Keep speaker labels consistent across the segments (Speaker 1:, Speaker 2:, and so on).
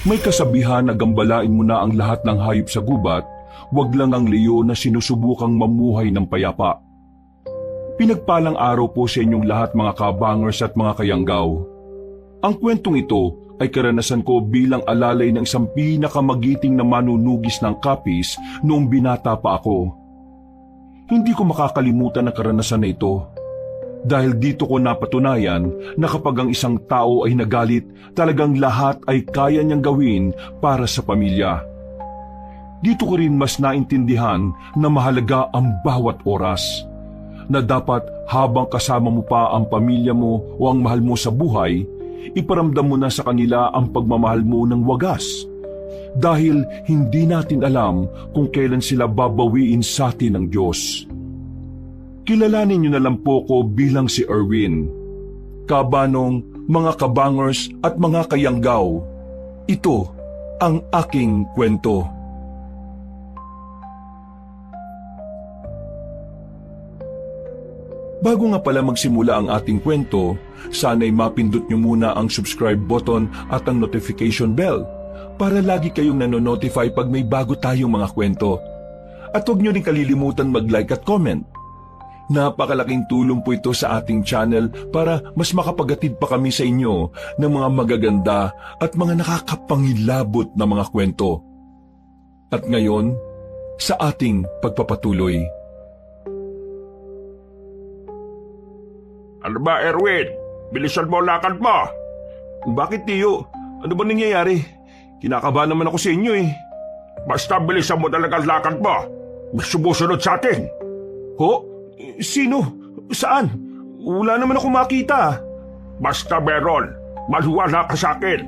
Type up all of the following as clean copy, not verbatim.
Speaker 1: May kasabihan na gambalain mo na ang lahat ng hayop sa gubat, wag lang ang leon na sinusubukang mamuhay ng payapa. Pinagpalang araw po sa inyong lahat mga kabangers at mga kayanggaw. Ang kwentong ito ay karanasan ko bilang alalay ng isang pinakamagiting na manunugis ng kapis noong binata pa ako. Hindi ko makakalimutan ang karanasan na ito. Dahil dito ko napatunayan na kapag ang isang tao ay nagalit, talagang lahat ay kaya niyang gawin para sa pamilya. Dito ko rin mas naintindihan na mahalaga ang bawat oras. Na dapat habang kasama mo pa ang pamilya mo o ang mahal mo sa buhay, iparamdam mo na sa kanila ang pagmamahal mo ng wagas. Dahil hindi natin alam kung kailan sila babawiin sa atin ng Diyos. Kilalanin niyo na lang po ko bilang si Erwin. Kabanong, mga kabangers at mga kayanggaw, ito ang aking kwento. Bago nga pala magsimula ang ating kwento, sana'y mapindot niyo muna ang subscribe button at ang notification bell para lagi kayong nanonotify pag may bago tayong mga kwento. At huwag niyo rin kalilimutan mag-like at comment. Napakalaking tulong po ito sa ating channel para mas makapagatid pa kami sa inyo ng mga magaganda at mga nakakapangilabot na mga kwento. At ngayon, sa ating pagpapatuloy.
Speaker 2: Ano ba, Erwin? Bilisan mo lakad mo.
Speaker 1: Bakit, Tiyo? Ano ba nangyayari? Kinakabahan naman ako sa inyo eh.
Speaker 2: Basta bilisan mo talaga ang lakad mo. May sumusunod sa atin.
Speaker 1: Ho? Sino? Saan? Wala naman ako makita.
Speaker 2: Basta meron. Maluwala ka sa akin.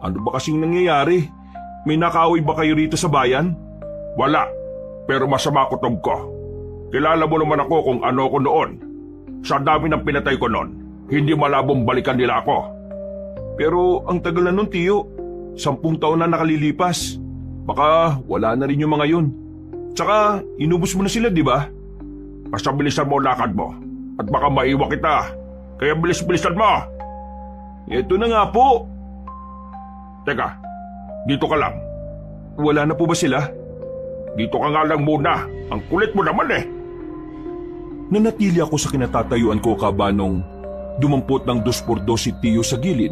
Speaker 1: Ano ba kasing nangyayari? May nakaway ba kayo rito sa bayan?
Speaker 2: Wala. Pero masama kutob ko. Kilala mo naman ako kung ano ko noon. Sa dami ng pinatay ko noon, hindi malabong balikan nila ako.
Speaker 1: Pero ang tagal na nun, Tiyo. 10 taon na nakalilipas. Baka wala na rin yung mga yun. Tsaka inubos mo na sila, di ba?
Speaker 2: Basta bilisan mo ang lakad mo. At baka maiwan kita. Kaya bilis-bilisan mo.
Speaker 1: Ito na nga po.
Speaker 2: Teka, dito ka lang.
Speaker 1: Wala na po ba sila?
Speaker 2: Dito ka nga lang muna. Ang kulit mo naman eh.
Speaker 1: Nanatili ako sa kinatatayuan ko, Kabanong. Dumampot ng 2x2 si Tiyo sa gilid.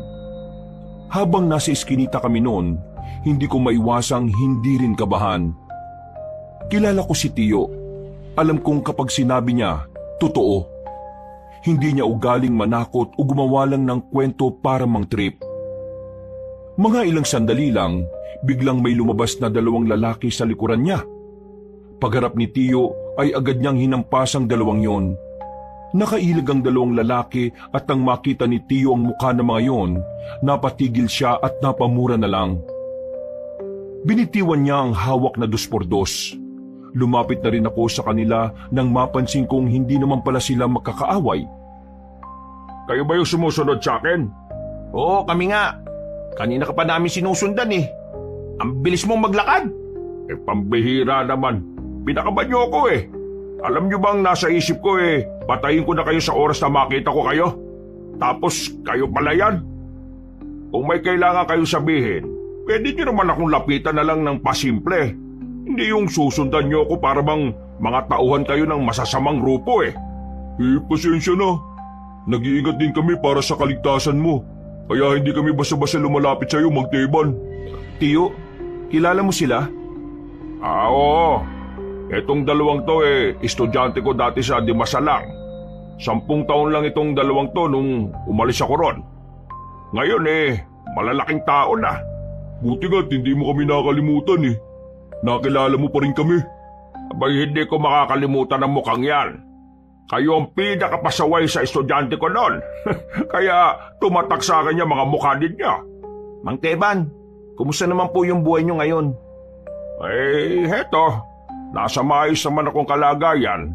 Speaker 1: Habang nasa iskinita kami noon, hindi ko maiwasang hindi rin kabahan. Kilala ko si Tiyo. Alam kong kapag sinabi niya, totoo. Hindi niya ugaling manakot o gumawa lang ng kwento para mang-trip. Mga ilang sandali lang, biglang may lumabas na 2 lalaki sa likuran niya. Pagharap ni Tiyo ay agad niyang hinampas ang 2 yon. Nakailag ang 2 lalaki at nang makita ni Tiyo ang mukha ng mga yon, napatigil siya at napamura na lang. Binitiwan niya ang hawak na 2x2. Lumapit na rin ako sa kanila nang mapansin kong hindi naman pala sila magkakaaway.
Speaker 2: Kayo ba yung sumusunod sa akin?
Speaker 3: Oo, kami nga. Kanina ka pa namin sinusundan eh. Ang bilis mong maglakad.
Speaker 2: Eh, pambihira naman. Pinakaban niyo ako eh. Alam niyo bang nasa isip ko eh, patayin ko na kayo sa oras na makita ko kayo? Tapos kayo pala yan? Kung may kailangan kayo sabihin, pwede niyo naman akong lapitan na lang ng pasimple. Hindi yung susundan niyo ako para bang mga tauhan kayo ng masasamang grupo eh.
Speaker 1: Pasensya na. Nag-iingat din kami para sa kaligtasan mo. Kaya hindi kami basta-basta lumalapit sa iyo, Magteban. Tiyo, kilala mo sila?
Speaker 2: Oo. Etong 2 to eh, estudyante ko dati sa Dimasalang. 10 taon lang itong 2 to nung umalis ako ron. Ngayon eh, malalaking tao na.
Speaker 1: Buti nga't hindi mo kami nakalimutan eh. Nakilala mo pa rin kami.
Speaker 2: Abay, hindi ko makakalimutan ang mukhang yan. Kayo ang pinakapasaway sa estudyante ko noon. Kaya tumatak sa akin yung mga mukha ninyo.
Speaker 3: Mang Teban, kumusta naman po yung buhay nyo ngayon?
Speaker 2: Eh, heto. Nasa maayos naman akong kalagayan.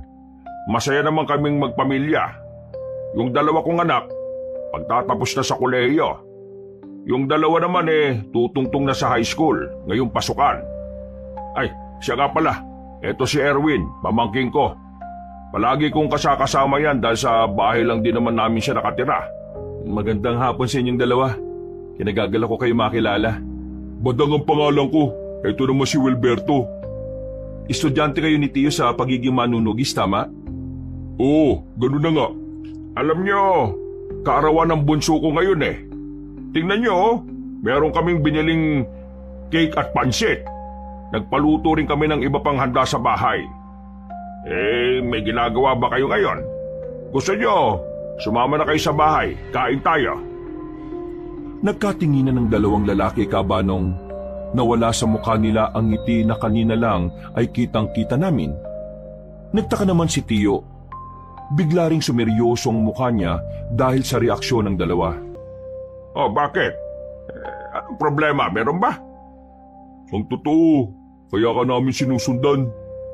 Speaker 2: Masaya naman kaming magpamilya. Yung 2 kong anak, pagtatapos na sa kolehiyo. Yung 2 naman eh, tutungtong na sa high school, ngayong pasukan. Ay, siya nga pala. Eto si Erwin, pamangking ko. Palagi kong kasama yan dahil sa bahay lang din naman namin siya nakatira.
Speaker 1: Magandang hapon sa inyong 2. Kinagagal ko kayo makilala. Badang ang pangalan ko. Ito naman si Wilberto.
Speaker 3: Estudyante kayo ni Tio sa pagiging manunugis, tama?
Speaker 1: Oo, ganun na nga.
Speaker 2: Alam nyo, kaarawan ng bunso ko ngayon eh. Tingnan nyo, meron kaming biniling cake at pansit. Nagpaluto rin kami ng iba pang handa sa bahay. May ginagawa ba kayo ngayon? Gusto nyo, sumama na kayo sa bahay, kain tayo.
Speaker 1: Nagkatinginan ng dalawang lalaki, Kabanong. Nawala sa mukha nila ang ngiti na kanina lang ay kitang-kita namin. Nagtaka naman si Tio. Bigla ring sumeryosong mukha niya dahil sa reaksyon ng dalawa.
Speaker 2: Oh, bakit? Anong problema? Meron ba?
Speaker 1: Ang totoo, kaya ka namin sinusundan.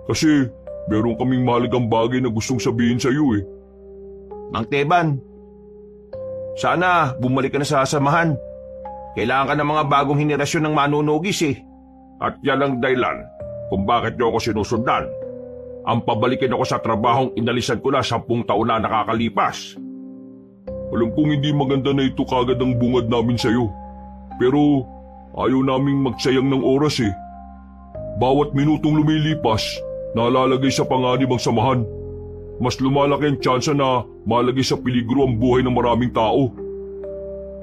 Speaker 1: Kasi meron kaming mahalagang bagay na gustong sabihin sa iyo eh.
Speaker 3: Mang Teban, sana bumalik ka na sa samahan. Kailangan ka ng mga bagong henerasyon ng manunugis eh.
Speaker 2: At yan ang dahilan kung bakit niyo ako sinusundan. Ang pabalikin ako sa trabahong inalisan ko na 10 taon na nakakalipas.
Speaker 1: Alam kong hindi maganda na ito kagad ang bungad namin sa iyo. Pero ayaw naming magsayang ng oras eh. Bawat minutong lumilipas, nalalagay sa panganib ang samahan. Mas lumalaki ang tsansa na malagay sa peligro ang buhay ng maraming tao.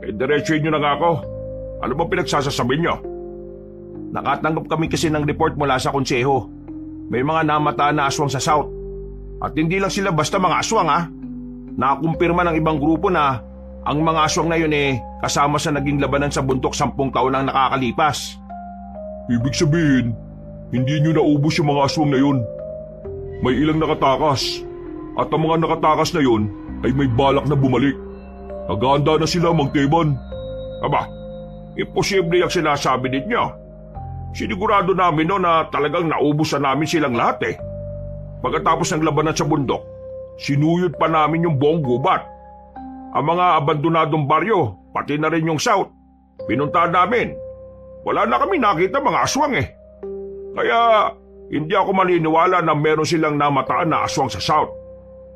Speaker 2: Diretsuhin nyo na nga ako. Ano bang pinagsasasabi nyo?
Speaker 3: Nakatanggap kami kasi ng report mula sa konseho. May mga namataan na aswang sa South. At hindi lang sila basta mga aswang ha. Nakumpirma ng ibang grupo na ang mga aswang na yun kasama sa naging labanan sa bundok 10 taon ang nakakalipas.
Speaker 1: Ibig sabihin, hindi nyo naubos yung mga aswang na yun. May ilang nakatakas. At ang mga nakatakas na yun ay may balak na bumalik. Naghahanda na sila, Mang Teban.
Speaker 2: Aba, imposible yung sinasabi ninyo. Sinigurado namin no na talagang naubos na namin silang lahat eh. Pagkatapos ng labanan sa bundok, sinuyod pa namin yung buong gubat. Ang mga abandonadong baryo, pati na rin yung South, pinuntahan namin. Wala na kami nakita mga aswang eh. Kaya hindi ako maniniwala na meron silang namataan na aswang sa South.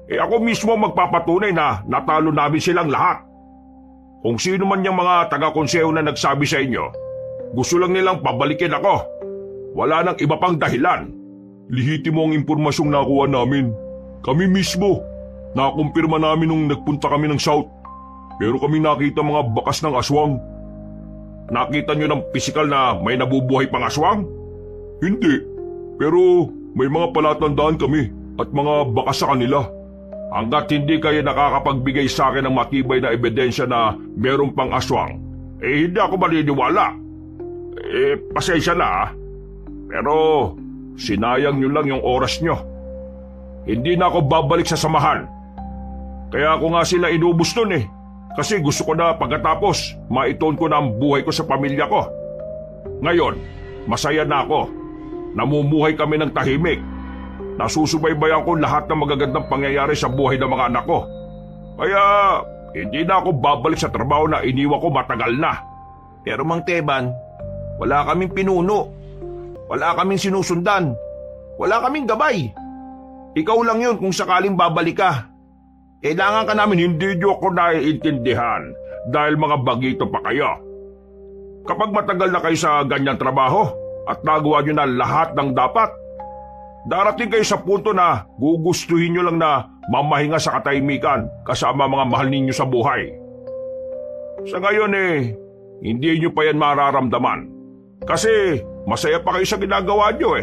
Speaker 2: Ako mismo magpapatunay na natalo namin silang lahat. Kung sino man yung mga taga-konseho na nagsabi sa inyo, gusto lang nilang pabalikin ako. Wala nang iba pang dahilan.
Speaker 1: Lihitimo ang impormasyong nakuha namin. Kami mismo. Nakumpirma namin nung nagpunta kami ng South. Pero kami nakita mga bakas ng aswang.
Speaker 2: Nakita nyo ng pisikal na may nabubuhay pang aswang?
Speaker 1: Hindi. Pero may mga palatandaan kami at mga bakas sa kanila.
Speaker 2: Hanggat hindi kayo nakakapagbigay sa akin ng matibay na ebidensya na meron pang aswang, hindi ako maniniwala. Pasensya na pero sinayang nyo lang yung oras nyo. Hindi na ako babalik sa samahan. Kaya ako nga sila inubos nun kasi gusto ko na pagkatapos maituon ko na ang buhay ko sa pamilya ko. Ngayon, masaya na ako. Namumuhay kami ng tahimik. Nasusubaybayan ko lahat ng magagandang pangyayari sa buhay ng mga anak ko. Kaya hindi na ako babalik sa trabaho na iniwan ko matagal na.
Speaker 3: Pero Mang Teban, wala kaming pinuno. Wala kaming sinusundan. Wala kaming gabay. Ikaw lang yun kung sakaling babalik ka.
Speaker 2: Kailangan ka namin, hindi nyo ako naiintindihan dahil mga bagito pa kayo. Kapag matagal na kayo sa ganyang trabaho at nagawa nyo na lahat ng dapat, darating kayo sa punto na gugustuhin nyo lang na mamahinga sa katahimikan kasama mga mahal ninyo sa buhay. Sa ngayon hindi nyo pa yan mararamdaman. Kasi masaya pa kayo sa ginagawa nyo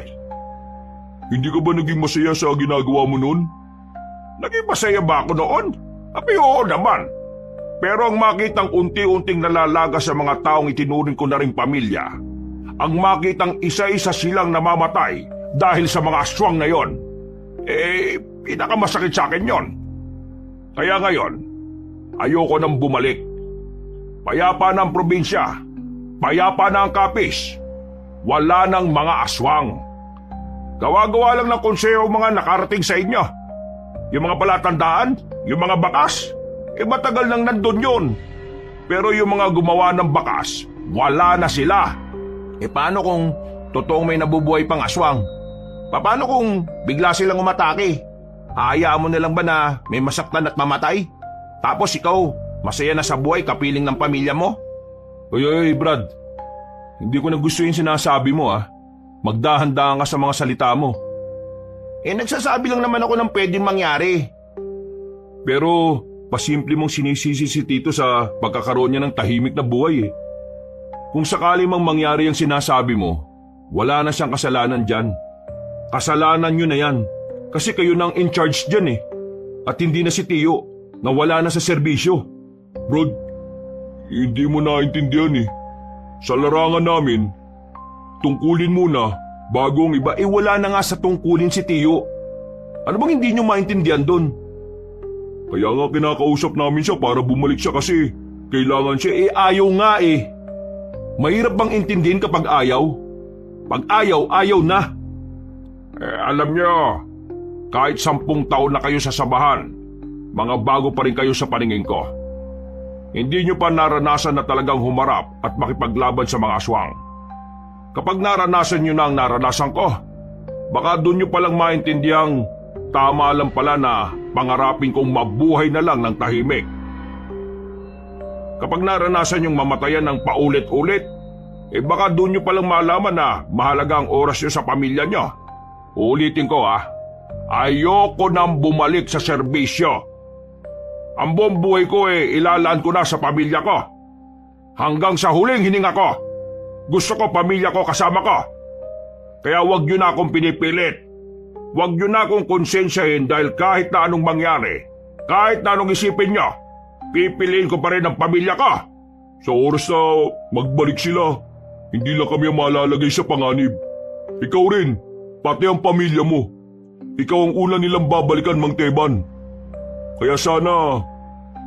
Speaker 1: Hindi ka ba naging masaya sa ginagawa mo noon?
Speaker 2: Naging masaya ba ako noon? Oo naman. Pero ang makitang unti-unting nalalaga sa mga taong itinuring ko na ring pamilya, ang makitang isa-isa silang namamatay dahil sa mga aswang na yon, pinakamasakit sa akin yon. Kaya ngayon, ayoko nang bumalik. Payapa na ang probinsya, payapa na ang Capiz, wala nang mga aswang. Gawa-gawa lang ng konseho mga nakarating sa inyo. Yung mga palatandaan, yung mga bakas, matagal nang nandun yun. Pero yung mga gumawa ng bakas, wala na sila.
Speaker 3: Paano kung totoong may nabubuhay pang aswang? Paano kung bigla silang umatake? Hayaan mo na lang ba na may masaktan at mamatay? Tapos ikaw, masaya na sa buhay kapiling ng pamilya mo?
Speaker 1: Ay, Brad. Hindi ko na gusto yung sinasabi mo Magdahan-dahan ka sa mga salita mo.
Speaker 3: Nagsasabi lang naman ako ng pwedeng mangyari.
Speaker 1: Pero pasimple mong sinisisi si Tito sa pagkakaroon niya ng tahimik na buhay Kung sakali mang mangyari ang sinasabi mo, wala na siyang kasalanan dyan. Kasalanan nyo na yan. Kasi kayo nang in charge dyan At hindi na si Tio na wala na sa serbisyo.
Speaker 2: Brad, hindi mo naintindihan Sa larangan namin, tungkulin muna bago ang iba.
Speaker 1: Wala na nga sa tungkulin si Tio. Ano bang hindi nyo maintindihan doon?
Speaker 2: Kaya nga kinakausap namin siya para bumalik siya kasi kailangan siya.
Speaker 1: Ayaw nga Mahirap bang intindihin kapag ayaw? Pag ayaw, ayaw na.
Speaker 2: Alam niyo, kahit 10 taon na kayo sa samahan, mga bago pa rin kayo sa paningin ko. Hindi niyo pa naranasan na talagang humarap at makipaglaban sa mga aswang. Kapag naranasan niyo na ang naranasan ko, baka doon niyo palang maintindihan tama lang pala na pangarapin kong mabuhay na lang ng tahimik. Kapag naranasan yung mamatayan ng paulit-ulit, baka doon nyo palang malaman na mahalaga ang oras nyo sa pamilya nyo. Ulitin ko ayoko nang bumalik sa serbisyo. Ang buong buhay ko ilalaan ko na sa pamilya ko. Hanggang sa huling hininga ko, gusto ko pamilya ko kasama ko. Kaya wag nyo na akong pinipilit. Wag nyo na akong konsensyahin dahil kahit na anong mangyari, kahit na anong isipin nyo, pipiliin ko pa rin ang pamilya ko.
Speaker 1: Sa oras na magbalik sila, hindi lang kami ang malalagay sa panganib. Ikaw rin, pati ang pamilya mo. Ikaw ang una nilang babalikan, Mang Teban. Kaya sana,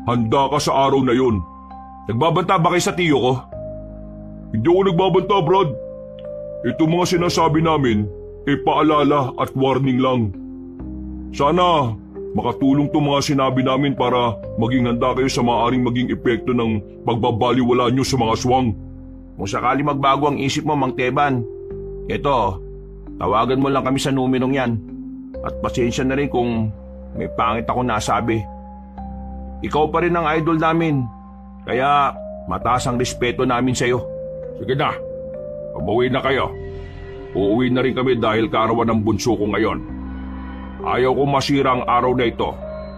Speaker 1: handa ka sa araw na yun. Nagbabanta ba kayo sa tiyo ko?
Speaker 2: Hindi ako nagbabanta, Brad. Itong mga sinasabi namin, paalala at warning lang. Sana makatulong itong mga sinabi namin para maging handa kayo sa maaaring maging epekto ng pagbabaliwala nyo sa mga aswang.
Speaker 3: Kung sakali magbago ang isip mo, Mang Teban, eto, tawagan mo lang kami sa numerong yan. At pasensya na rin kung may pangit ako nasabi. Ikaw pa rin ang idol namin, kaya mataas ang respeto namin sa'yo.
Speaker 2: Sige na, umuwi na kayo. Uuwi na rin kami dahil kaarawan ng bunso ko ngayon. Ayaw kong masira ang araw na ito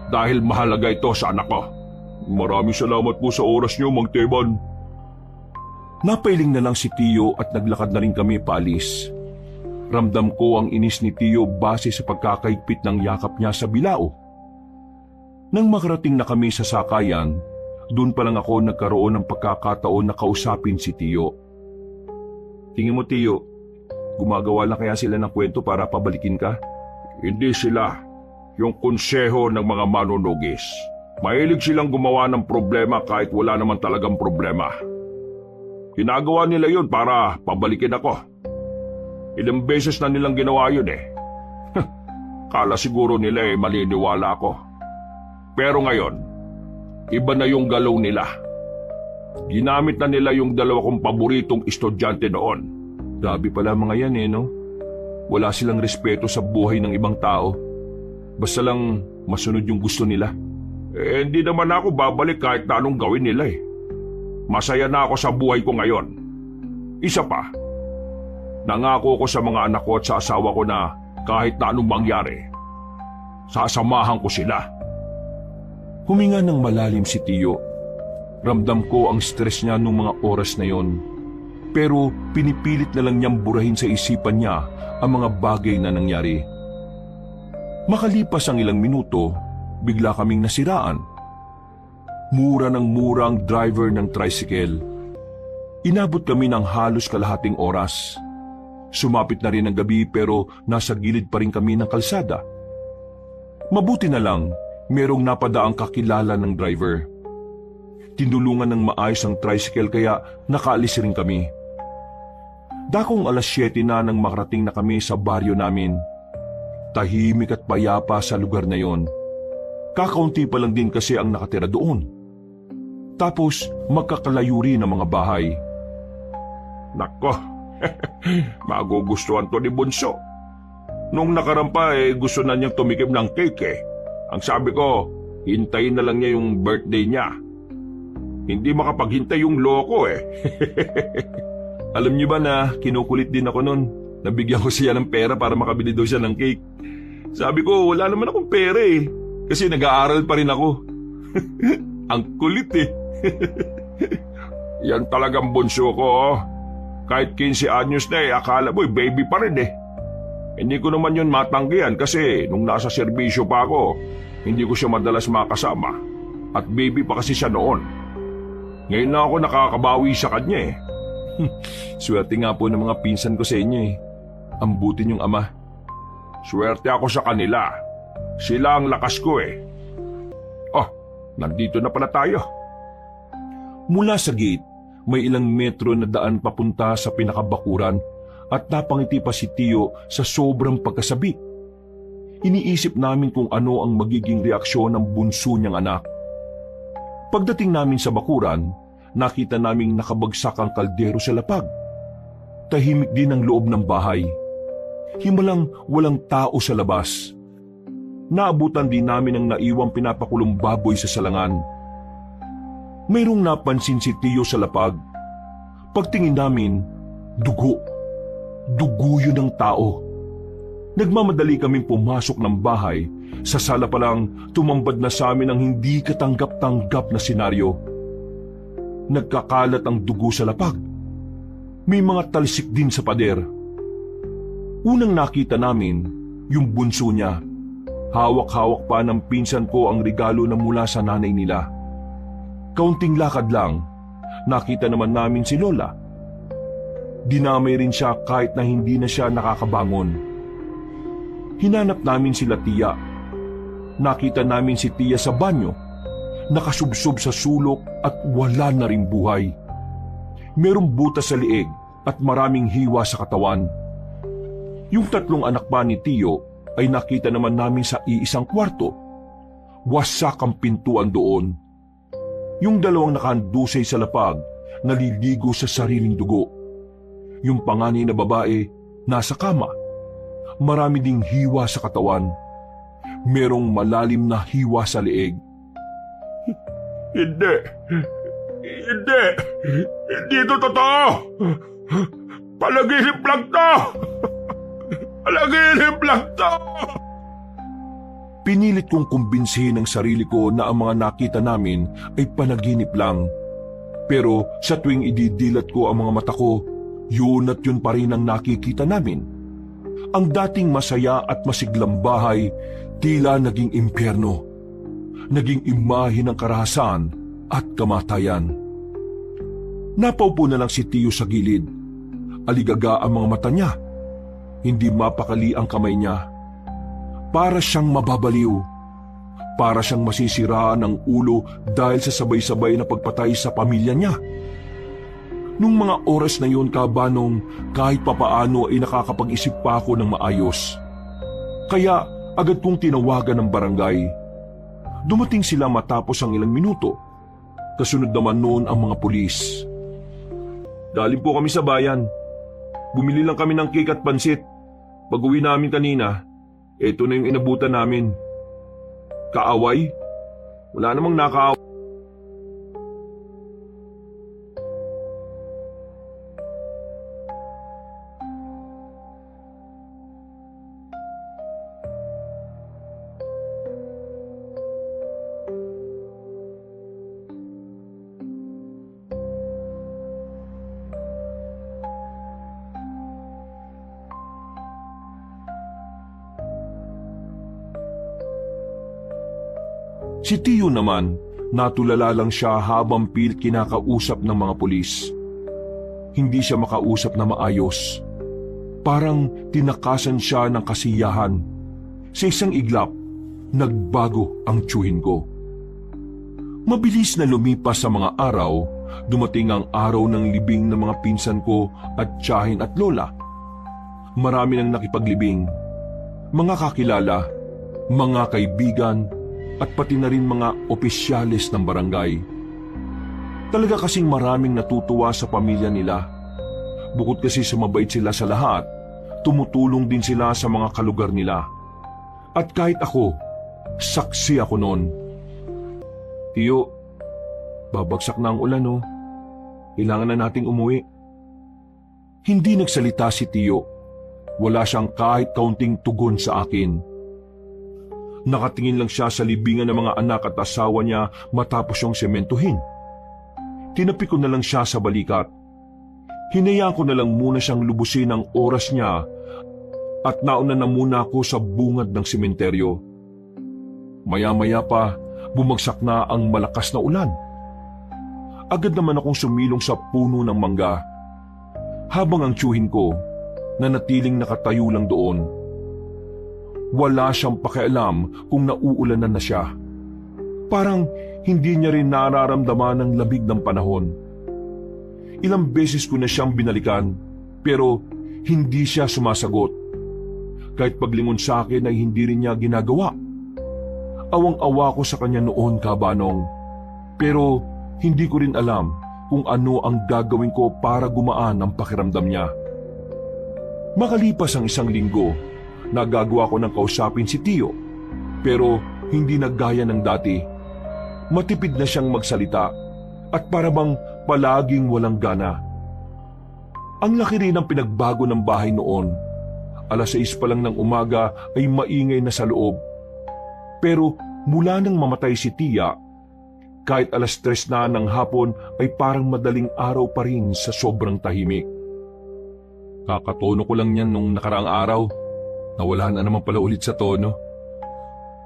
Speaker 2: dahil mahalaga ito sa anak ko. Maraming salamat po sa oras niyo, Mang Teban.
Speaker 1: Napailing na lang si Tio at naglakad na rin kami paalis. Ramdam ko ang inis ni Tio base sa pagkakaigpit ng yakap niya sa bilao. Nang makarating na kami sa sakayan, doon pa lang ako nagkaroon ng pagkakataon na kausapin si Tio. Tingin mo, Tio, gumagawa lang kaya sila ng kwento para pabalikin ka?
Speaker 2: Hindi sila. Yung konseho ng mga manunugis. Mahilig silang gumawa ng problema kahit wala naman talagang problema. Ginagawa nila yun para pabalikin ako. Ilang beses na nilang ginawa yun Kala siguro nila maliniwala ako. Pero ngayon, iba na yung galaw nila. Ginamit na nila yung 2 kong paboritong estudyante noon.
Speaker 1: Grabe pala mga yan no? Wala silang respeto sa buhay ng ibang tao. Basta lang masunod yung gusto nila.
Speaker 2: Hindi naman ako babalik kahit na anong gawin nila Masaya na ako sa buhay ko ngayon. Isa pa, nangako ko sa mga anak ko at sa asawa ko na kahit na anong mangyari, sasamahan ko sila.
Speaker 1: Huminga ng malalim si Tio. Ramdam ko ang stress niya nung mga oras na yon. Pero pinipilit na lang niyang burahin sa isipan niya ang mga bagay na nangyari. Makalipas ang ilang minuto, bigla kaming nasiraan. Mura ng mura ang driver ng tricycle. Inabot kami ng halos kalahating oras. Sumapit na rin ang gabi pero nasa gilid pa rin kami ng kalsada. Mabuti na lang, merong napadaang kakilala ng driver. Tinulungan ng maayos ang tricycle kaya nakaalis rin kami. Dakong 7:00 na nang makarating na kami sa baryo namin. Tahimik at payapa sa lugar na yon. Kakaunti pa lang din kasi ang nakatira doon. Tapos magkakalayo rin ang mga bahay.
Speaker 2: Nako, magugustuhan to ni Bunso. Nung nakarampa gusto na niyang tumikim ng cake Ang sabi ko, hintayin na lang niya yung birthday niya. Hindi makapaghintay yung loko
Speaker 1: Alam niyo ba na kinukulit din ako noon? Nabigyan ko siya ng pera para makabili daw siya ng cake. Sabi ko, wala naman akong pera eh. Kasi nag-aaral pa rin ako. Ang kulit eh.
Speaker 2: Yan talagang bunso ko, oh. Kahit 15 anyos na eh, akala mo baby pa rin eh. Hindi ko naman yun matanggihan kasi nung nasa serbisyo pa ako, hindi ko siya madalas makasama. At baby pa kasi siya noon. Ngayon na ako nakakabawi sa kanya eh.
Speaker 1: Swerte nga po ng mga pinsan ko sa inyo eh. Ang buti niyong ama.
Speaker 2: Swerte ako sa kanila. Sila ang lakas ko eh. Oh, nandito na pala tayo.
Speaker 1: Mula sa gate, may ilang metro na daan papunta sa pinakabakuran at napangiti pa si Tio sa sobrang pagkasabik. Iniisip namin kung ano ang magiging reaksyon ng bunso niyang anak. Pagdating namin sa bakuran, nakita naming nakabagsak ang kaldero sa lapag. Tahimik din ang loob ng bahay. Himalang walang tao sa labas. Naabutan din namin ang naiwang pinapakulong baboy sa salangan. Mayroong napansin si Tio sa lapag. Pagtingin namin, dugo. Dugo yun ng tao. Nagmamadali kaming pumasok ng bahay. Sa sala pa lang, tumambad na sa amin ang hindi katanggap-tanggap na senaryo. Nagkakalat ang dugo sa lapag. May mga talsik din sa pader. Unang nakita namin, yung bunso niya. Hawak-hawak pa ng pinsan ko ang regalo na mula sa nanay nila. Kaunting lakad lang, nakita naman namin si Lola. Dinamay rin siya kahit na hindi na siya nakakabangon. Hinanap namin sila Tia. Nakita namin si Tia sa banyo, nakasubsob sa sulok at wala na ring buhay. Merong butas sa liig at maraming hiwa sa katawan. Yung 3 anak pa ni Tio ay nakita naman namin sa iisang kwarto. Wasak ang pintuan doon. Yung 2 nakahandusay sa lapag, naliligo sa sariling dugo. Yung panganay na babae, nasa kama. Marami ding hiwa sa katawan. Merong malalim na hiwa sa leeg.
Speaker 2: Hindi. Hindi. Hindi ito totoo. Palaginip lang to. Palaginip lang to.
Speaker 1: Pinilit kong kumbinsihin ang sarili ko na ang mga nakita namin ay panaginip lang. Pero sa tuwing ididilat ko ang mga mata ko, yun at yun pa rin ang nakikita namin. Ang dating masaya at masiglang bahay, tila naging impyerno. Naging imahe ng karahasan at kamatayan. Napaupo na lang si Tio sa gilid. Aligaga ang mga mata niya. Hindi mapakali ang kamay niya. Para siyang mababaliw. Para siyang masisiraan ng ulo dahil sa sabay-sabay na pagpatay sa pamilya niya. Nung mga oras na yun, kabanong, kahit papaano ay nakakapag-isip pa ako ng maayos. Kaya agad kong tinawagan ng barangay. Dumating sila matapos ang ilang minuto. Kasunod naman noon ang mga pulis. Galing po kami sa bayan. Bumili lang kami ng cake at pansit. Pag-uwi namin kanina, eto na yung inabutan namin. Kaaway? Wala namang nakaaway. Si Tio naman, natulala lang siya habang pilit kinakausap ng mga pulis. Hindi siya makausap na maayos. Parang tinakasan siya ng kasiyahan. Sa isang iglap, nagbago ang tiyuhin ko. Mabilis na lumipas sa mga araw, dumating ang araw ng libing ng mga pinsan ko at tiyahin at lola. Marami nang nakipaglibing. Mga kakilala, mga kaibigan, at pati na rin mga opisyales ng barangay. Talaga kasing maraming natutuwa sa pamilya nila. Bukod kasi sa mabait sila sa lahat, tumutulong din sila sa mga kalugar nila. At kahit ako, saksi ako noon. Tio, babagsak na ang ulan oh. Kailangan na nating umuwi. Hindi nagsalita si Tiyo. Wala siyang kahit kaunting tugon sa akin. Nakatingin lang siya sa libingan ng mga anak at asawa niya matapos siyang sementuhin. Tinapi ko na lang siya sa balikat. Hinayaan ko na lang muna siyang lubusin ang oras niya at nauna na muna ako sa bungad ng sementeryo. Maya-maya pa, bumagsak na ang malakas na ulan. Agad naman akong sumilong sa puno ng mangga. Habang ang tiyuhin ko, nanatiling nakatayo lang doon. Wala siyang pakialam kung nauulanan na siya. Parang hindi niya rin nararamdaman ang lamig ng panahon. Ilang beses ko na siyang binalikan, pero hindi siya sumasagot. Kahit paglingon sa akin ay hindi rin niya ginagawa. Awang-awa ko sa kanya noon, Kabanong. Pero hindi ko rin alam kung ano ang gagawin ko para gumaan ang pakiramdam niya. Makalipas ang isang linggo, nagagawa ko ng kausapin si Tiyo, pero hindi naggaya ng dati. Matipid na siyang magsalita at parabang palaging walang gana. Ang laki rin ng pinagbago ng bahay noon. 6:00 pa lang ng umaga ay maingay na sa loob. Pero mula nang mamatay si Tia, kahit 3:00 na ng hapon ay parang madaling araw pa rin sa sobrang tahimik. Kakatono ko lang yan nung nakaraang araw. Nawala na naman pala ulit sa tono.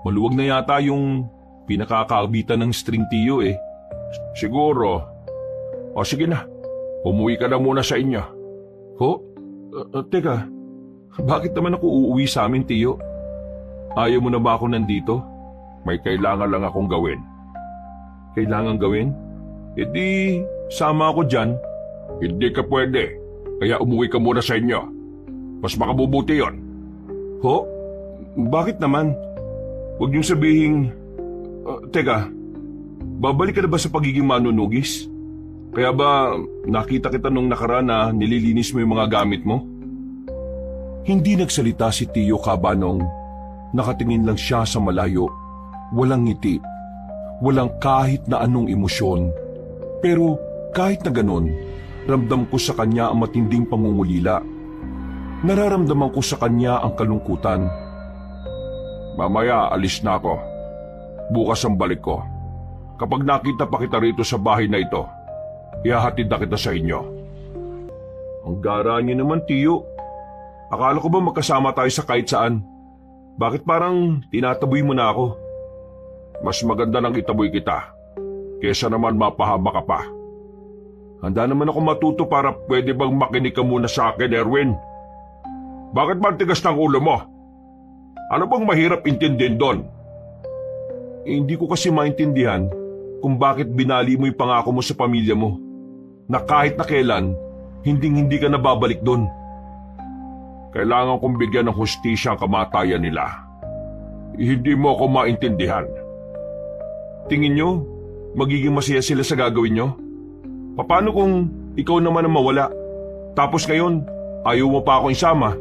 Speaker 1: Maluwag na yata yung pinakakabitan ng string, Tiyo eh.
Speaker 2: Siguro. O sige na, umuwi ka na muna sa inyo.
Speaker 1: Ho? Teka, bakit naman ako uuwi sa amin, Tiyo? Ayaw mo na ba ako nandito?
Speaker 2: May kailangan lang akong gawin.
Speaker 1: Kailangan gawin? E di, sama ako dyan.
Speaker 2: Hindi ka pwede, kaya umuwi ka muna sa inyo. Mas makabubuti yon.
Speaker 1: Ho? Bakit naman? Huwag niyong sabihing... teka, babalik ka na ba sa pagiging manunugis? Kaya ba nakita kita nung nakaraan na nililinis mo yung mga gamit mo? Hindi nagsalita si Tiyo, Kabanong. Nakatingin lang siya sa malayo. Walang ngiti. Walang kahit na anong emosyon. Pero kahit na ganon, ramdam ko sa kanya ang matinding pangungulila. Nararamdaman ko sa kanya ang kalungkutan.
Speaker 2: Mamaya alis na ako. Bukas ang balik ko. Kapag nakita pa kita rito sa bahay na ito, ihahatid na kita sa inyo.
Speaker 1: Ang gara niyo naman, Tiyo. Akala ko ba magkasama tayo sa kahit saan? Bakit parang tinataboy mo na ako?
Speaker 2: Mas maganda nang itaboy kita, kesa naman mapahama ka pa.
Speaker 1: Handa naman ako matuto para
Speaker 2: Pwede bang makinig ka muna sa akin, Erwin? Bakit ba tigas ng ulo mo? Ano bang mahirap intindihin doon?
Speaker 1: Hindi ko kasi maintindihan kung bakit binali mo yung pangako mo sa pamilya mo na kahit na kailan, hindi ka nababalik doon.
Speaker 2: Kailangan kong bigyan ng hustisya ang kamatayan nila. Hindi mo ako maintindihan.
Speaker 1: Tingin nyo, magiging masaya sila sa gagawin nyo? Paano kung ikaw naman ang mawala? Tapos ngayon, ayaw mo pa akong isama?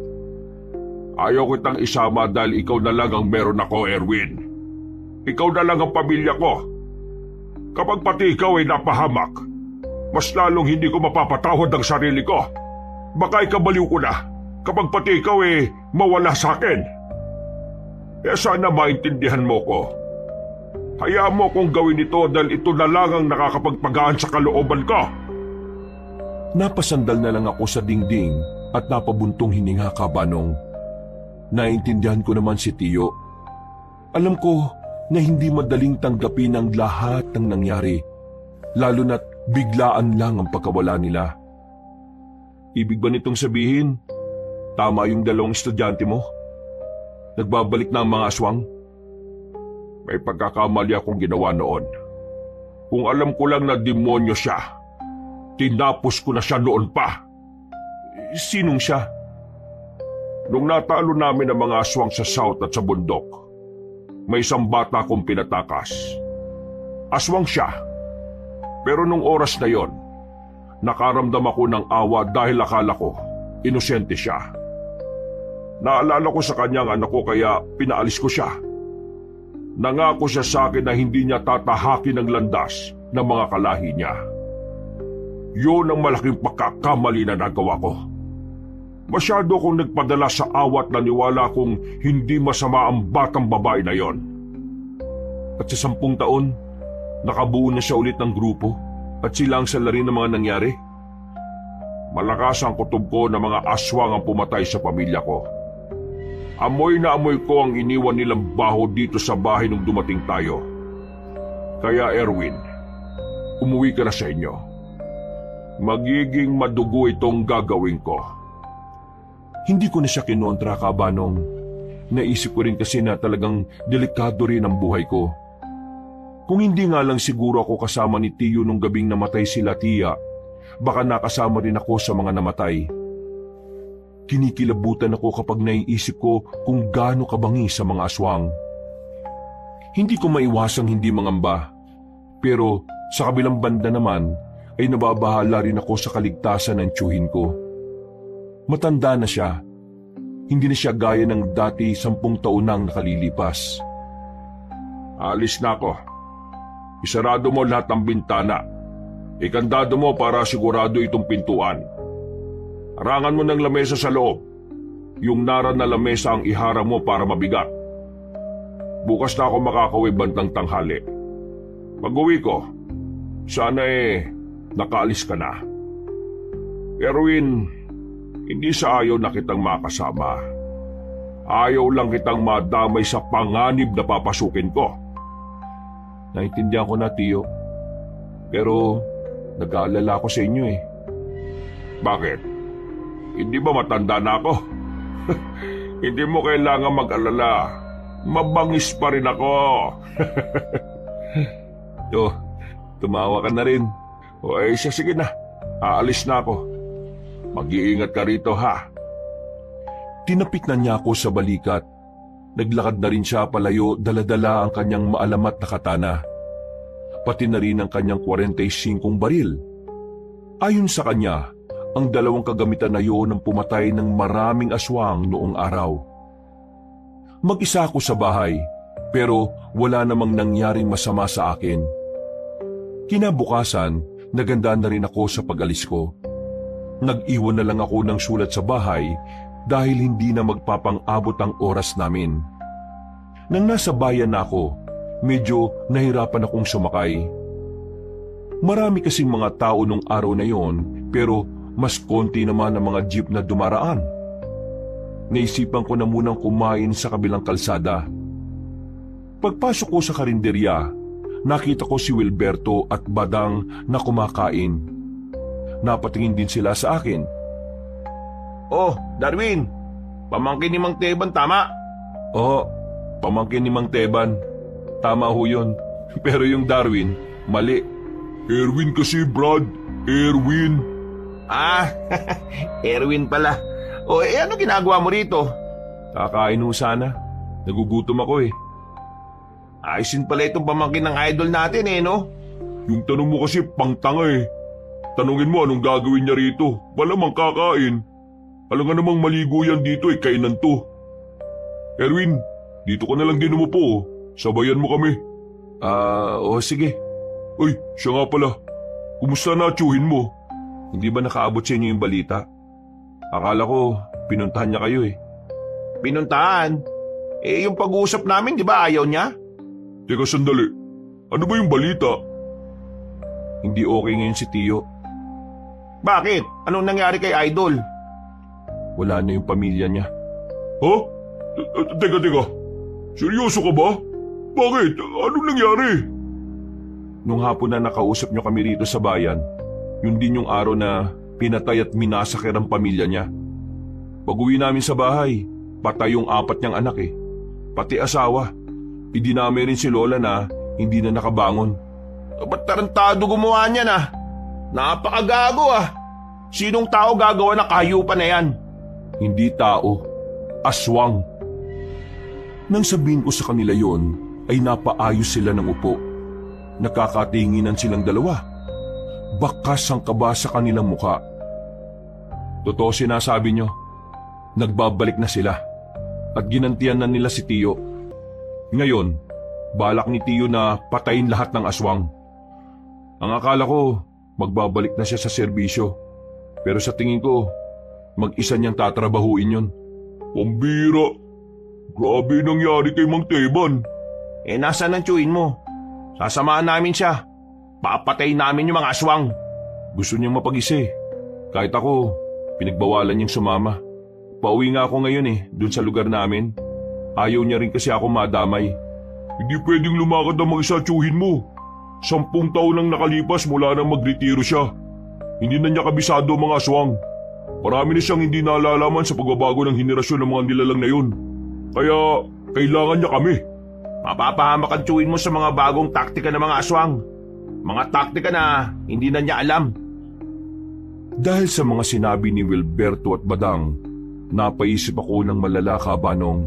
Speaker 2: Ayaw kitang isama dahil ikaw na lang ang meron ako, Erwin. Ikaw na lang ang pamilya ko. Kapag pati ikaw ay napahamak, mas lalong hindi ko mapapatawad ang sarili ko. Baka ikabaliw ko na kapag pati ikaw ay mawala sa akin. Kaya sana maintindihan mo ko. Hayaan mo kong gawin ito dahil ito na lang ang nakakapagpagaan sa kalooban ko.
Speaker 1: Napasandal na lang ako sa dingding at napabuntong hininga, Kabanong. Naintindihan ko naman si Tiyo. Alam ko na hindi madaling tanggapin ang lahat ng nangyari, lalo na't biglaan lang ang pagkawala nila. Ibig ba nitong sabihin, tama yung 2 estudyante mo? Nagbabalik na ang mga aswang?
Speaker 2: May pagkakamali akong ginawa noon. Kung alam ko lang na demonyo siya, tinapos ko na siya noon pa.
Speaker 1: Sinong siya?
Speaker 2: Nung natalo namin ang mga aswang sa south at sa bundok, may isang bata akong pinatakas. Aswang siya. Pero nung oras na yon, nakaramdam ako ng awa dahil akala ko, inosente siya. Naalala ko sa kanyang anak ko kaya pinaalis ko siya. Nangako siya sa akin na hindi niya tatahakin ang landas ng mga kalahi niya. Yun ang malaking pagkakamali na nagawa ko. Masyado akong nagpadala sa awat na niwala kong hindi masama ang batang babae na yon.
Speaker 1: At sa 10 taon, nakabuo na siya ulit ng grupo at sila ang salarin ng mga nangyari.
Speaker 2: Malakas ang kutob ko na mga aswang ang pumatay sa pamilya ko. Amoy na amoy ko ang iniwan nilang baho dito sa bahay nung dumating tayo. Kaya Erwin, umuwi ka na sa inyo. Magiging madugo itong gagawin ko.
Speaker 1: Hindi ko na siya kinontra, Kabanong. Naisip ko rin kasi na talagang delikado rin ang buhay ko. Kung hindi nga lang siguro ako kasama ni Tiyo nung gabing namatay sila Tia, baka nakasama rin ako sa mga namatay. Kinikilabutan ako kapag naiisip ko kung gaano kabangi sa mga aswang. Hindi ko maiwasang hindi mangamba, pero sa kabilang banda naman ay nababahala rin ako sa kaligtasan ng tiyuhin ko. Matanda na siya. Hindi na siya gaya ng dati 10 taon nang nakalilipas.
Speaker 2: Alis na ako. Isarado mo lahat ng bintana. Ikandado mo para sigurado itong pintuan. Harangan mo ng lamesa sa loob. Yung naran na lamesa ang iharang mo para mabigat. Bukas na ako makakauwi bandang tanghali. Pag-uwi ko, sana nakaalis ka na. Erwin, hindi sa ayaw na kitang makasama. Ayaw lang kitang madamay sa panganib na papasukin ko.
Speaker 1: Naintindihan ko na, Tiyo. Pero nag-aalala ako sa inyo eh.
Speaker 2: Bakit? Hindi ba matanda na ako? Hindi mo kailangan mag-alala. Mabangis pa rin ako.
Speaker 1: Tumawa ka na rin.
Speaker 2: O sige na. Aalis na ako. Mag-iingat ka rito ha.
Speaker 1: Tinapik na niya ako sa balikat. Naglakad na rin siya palayo, dala-dala ang kanyang maalamat na katana. Pati na rin ang kanyang 45 baril. Ayon sa kanya, ang 2 kagamitan na yun ang pumatay ng maraming aswang noong araw. Mag-isa ako sa bahay, pero wala namang nangyaring masama sa akin. Kinabukasan, naganda na rin ako sa pag-alis ko. Nag-iwan na lang ako ng sulat sa bahay dahil hindi na magpapang-abot ang oras namin. Nang nasa bayan na ako, medyo nahirapan akong sumakay. Marami kasing mga tao nung araw na yon, pero mas konti naman ang mga jeep na dumaraan. Naisipan ko na munang kumain sa kabilang kalsada. Pagpasok ko sa karinderya, nakita ko si Wilberto at Badang na kumakain. Napatingin din sila sa akin.
Speaker 3: Oh, Darwin, pamangkin ni Mang Teban, tama?
Speaker 1: Oo, pamangkin ni Mang Teban. Tama ho yun. Pero yung Darwin, mali.
Speaker 2: Erwin kasi, Brad. Erwin.
Speaker 3: Ah, Erwin pala. O ano ginagawa mo rito?
Speaker 1: Kakain ho sana. Nagugutom ako eh.
Speaker 3: Ayusin pala itong pamangkin ng idol natin no?
Speaker 2: Yung tanong mo kasi pangtanga eh. Tanungin mo anong gagawin niya rito. Malamang kakain. Alam nga namang maligo yan dito kainan to. Erwin, dito ka na lang din umupo. Sabayan mo kami.
Speaker 1: Sige.
Speaker 2: Ay, siya nga pala. Kumusta na tiyuhin mo?
Speaker 1: Hindi ba nakaabot sa inyo yung balita? Akala ko, pinuntahan niya kayo eh.
Speaker 3: Pinuntahan? Yung pag-uusap namin, di ba ayaw niya?
Speaker 2: Teka sandali. Ano ba yung balita?
Speaker 1: Hindi okay ngayon si Tiyo.
Speaker 3: Bakit? Anong nangyari kay Idol?
Speaker 1: Wala na yung pamilya niya.
Speaker 2: Ha? Teka. Seryoso ka ba? Bakit? Anong nangyari?
Speaker 1: Nung hapon na nakausap niyo kami rito sa bayan, yun din yung araw na pinatay at minasakir ang pamilya niya. Pag-uwi namin sa bahay, patay yung 4 niyang anak eh. Pati asawa. Idinami rin si Lola na hindi na nakabangon.
Speaker 3: Ba't tarantado gumawa niyan Napakagago Sinong tao gagawa ng kahayupan na yan?
Speaker 1: Hindi tao, aswang. Nang sabihin ko sa kanila yon, ay napaayos sila ng upo. Nakakatinginan silang dalawa. Bakas ang kaba sa kanilang muka. Totoo sinasabi nyo, nagbabalik na sila at ginantian na nila si Tiyo. Ngayon, balak ni Tiyo na patayin lahat ng aswang. Ang akala ko, magbabalik na siya sa serbisyo. Pero sa tingin ko, mag-isa niyang tatrabahuin yon.
Speaker 2: Pambira. Grabe nangyari kay Mang Teban.
Speaker 3: Nasaan ang tiyuhin mo? Sasamahan namin siya. Papatayin namin yung mga aswang.
Speaker 1: Gusto niyang mapag-isa eh. Kahit ako, pinagbawalan niyang sumama. Pauwi nga ako ngayon dun sa lugar namin. Ayaw niya rin kasi ako madamay.
Speaker 2: Hindi pwedeng lumakad ang mag-isa tiyuhin mo. 10 taon nang nakalipas mula nang magretiro siya. Hindi na niya kabisado ang mga aswang. Marami na siyang hindi nalalaman sa pagbabago ng henerasyon ng mga nilalang na yun. Kaya kailangan niya kami.
Speaker 3: Mapapahamak ang tiyuhin mo sa mga bagong taktika ng mga aswang. Mga taktika na hindi na niya alam.
Speaker 1: Dahil sa mga sinabi ni Wilberto at Badang, napaisip ako ng malala, Kabanong.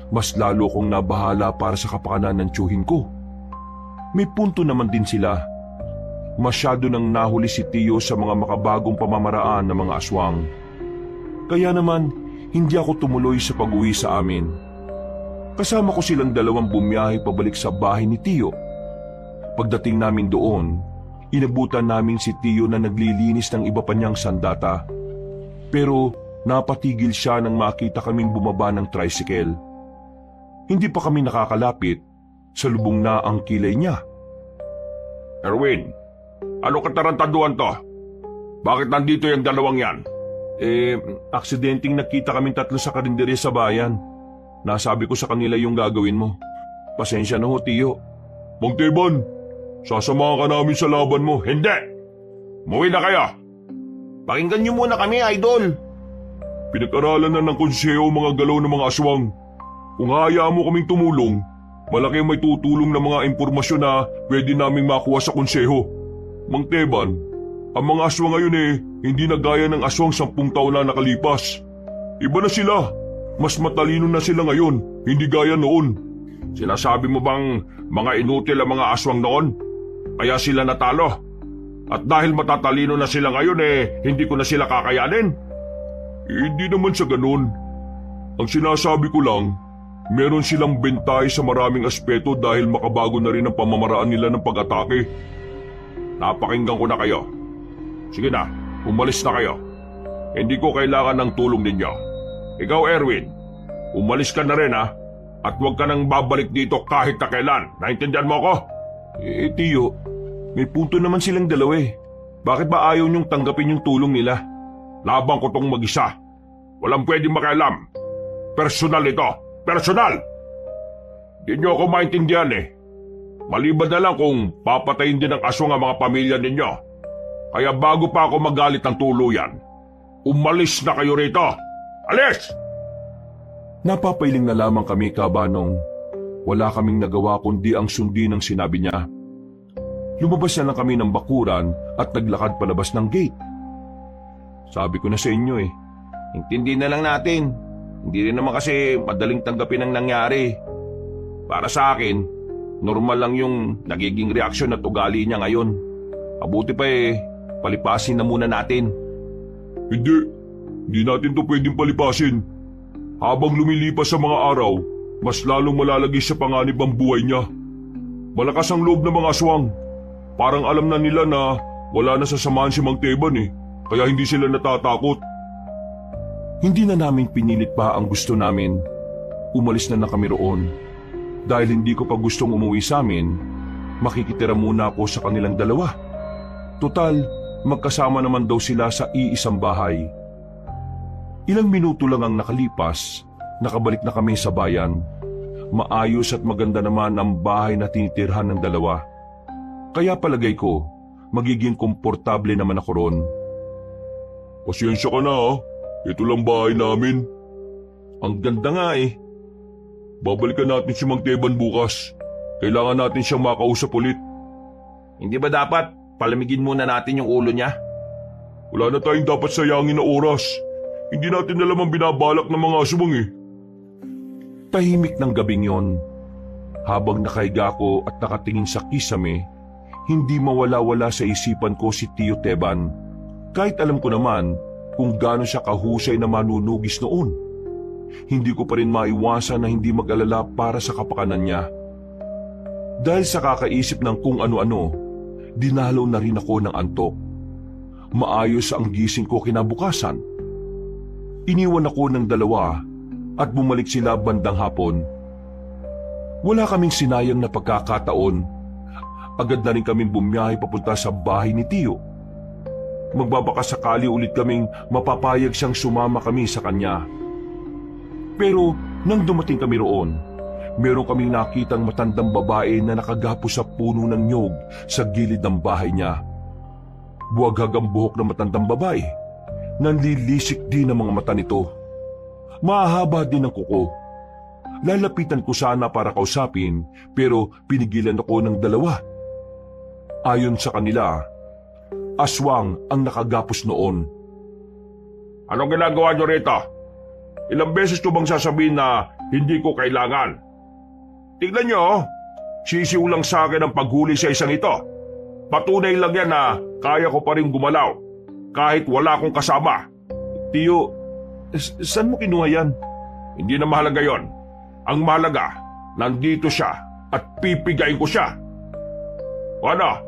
Speaker 1: Mas lalo kong nabahala para sa kapakanan ng tiyuhin ko. May punto naman din sila. Masyado nang nahuli si Tiyo sa mga makabagong pamamaraan ng mga aswang. Kaya naman, hindi ako tumuloy sa pag-uwi sa amin. Kasama ko silang dalawang bumiyahe pabalik sa bahay ni Tiyo. Pagdating namin doon, inabutan namin si Tiyo na naglilinis ng iba pa niyang sandata. Pero napatigil siya nang makita kaming bumaba ng tricycle. Hindi pa kami nakakalapit, salubong na ang kilay niya.
Speaker 2: Erwin, ano katarantaduhan to? Bakit nandito yung dalawang yan?
Speaker 1: Aksidenteng nakita kaming tatlo sa karinderya sa bayan. Nasabi ko sa kanila yung gagawin mo. Pasensya na ho, Tiyo.
Speaker 2: Mang Teban, sasamahan ka namin sa laban mo. Hindi! Muwi na kayo!
Speaker 3: Pakinggan niyo muna kami, idol.
Speaker 2: Pinag-aralan na ng konseho ang mga galaw ng mga aswang. Kung hayaan mo kaming tumulong, malaki ang may tutulong na mga impormasyon na pwede naming makuha sa konseho. Mang Teban, ang mga aswang ngayon hindi na gaya ng aswang 10 taon na nakalipas. Iba na sila. Mas matalino na sila ngayon, hindi gaya noon. Sinasabi mo bang mga inutil ang mga aswang noon? Kaya sila natalo. At dahil matatalino na sila ngayon hindi ko na sila kakayanin? Hindi naman sa ganun. Ang sinasabi ko lang, meron silang bentay sa maraming aspeto dahil makabago na rin ang pamamaraan nila ng pag-atake. Napakinggan ko na kayo. Sige na, umalis na kayo. Hindi ko kailangan ng tulong ninyo. Ikaw, Erwin, umalis ka na rin at huwag ka nang babalik dito kahit na kailan. Naintindihan mo ako?
Speaker 1: Tiyo, may punto naman silang dalawa eh. Bakit ba ayaw niyong tanggapin yung tulong nila?
Speaker 2: Laban ko tong mag-isa. Walang pwedeng makialam. Personal ito. Personal! Di niyo ako maintindihan Maliban na lang kung papatayin din ng aswang ang mga pamilya ninyo. Kaya bago pa ako magalit ng tuluyan, umalis na kayo rito! Alis!
Speaker 1: Napapailing na lamang kami, Kabanong. Wala kaming nagawa kundi ang sundin ng sinabi niya. Lumabas na lang kami ng bakuran at naglakad palabas ng gate. Sabi ko na sa inyo
Speaker 3: Intindi na lang natin. Hindi rin naman kasi madaling tanggapin ang nangyari. Para sa akin, normal lang yung nagiging reaksyon at ugali niya ngayon. Mabuti pa palipasin na muna natin.
Speaker 2: Hindi natin to pwedeng palipasin. Habang lumilipas sa mga araw, mas lalong malalagi sa panganib ang buhay niya. Malakas ang loob ng mga aswang. Parang alam na nila na wala na sasamahan si Mang Teban kaya hindi sila natatakot.
Speaker 1: Hindi na namin pinilit pa ang gusto namin. Umalis na kami roon. Dahil hindi ko pa gustong umuwi sa amin, makikitira muna ako sa kanilang dalawa. Total, magkasama naman daw sila sa iisang bahay. Ilang minuto lang ang nakalipas, nakabalik na kami sa bayan. Maayos at maganda naman ang bahay na tinitirhan ng dalawa. Kaya palagay ko, magiging komportable naman ako ron.
Speaker 2: Pasensya ka na Ito lang bahay namin.
Speaker 1: Ang ganda nga
Speaker 2: Babalikan natin si Mang Teban bukas. Kailangan natin siyang makausap ulit.
Speaker 3: Hindi ba dapat palamigin muna natin yung ulo niya?
Speaker 2: Wala na tayong dapat sayangin na oras. Hindi natin alam ang binabalak ng mga aswang
Speaker 1: Tahimik ng gabing yon. Habang nakahiga ko at nakatingin sa kisame, hindi mawala-wala sa isipan ko si Tiyo Teban. Kahit alam ko naman kung gaano siya kahusay na manunugis noon. Hindi ko pa rin maiwasan na hindi mag-alala para sa kapakanan niya. Dahil sa kakaisip ng kung ano-ano, dinalaw na rin ako ng antok. Maayos ang gising ko kinabukasan. Iniwan ako ng dalawa at bumalik sila bandang hapon. Wala kaming sinayang na pagkakataon. Agad na rin kaming bumiyahe papunta sa bahay ni Tiyo. Magbabaka sakali ulit kaming mapapayag siyang sumama kami sa kanya. Pero nang dumating kami roon, meron kaming nakitang matandang babae na nakagapo sa puno ng nyog sa gilid ng bahay niya. Buwaghag ang buhok ng matandang babae. Nanlilisik din ang mga mata nito. Mahaba din ang kuko. Lalapitan ko sana para kausapin pero pinigilan ako ng dalawa. Ayon sa kanila, aswang ang nakagapos noon.
Speaker 2: Anong ginagawa niyo rito? Ilang beses ko bang sasabihin na hindi ko kailangan? Tignan niyo, sisiw lang sa akin ang paghuli sa isang ito. Patunay lang yan na kaya ko pa rin gumalaw kahit wala akong kasama.
Speaker 1: Tiyo, saan mo kinuha yan?
Speaker 2: Hindi na mahalaga yon. Ang mahalaga, nandito siya at pipigayin ko siya. O ano,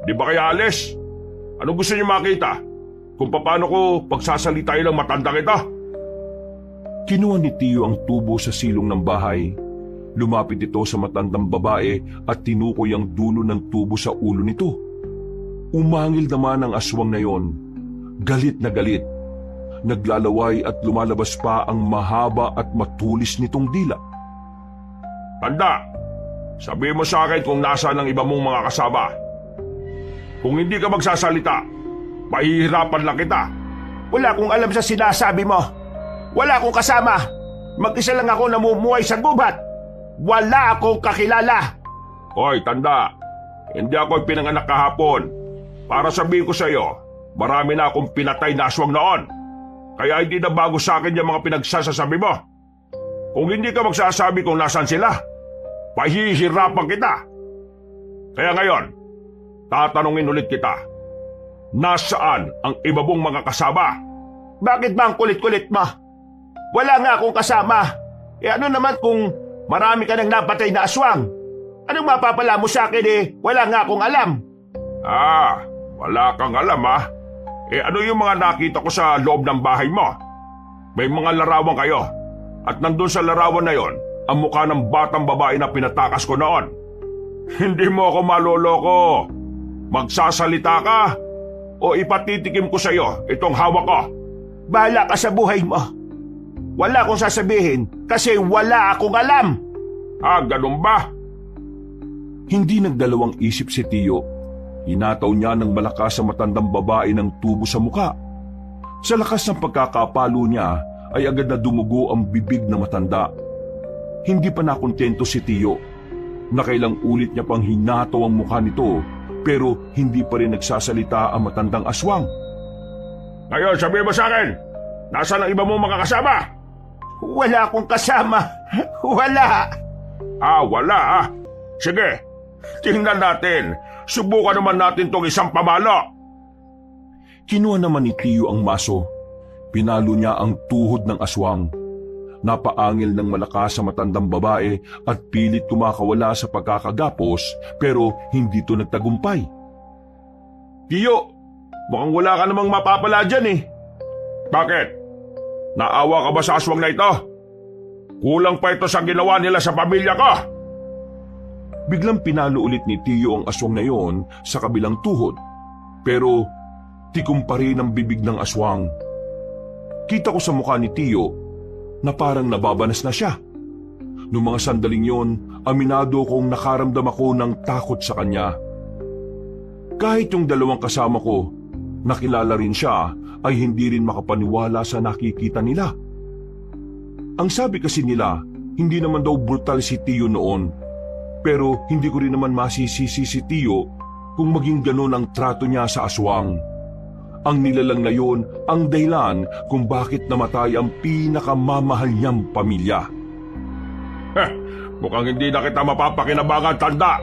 Speaker 2: di ba kaya alis? Anong gusto niyo makita? Kung paano ko pagsasalitain ng matandang ito?
Speaker 1: Kinuha ni Tiyo ang tubo sa silong ng bahay. Lumapit ito sa matandang babae at tinukoy ang dulo ng tubo sa ulo nito. Umangil naman ang aswang na yon. Galit na galit. Naglalaway at lumalabas pa ang mahaba at matulis nitong dila.
Speaker 2: Tanda, sabihin mo sa akin kung nasaan ang iba mong mga kasama. Kung hindi ka magsasalita, mahihirapan lang kita.
Speaker 3: Wala akong alam sa sinasabi mo. Wala akong kasama. Mag-isa lang ako namumuhay sa gubat. Wala akong kakilala.
Speaker 2: Hoy, tanda, hindi ako pinanganak kahapon. Para sabihin ko sa iyo, marami na akong pinatay na aswang noon. Kaya hindi na bago sa akin yung mga pinagsasasabi mo. Kung hindi ka magsasabi kung nasaan sila, pahihirapan kita. Kaya ngayon, tatanungin ulit kita. Nasaan ang iba mong mga kasama?
Speaker 3: Bakit ba ang kulit-kulit mo? Wala nga akong kasama. Ano naman kung marami ka nang napatay na aswang? Anong mapapala mo sa akin wala nga akong alam.
Speaker 2: Wala kang alam ano yung mga nakita ko sa loob ng bahay mo? May mga larawan kayo. At nandun sa larawan na yon, ang mukha ng batang babae na pinatakas ko noon. Hindi mo ako maloloko. Magsasalita ka o ipatitikim ko sa iyo itong hawak ko.
Speaker 3: Bahala ka sa buhay mo. Wala akong sasabihin kasi wala akong alam.
Speaker 2: Ganun ba?
Speaker 1: Hindi nagdalawang isip si Tiyo. Hinataw niya ng malakas sa matandang babae ng tubo sa muka. Sa lakas ng pagkakapalo niya ay agad na dumugo ang bibig na matanda. Hindi pa nakontento si Tiyo. Nakailang ulit niya pang hinataw ang mukha nito pero hindi pa rin nagsasalita ang matandang aswang.
Speaker 2: Ngayon, sabihin mo sa akin, nasaan ang iba mong mga kasama?
Speaker 3: Wala akong kasama. Wala.
Speaker 2: Wala. Sige, tingnan natin. Subukan naman natin tong isang pamalo.
Speaker 1: Kinuha naman ni Tiyo ang maso. Pinalo niya ang tuhod ng aswang. Napaangil ng malakas sa matandang babae at pilit kumakawala sa pagkakagapos pero hindi ito nagtagumpay.
Speaker 2: Tiyo, mukhang wala ka namang mapapala dyan Bakit? Naawa ka ba sa aswang na ito? Kulang pa ito sa ginawa nila sa pamilya ko.
Speaker 1: Biglang pinalo ulit ni Tiyo ang aswang na yon sa kabilang tuhod. Pero tikom pa rin ang bibig ng aswang. Kita ko sa mukha ni Tiyo na parang nababanas na siya. Noong mga sandaling yon, aminado kong nakaramdam ako ng takot sa kanya. Kahit yung dalawang kasama ko, nakilala rin siya, ay hindi rin makapaniwala sa nakikita nila. Ang sabi kasi nila, hindi naman daw brutal si Tiyo noon. Pero hindi ko rin naman masisisi si Tiyo kung maging ganon ang trato niya sa aswang. Ang nilalang na yon ang dahilan kung bakit namatay ang pinakamamahal niyang pamilya.
Speaker 2: Mukhang hindi na kita mapapakinabangan, tanda.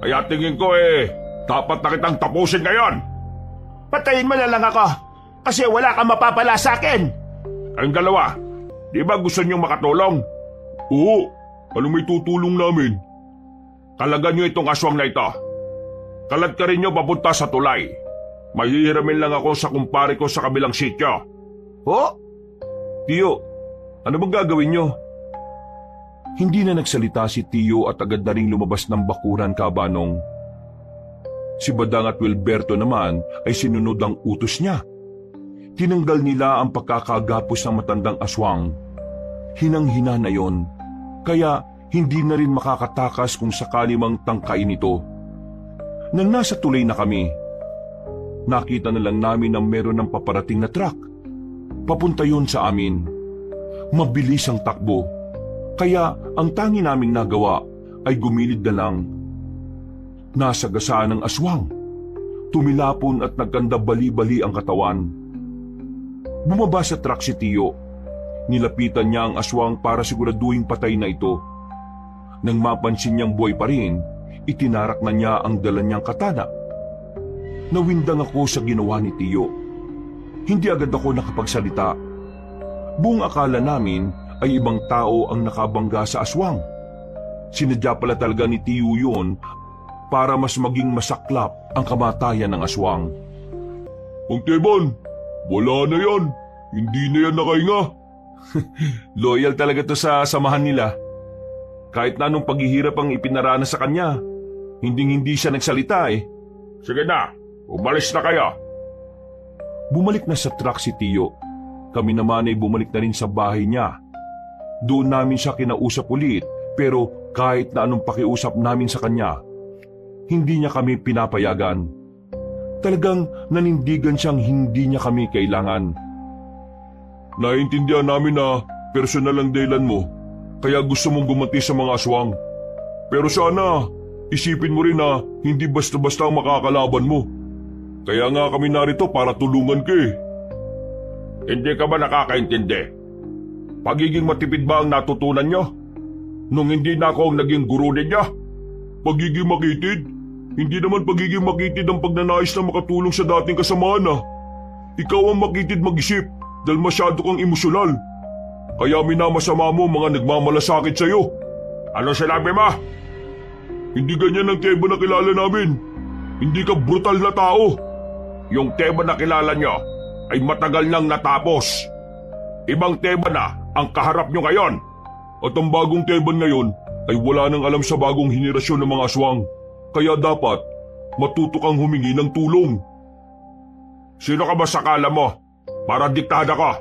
Speaker 2: Kaya tingin ko dapat na kitang tapusin ngayon.
Speaker 3: Patayin mo na lang ako kasi wala kang mapapala sa akin.
Speaker 2: Ang dalawa, di ba gusto niyong makatulong? Oo, ano may tutulong namin? Kalagan niyo itong aswang na ito. Kalat ka rin niyo papunta sa tulay. Mahihiramin lang ako sa kumpare ko sa kabilang sityo.
Speaker 3: Tiyo, ano bang gagawin nyo?
Speaker 1: Hindi na nagsalita si Tiyo at agad na ring lumabas ng bakuran, Kabanong. Si Badang at Wilberto naman ay sinunod ang utos niya. Tinanggal nila ang pagkakagapos ng matandang aswang. Hinang-hina na yon, kaya hindi na rin makakatakas kung sakali mang tangkain ito. Nang nasa tulay na kami, nakita na lang namin na meron ng paparating na truck. Papunta yon sa amin. Mabilis ang takbo, kaya ang tangi naming nagawa ay gumilid na lang. Nasagasaan ng aswang. Tumilapon at nagkanda bali-bali ang katawan. Bumaba sa truck si Tiyo. Nilapitan niya ang aswang para siguraduhin patay na ito. Nang mapansin niyang buhay pa rin, itinarak na niya ang dala niyang katana. Nawindang ako sa ginawa ni Tiyo. Hindi agad ako nakapagsalita. Buong akala namin ay ibang tao ang nakabangga sa aswang. Sinadya pala talaga ni Tiyo yun para mas maging masaklap ang kamatayan ng aswang.
Speaker 2: Ang Teban, wala na yan. Hindi na yan nakahinga.
Speaker 3: Loyal talaga to sa samahan nila. Kahit na anong paghihirap ang ipinaranas sa kanya, hindi siya nagsalita eh.
Speaker 2: Sige na, umalis na kayo.
Speaker 1: Bumalik na sa truck si Tiyo. Kami naman ay bumalik na rin sa bahay niya. Doon namin siya kinausap ulit, pero kahit na anong pakiusap namin sa kanya, hindi niya kami pinapayagan. Talagang nanindigan siyang hindi niya kami kailangan.
Speaker 2: Naintindihan namin na personal ang dahilan mo, kaya gusto mong gumanti sa mga aswang. Pero sana, isipin mo rin na hindi basta-basta ang makakalaban mo. Kaya nga kami narito para tulungan ka eh. Hindi ka ba nakakaintindi? Pagiging matipid ba ang natutunan nyo? Nung hindi na ako ang naging guru ninyo? Pagiging makitid? Hindi naman pagiging makitid ang pagnanais na makatulong sa dating kasamahan ah. Ikaw ang makitid mag-isip dahil masyado kang emosyonal. Kaya minamasama mo mga nagmamalasakit sa'yo. Ano sinabi mo? Hindi ganyan ang Teban na kilala namin. Hindi ka brutal na tao. Yung Teban na kilala nyo ay matagal nang natapos. Ibang Teban na ang kaharap nyo ngayon. At ang bagong Teban ngayon ay wala nang alam sa bagong henerasyon ng mga aswang. Kaya dapat matuto kang humingi ng tulong. Sino ka ba sa kala mo? Para diktahan ako.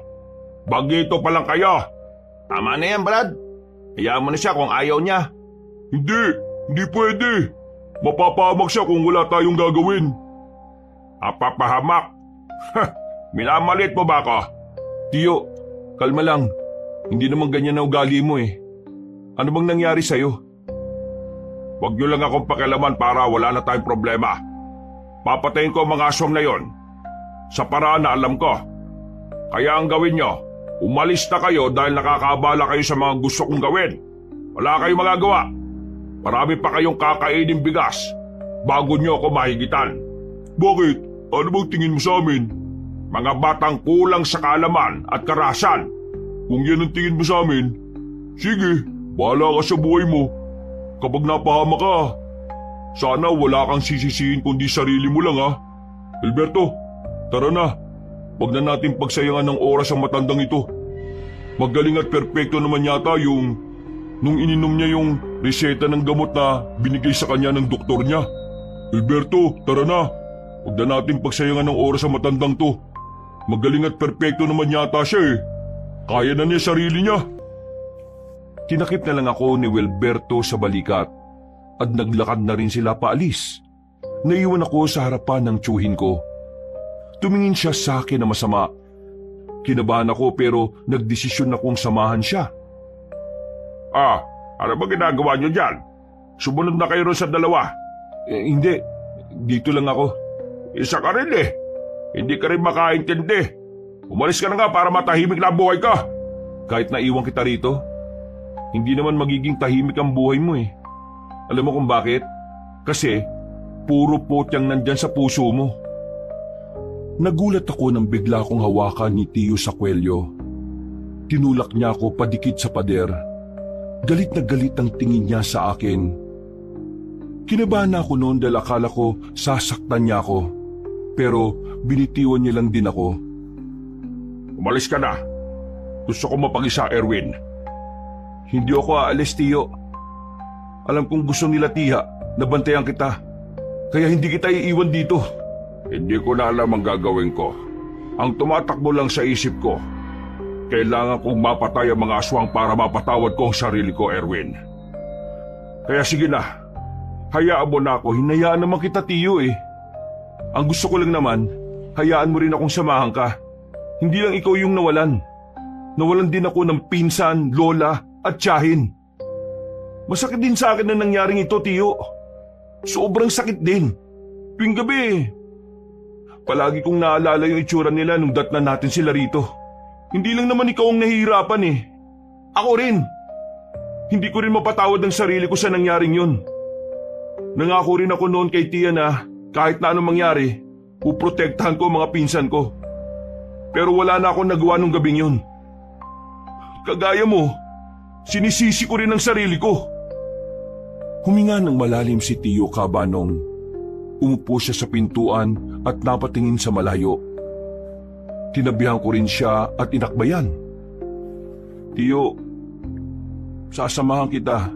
Speaker 2: Bagito pa lang kayo.
Speaker 3: Tama na yan, Brad. Hayaan mo na siya kung ayaw niya.
Speaker 2: Hindi pwede. Mapapahamak siya kung wala tayong gagawin. Papahamak? Minamalit mo ba ako?
Speaker 1: Tiyo, kalma lang. Hindi naman ganyan na ugali mo eh. Ano bang nangyari sa'yo?
Speaker 2: Huwag niyo lang akong pakialaman para wala na tayong problema. Papatayin ko ang mga aswang na yon sa paraan na alam ko. Kaya ang gawin nyo, umalis na kayo dahil nakakaabala kayo sa mga gusto kong gawin. Wala kayong magagawa. Marami pa kayong kakainin bigas bago nyo ako mahigitan. Bakit? Ano bang tingin mo sa amin? Mga batang kulang sa kaalaman at karahasan. Kung yan ang tingin mo sa amin, sige, bahala ka sa buhay mo. Kapag napahama ka, sana wala kang sisisihin kundi sarili mo lang ha. Alberto, tara na. Huwag na natin pagsayangan ng oras ang matandang ito. Magaling at perpekto naman yata yung nung ininom niya yung reseta ng gamot na binigay sa kanya ng doktor niya. Alberto, tara na. Huwag na natin pagsayangan ng oras ang matandang to. Magaling at perpekto naman yata siya eh. Kaya na niya sarili niya.
Speaker 1: Tinakip na lang ako ni Wilberto sa balikat at naglakad na rin sila paalis. Naiwan ako sa harapan ng tiyuhin ko. Tumingin siya sa akin na masama. Kinabahan ako pero nagdesisyon akong samahan siya.
Speaker 2: Ano ba ginagawa niyo dyan? Sumunod na kayo ron sa dalawa.
Speaker 1: Hindi, dito lang ako.
Speaker 2: Isa ka rin eh. Hindi ka rin makaintindi. Umalis ka na nga para matahimik na ang buhay ka.
Speaker 1: Kahit naiwan kita rito, hindi naman magiging tahimik ang buhay mo eh. Alam mo kung bakit? Kasi puro potyang nandyan sa puso mo. Nagulat ako nang bigla kong hawakan ni Tiyo sa kwelyo. Tinulak niya ako padikit sa pader. Galit na galit ang tingin niya sa akin. Kinabahan ako noon dahil akala ko sasaktan niya ako. Pero binitiwan niya lang din ako.
Speaker 2: Umalis ka na. Gusto ko mapag-isa, Erwin.
Speaker 3: Hindi ako aalis, Tiyo. Alam kong gusto nila, Tiya, na bantayan kita. Kaya hindi kita iiwan dito.
Speaker 2: Hindi ko na alam ang gagawin ko. Ang tumatakbo lang sa isip ko, kailangan kong mapatay ang mga aswang para mapatawad ko ang sarili ko, Erwin. Kaya sige na, hayaan mo na ako.
Speaker 3: Hinayaan naman kita, Tiyo eh. Ang gusto ko lang naman, hayaan mo rin akong samahan ka. Hindi lang ikaw yung nawalan. Nawalan din ako ng pinsan, lola at tiyahin. Masakit din sa akin na nangyaring ito, Tiyo. Sobrang sakit din. Tuwing gabi, palagi kong naalala yung itsura nila nung datnan natin sila rito. Hindi lang naman ikaw ang nahihirapan eh. Ako rin. Hindi ko rin mapatawad ang sarili ko sa nangyaring yun. Nangako rin ako noon kay Tia na kahit na anong mangyari, puprotektahan ko ang mga pinsan ko. Pero wala na akong nagawa nung gabing yun. Kagaya mo, sinisisi ko rin ang sarili ko.
Speaker 1: Huminga ng malalim si Tiyo Kabanong. Umupo siya sa pintuan at napatingin sa malayo. Tinabihan ko rin siya at inakbayan.
Speaker 3: Tiyo, sasamahan kita.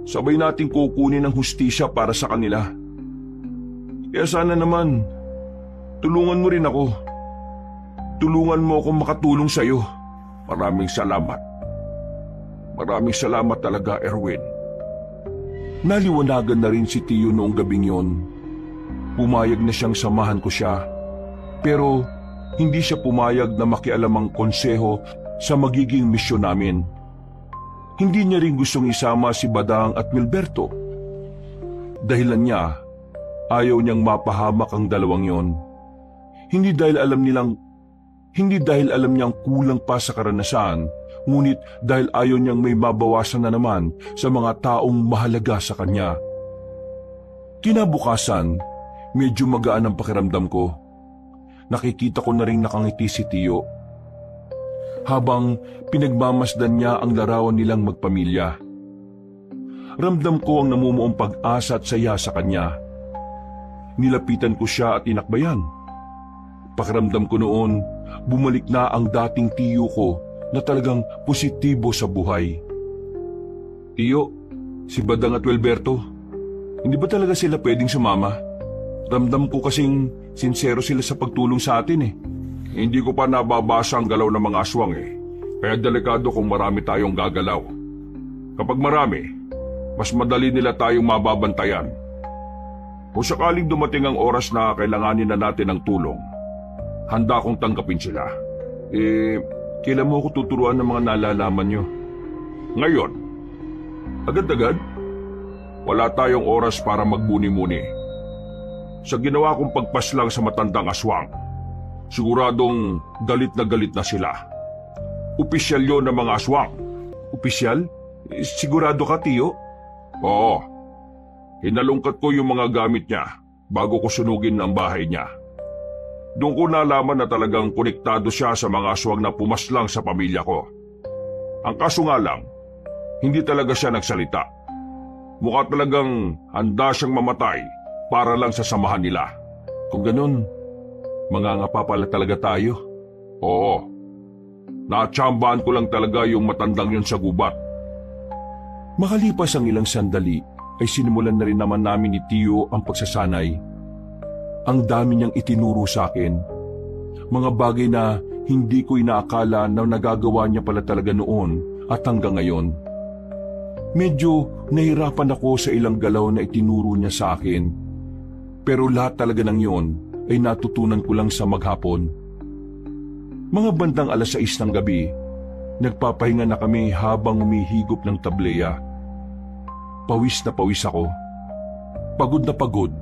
Speaker 3: Sabay nating kukunin ang hustisya para sa kanila. Kaya sana naman, tulungan mo rin ako. Tulungan mo akong makatulong sa'yo.
Speaker 2: Maraming salamat. Maraming salamat talaga, Erwin.
Speaker 1: Naliwanagan na rin si Tiyo noong gabing yon. Pumayag na siyang samahan ko siya. Pero hindi siya pumayag na makialam ang konseho sa magiging misyon namin. Hindi niya rin gustong isama si Badang at Wilberto. Dahilan niya, ayaw niyang mapahamak ang dalawang yon. Hindi dahil alam niyang kulang pa sa karanasan, ngunit dahil ayaw niyang may mabawasan na naman sa mga taong mahalaga sa kanya. Kinabukasan, medyo magaan ang pakiramdam ko. Nakikita ko na rin nakangiti si Tiyo. Habang pinagmamasdan niya ang larawan nilang magpamilya. Ramdam ko ang namumuong pag-asa at saya sa kanya. Nilapitan ko siya at inakbayan. Pakiramdam ko noon, bumalik na ang dating Tiyo ko na talagang positibo sa buhay. Tiyo, si Badang at Wilberto, hindi ba talaga sila pwedeng sumama? Ramdam ko kasing sincero sila sa pagtulong sa atin eh.
Speaker 2: Hindi ko pa nababasa ang galaw ng mga aswang eh. Kaya delikado kung marami tayong gagalaw. Kapag marami, mas madali nila tayong mababantayan. Kung sakaling dumating ang oras na kailanganin na natin ng tulong, handa akong tanggapin sila.
Speaker 3: Kailan mo ako tuturuan ng mga nalalaman nyo?
Speaker 2: Ngayon,
Speaker 3: Agad-agad?
Speaker 2: wala tayong oras para magbuni-muni. Sa ginawa kong pagpaslang sa matandang aswang, siguradong galit na sila. Opisyal yun ng mga aswang.
Speaker 3: Opisyal? Sigurado ka, Tiyo?
Speaker 2: Oo. Hinalungkat ko yung mga gamit niya bago ko sunugin ang bahay niya. Doon ko nalaman na talagang konektado siya sa mga aswang na pumaslang sa pamilya ko. Ang kaso nga lang, hindi talaga siya nagsalita. Mukha talagang handa siyang mamatay para lang sa samahan nila.
Speaker 3: Kung ganun, mangangapa pala talaga tayo.
Speaker 2: Oo. Natsambahan ko lang talaga yung matandang yun sa gubat.
Speaker 1: Makalipas ang ilang sandali, ay sinimulan na rin naman namin ni Tiyo ang pagsasanay. Ang dami niyang itinuro sa akin. Mga bagay na hindi ko inaakala na nagagawa niya pala talaga noon at hanggang ngayon. Medyo nahirapan ako sa ilang galaw na itinuro niya sa akin. Pero lahat talaga ng yon ay natutunan ko lang sa maghapon. Mga bandang 6:00 ng gabi, nagpapahinga na kami habang umihigop ng tableya. Pawis na pawis ako. Pagod na pagod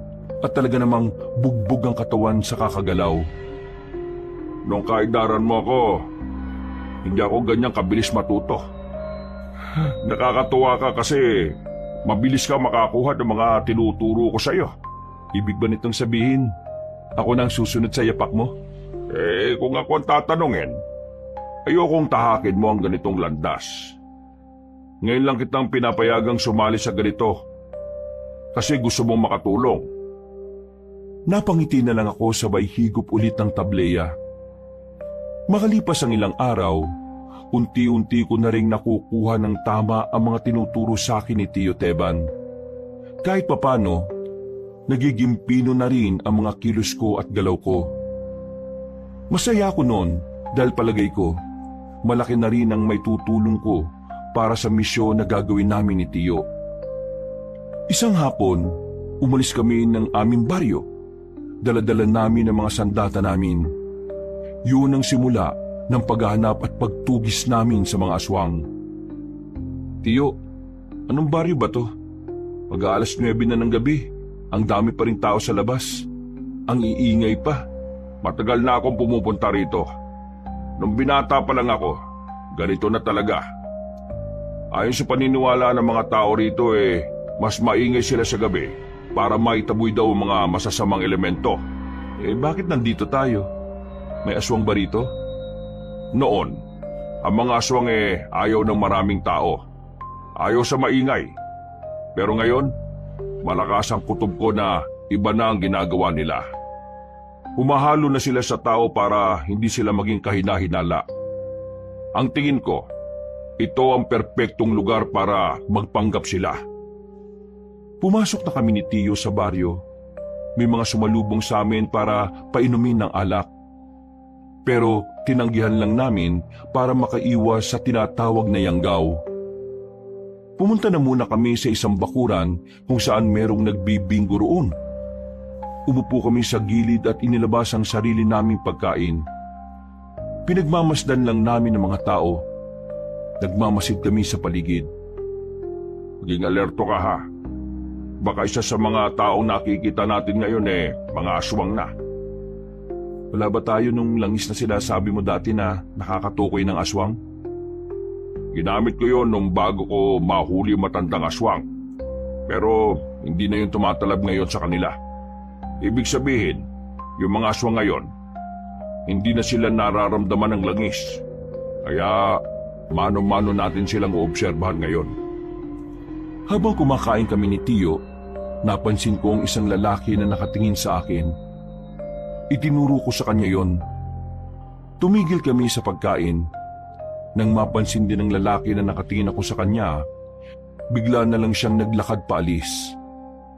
Speaker 1: at talaga namang bugbog ang katawan sa kakagalaw.
Speaker 2: Nung kaidaran mo ako, hindi ako ganyang kabilis matuto. Nakakatuwa ka kasi mabilis ka makakuha ng mga tinuturo ko sa'yo.
Speaker 3: Ibig ba nitong sabihin, ako na ang susunod sa yapak mo?
Speaker 2: Kung ako ang tatanungin, ayokong tahakin mo ang ganitong landas. Ngayon lang kitang pinapayagang sumali sa ganito kasi gusto mong makatulong.
Speaker 1: Napangiti na lang ako sabay higop ulit ng tableya. Makalipas ang ilang araw, unti-unti ko na ring nakukuha ng tama ang mga tinuturo sa akin ni Tio Teban. Kahit papano, nagiging pino na rin ang mga kilos ko at galaw ko. Masaya ako noon dahil palagay ko, malaki na rin ang may tutulong ko para sa misyon na gagawin namin ni Tio. Isang hapon, umalis kami ng aming baryo. Dala-dala namin ang mga sandata namin. Yun ang simula ng paghahanap at pagtugis namin sa mga aswang. Tio, anong baryo ba to? Pag-aalas 9 na ng gabi, ang dami pa rin tao sa labas. Ang iingay pa.
Speaker 2: Matagal na akong pumupunta rito. Nung binata pa lang ako, ganito na talaga. Ayon sa paniniwala ng mga tao rito mas maingay sila sa gabi para maitaboy daw ang mga masasamang elemento.
Speaker 1: Bakit nandito tayo? May aswang ba rito?
Speaker 2: Noon, ang mga aswang ayaw ng maraming tao. Ayaw sa maingay. Pero ngayon, malakas ang kutob ko na iba na ang ginagawa nila. Humahalo na sila sa tao para hindi sila maging kahina-hinala. Ang tingin ko, ito ang perpektong lugar para magpanggap sila.
Speaker 1: Pumasok na kami ni Tio sa baryo. May mga sumalubong sa amin para painumin ng alak. Pero tinanggihan lang namin para makaiwas sa tinatawag na yanggaw. Pumunta na muna kami sa isang bakuran kung saan merong nagbibinggo roon. Umupo kami sa gilid at inilabas ang sarili naming pagkain. Pinagmamasdan lang namin ang mga tao. Nagmamasid kami sa paligid.
Speaker 2: Maging alerto ka ha. Baka isa sa mga taong nakikita natin ngayon mga aswang na.
Speaker 1: Wala ba tayo nung langis na sinasabi mo dati na nakakatukoy ng aswang?
Speaker 2: Ginamit ko yon nung bago ko mahuli yung matandang aswang. Pero hindi na yun tumatalab ngayon sa kanila. Ibig sabihin, yung mga aswang ngayon, hindi na sila nararamdaman ng langis. Kaya mano-mano natin silang uobserbahan ngayon.
Speaker 1: Habang kumakain kami ni Tio, napansin ko ang isang lalaki na nakatingin sa akin. Itinuro ko sa kanya yon. Tumigil kami sa pagkain. Nang mapansin din ng lalaki na nakatingin ako sa kanya, bigla na lang siyang naglakad paalis.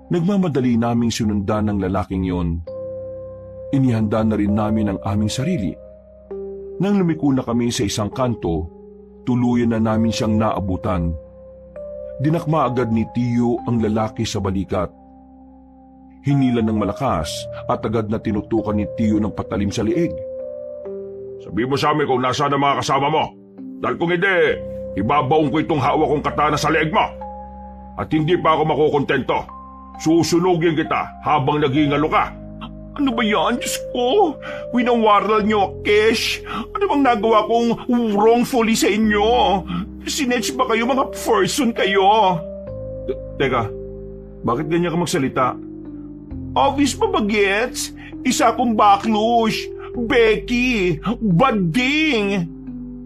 Speaker 1: Nagmamadali naming sinundan ng lalaking yon. Inihanda na rin namin ang aming sarili. Nang lumiko na kami sa isang kanto, tuluyan na namin siyang naabutan. Dinakma agad ni Tio ang lalaki sa balikat. Hinila ng malakas at agad na tinutukan ni Tio ng patalim sa liig.
Speaker 2: Sabi mo sa amin kung nasaan ang mga kasama mo. Dahil kung hindi, ibabaong ko itong hawak kong katana sa leeg mo. At hindi pa ako makukontento. Susunugin kita habang naghihingalo ka.
Speaker 3: Ano ba yan? Diyos ko! Winawaral niyo, Kesh! Ano bang nagawa kong wrongfully sa inyo? Sinetch ba kayo? Mga person kayo?
Speaker 1: Teka, bakit ganyan ka magsalita?
Speaker 3: Obvious pa ba gets? Isa akong baklush, Becky, bading!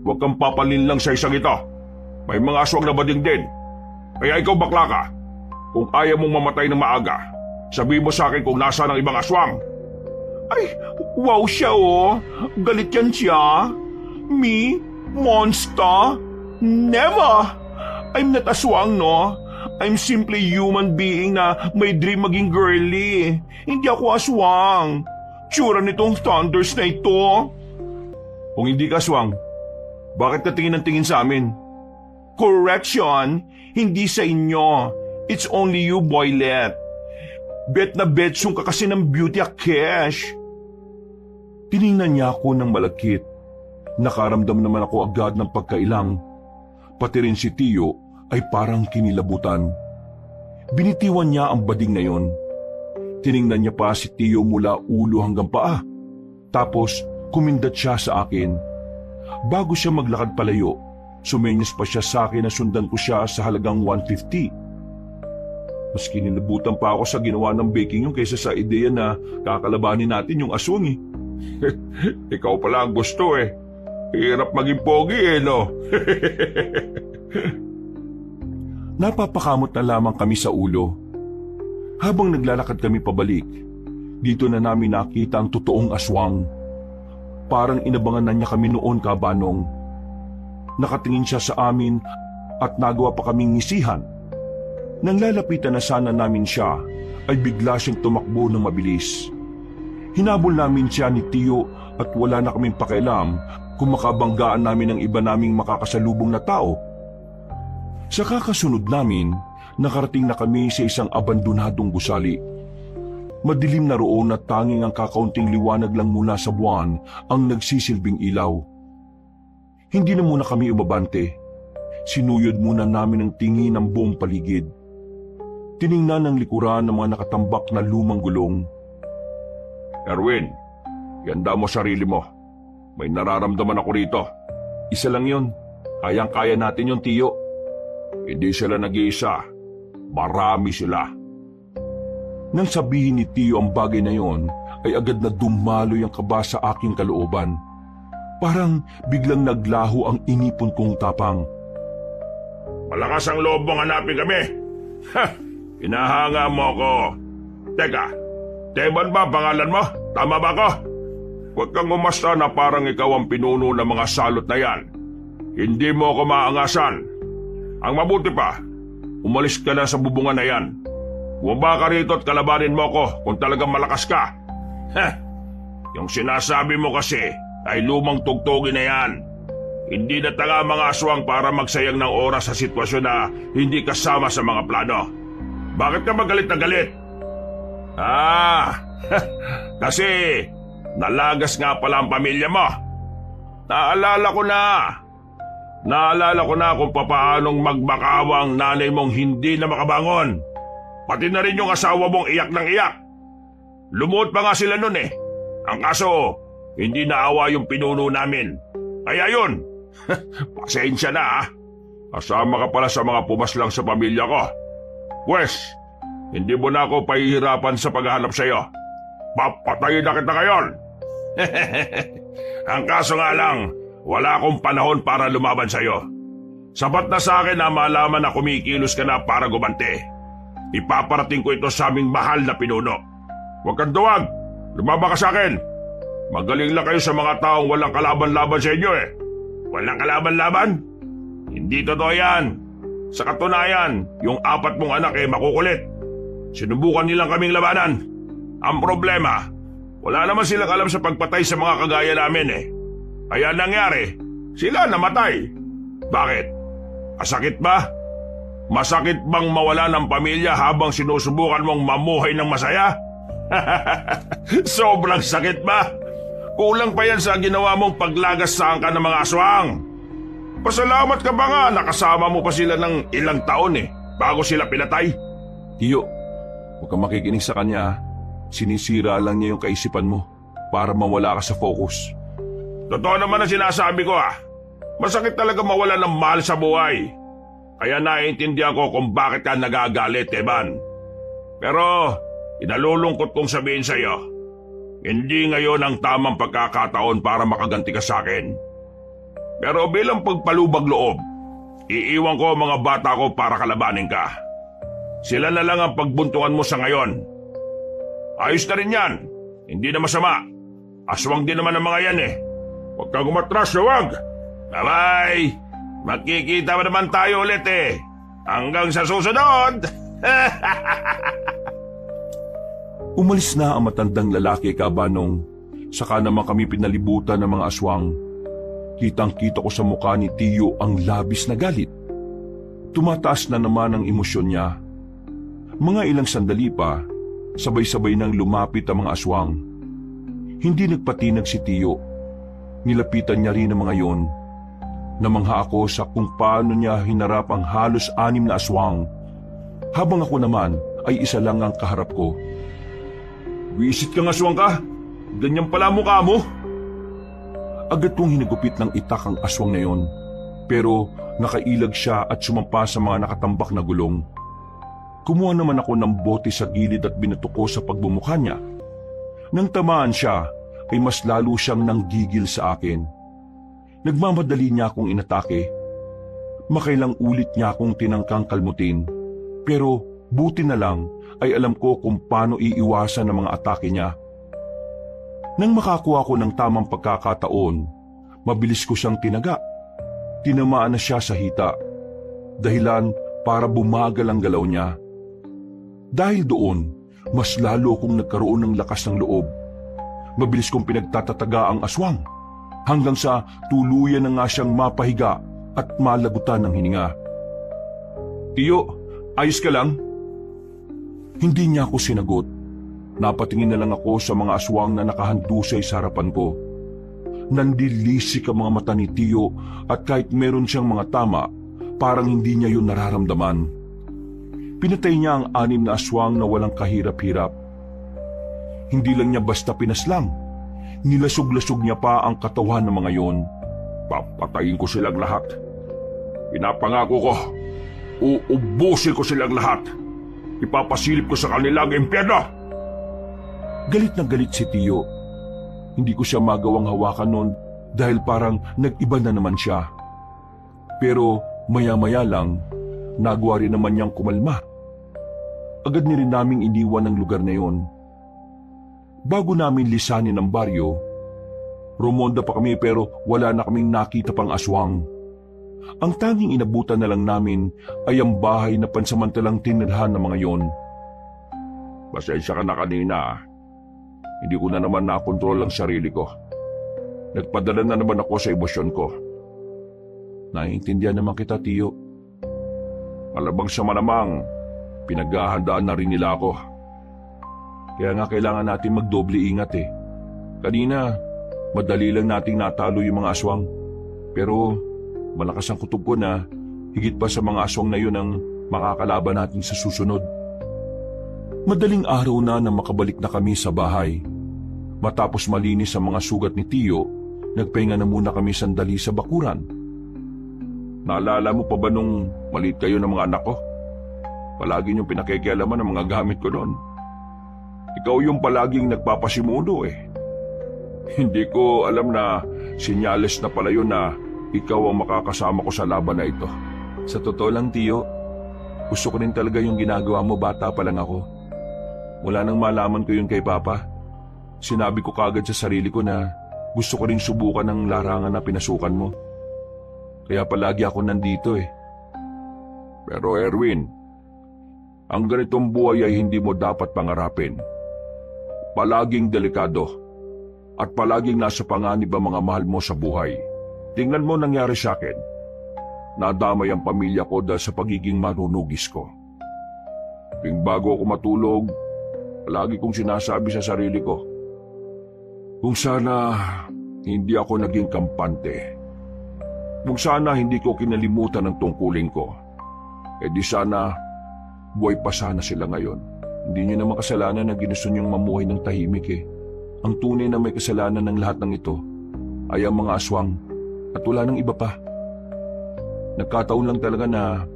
Speaker 2: Huwag kang papalin lang sa isang ito. May mga aswang na bading din. Kaya ikaw bakla ka. Kung ayaw mong mamatay ng maaga, sabihin mo sa akin kung nasaan ang ibang aswang.
Speaker 3: Ay, wow siya oh. Galit yan siya. Me? Monster? Never! I'm not aswang, no? I'm simply human being na may dream maging girly. Hindi ako aswang. Tsura nitong thunders na ito.
Speaker 1: Kung hindi ka aswang, bakit ka tingin ng tingin sa amin?
Speaker 3: Correction, hindi sa inyo. It's only you, boylet. Bet na betsong ka kasi ng beauty Kesh.
Speaker 1: Tiningnan niya ako ng malagkit. Nakaramdam naman ako agad ng pagkailang. Pati rin si Tio ay parang kinilabutan. Binitiwan niya ang bading na yon. Tiningnan niya pa si Tio mula ulo hanggang paa. Tapos kumindat siya sa akin. Bago siya maglakad palayo, sumenyas pa siya sa akin na sundan ko siya sa halagang 150. Mas kinilabutan pa ako sa ginawa ng baking yung kaysa sa ideya na kakalabanin natin yung aswang
Speaker 2: Ikaw pala ang gusto Hirap maging pogi no?
Speaker 1: Napapakamot na lamang kami sa ulo. Habang naglalakad kami pabalik, dito na namin nakita ang totoong aswang. Parang inabangan na niya kami noon, kabanong. Nakatingin siya sa amin at nagawa pa kaming ngisihan. Nang lalapitan na sana namin siya, ay bigla siyang tumakbo ng mabilis. Hinabol namin siya ni Tio at wala na kaming pakialam kung makabanggaan namin ang iba naming makakasalubong na tao. Sa kakasunod namin, nakarating na kami sa isang abandonadong gusali. Madilim na roon at tanging ang kakaunting liwanag lang mula sa buwan ang nagsisilbing ilaw. Hindi na muna kami umabante. Sinuyod muna namin ang tingin ng buong paligid. Tiningnan ng likuran ng mga nakatambak na lumang gulong.
Speaker 2: Erwin, yanda mo sarili mo. May nararamdaman ako rito.
Speaker 1: Isa lang yun. Kayang-kaya natin yung Tiyo.
Speaker 2: Hindi sila nag-iisa. Marami sila.
Speaker 1: Nang sabihin ni Tio ang bagay na yon, ay agad na dumaloy ang kaba sa aking kalooban. Parang biglang naglaho ang inipon kong tapang.
Speaker 2: Malakas ang loob mong hanapin kami. Ha! Hinahanga mo ako. Teka, Teban ba pangalan mo? Tama ba ako? Huwag kang umasta na parang ikaw ang pinuno ng mga salot na yan. Hindi mo ako maangasan. Ang mabuti pa, umalis ka na sa bubungan na yan. Bumaba ka rito at kalabanin mo ko kung talagang malakas ka. Heh, yung sinasabi mo kasi ay lumang tugtugin na yan. Hindi na tanga mga aswang para magsayang ng oras sa sitwasyon na hindi kasama sa mga plano. Bakit ka magalit na galit? Kasi nalagas nga pala ang pamilya mo. Naalala ko na kung papaanong magbakawang nanay mong hindi na makabangon. Pati na rin yung asawa mong iyak ng iyak. Lumuot pa nga sila nun eh. Ang kaso, hindi naawa yung pinuno namin. Kaya yun, pasensya na. Kasama ka pala sa mga pumaslang sa pamilya ko. Pwes, hindi mo na ako pahihirapan sa paghahanap sa'yo. Papatayin na kita ngayon. Ang kaso nga lang, wala akong panahon para lumaban sa'yo. Sapat na sa akin na malaman na kumikilos ka na para gumante. Ipaparating ko ito sa aming mahal na pinuno. Huwag kang duwag. Lumaba ka sa akin. Magaling lang kayo sa mga taong walang kalaban-laban sa inyo eh. Walang kalaban-laban? Hindi totoo yan. Sa katunayan, yung 4 mong anak eh makukulit. Sinubukan nilang kaming labanan. Ang problema, wala naman silang alam sa pagpatay sa mga kagaya namin eh. Kaya nangyari, sila namatay. Bakit? Masakit ba? Masakit bang mawala ng pamilya habang sinusubukan mong mamuhay ng masaya? Sobrang sakit ba? Kulang pa yan sa ginawa mong paglagas sa angka ng mga aswang. Pasalamat ka ba nga nakasama mo pa sila ng ilang taon eh, bago sila pinatay?
Speaker 1: Tiyo, huwag kang makikinig sa kanya. Sinisira lang niya yung kaisipan mo para mawala ka sa focus.
Speaker 2: Totoo naman ang sinasabi ko ah. Masakit talaga mawala ng mahal sa buhay. Kaya naiintindihan ko kung bakit ka nagagalit, Eban. Pero, inalulungkot kong sabihin sa'yo, hindi ngayon ang tamang pagkakataon para makaganti ka sa akin. Pero bilang pagpalubag loob, iiwan ko ang mga bata ko para kalabanin ka. Sila na lang ang pagbuntungan mo sa ngayon. Ayos na rin yan. Hindi na masama. Aswang din naman ang mga yan eh. Huwag kang umatras, huwag. Bye-bye. Magkikita pa naman tayo ulit eh. Hanggang sa susunod.
Speaker 1: Umalis na ang matandang lalaki, Kabanong. Saka naman kami pinalibutan ng mga aswang. Kitang-kita ko sa mukha ni Tiyo ang labis na galit. Tumataas na naman ang emosyon niya. Mga ilang sandali pa, sabay-sabay nang lumapit ang mga aswang. Hindi nagpatinag si Tiyo. Nilapitan niya rin ang mga yon. Namangha ako sa kung paano niya hinarap ang halos 6 na aswang, habang ako naman ay isa lang ang kaharap ko.
Speaker 2: Wisit kang aswang ka? Ganyan pala mukha mo?
Speaker 1: Agad kong hinagupit ng itak ang aswang na yon, pero nakailag siya at sumampa sa mga nakatambak na gulong. Kumuha naman ako ng bote sa gilid at binato ko sa pagbumukha niya. Nang tamaan siya, ay mas lalo siyang nanggigil sa akin. Nagmamadali niya akong inatake. Makailang ulit niya akong tinangkang kalmutin, pero buti na lang ay alam ko kung paano iiwasan ang mga atake niya. Nang makakuha ko ng tamang pagkakataon, mabilis ko siyang tinaga. tinamaan na siya sa hita. Dahilan para bumagal ang galaw niya. Dahil doon, mas lalo akong nagkaroon ng lakas ng loob. Mabilis kong pinagtatataga ang aswang hanggang sa tuluyan na nga siyang mapahiga at malagutan ng hininga. "Tiyo, ayos ka lang?" Hindi niya ako sinagot. Napatingin na lang ako sa mga aswang na nakahandusay sa harapan ko. Nandilisik ang mga mata ni Tiyo at kahit meron siyang mga tama, parang hindi niya yun nararamdaman. Pinatay niya ang 6 na aswang na walang kahirap-hirap. Hindi lang niya basta pinaslang. Nilasog-lasog niya pa ang katawan ng mga yon.
Speaker 2: Papatayin ko silang lahat. Pinapangako ko, uubusin ko silang lahat. Ipapasilip ko sa kanilang impyerno.
Speaker 1: Galit na galit si Tiyo. Hindi ko siya magawang hawakan noon dahil parang nag-iba na naman siya. Pero maya-maya lang, nagawa rin naman niyang kumalma. Agad ni rin naming iniwan ang lugar na yon. Bago namin lisanin ang baryo, rumonda pa kami pero wala na kaming nakita pang aswang. Ang tanging inabutan na lang namin ay ang bahay na pansamantalang tinirhan ng mga yon.
Speaker 2: Pasensya ka na kanina. Hindi ko na naman nakontrol ang sarili ko. Nagpadala na naman ako sa emosyon ko.
Speaker 1: Naiintindihan naman kita, Tiyo.
Speaker 2: Malabang sa malamang, pinaghahandaan na rin nila ako.
Speaker 1: Kaya nga kailangan natin magdoble ingat eh. Kanina, madali lang nating natalo yung mga aswang. Pero malakas ang kutob ko na higit pa sa mga aswang na yun ang makakalaban natin sa susunod. Madaling araw na makabalik na kami sa bahay. Matapos malinis ang mga sugat ni Tiyo, nagpahinga na muna kami sandali sa bakuran.
Speaker 2: Naalala mo pa ba nung maliit kayo ng mga anak ko? Palagi niyong pinakikialaman ng mga gamit ko doon. Ikaw yung palaging nagpapasimuno eh. Hindi ko alam na sinyales na pala yun na ikaw ang makakasama ko sa laban na ito.
Speaker 1: Sa totoo lang, Tiyo, gusto ko rin talaga yung ginagawa mo, bata pa lang ako. Mula nang malaman ko yun kay Papa, sinabi ko kagad sa sarili ko na gusto ko rin subukan ang larangan na pinasukan mo. Kaya palagi ako nandito eh.
Speaker 2: Pero Erwin, ang ganitong buhay ay hindi mo dapat pangarapin. Palaging delikado at palaging nasa panganib ang mga mahal mo sa buhay. Tingnan mo nangyari sa akin. Nadamay ang pamilya ko dahil sa pagiging marunugis ko. Tuwing bago ako matulog, palagi kong sinasabi sa sarili ko, kung sana hindi ako naging kampante. Kung sana hindi ko kinalimutan ang tungkulin ko. Di sana buhay pa sana sila ngayon.
Speaker 1: Hindi niyo naman kasalanan na ginusto niyong mamuhay ng tahimik eh. Ang tunay na may kasalanan ng lahat ng ito ay ang mga aswang at wala nang iba pa. Nagkataon lang talaga na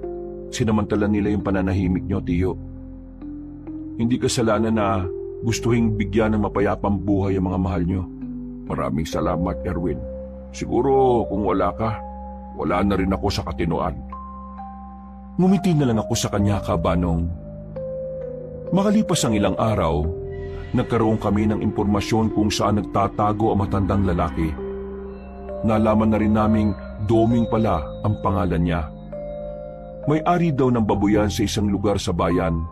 Speaker 1: sinamantala nila yung pananahimik niyo, Tiyo. Hindi kasalanan na gustuhing bigyan ng mapayapang buhay ang mga mahal niyo.
Speaker 2: Maraming salamat, Erwin. Siguro kung wala ka, wala na rin ako sa katinoan.
Speaker 1: Ngumiti na lang ako sa kanya, Kabanong. Makalipas ang ilang araw, nagkaroon kami ng impormasyon kung saan nagtatago ang matandang lalaki. Nalaman na rin naming Doming pala ang pangalan niya. May-ari daw ng babuyan sa isang lugar sa bayan.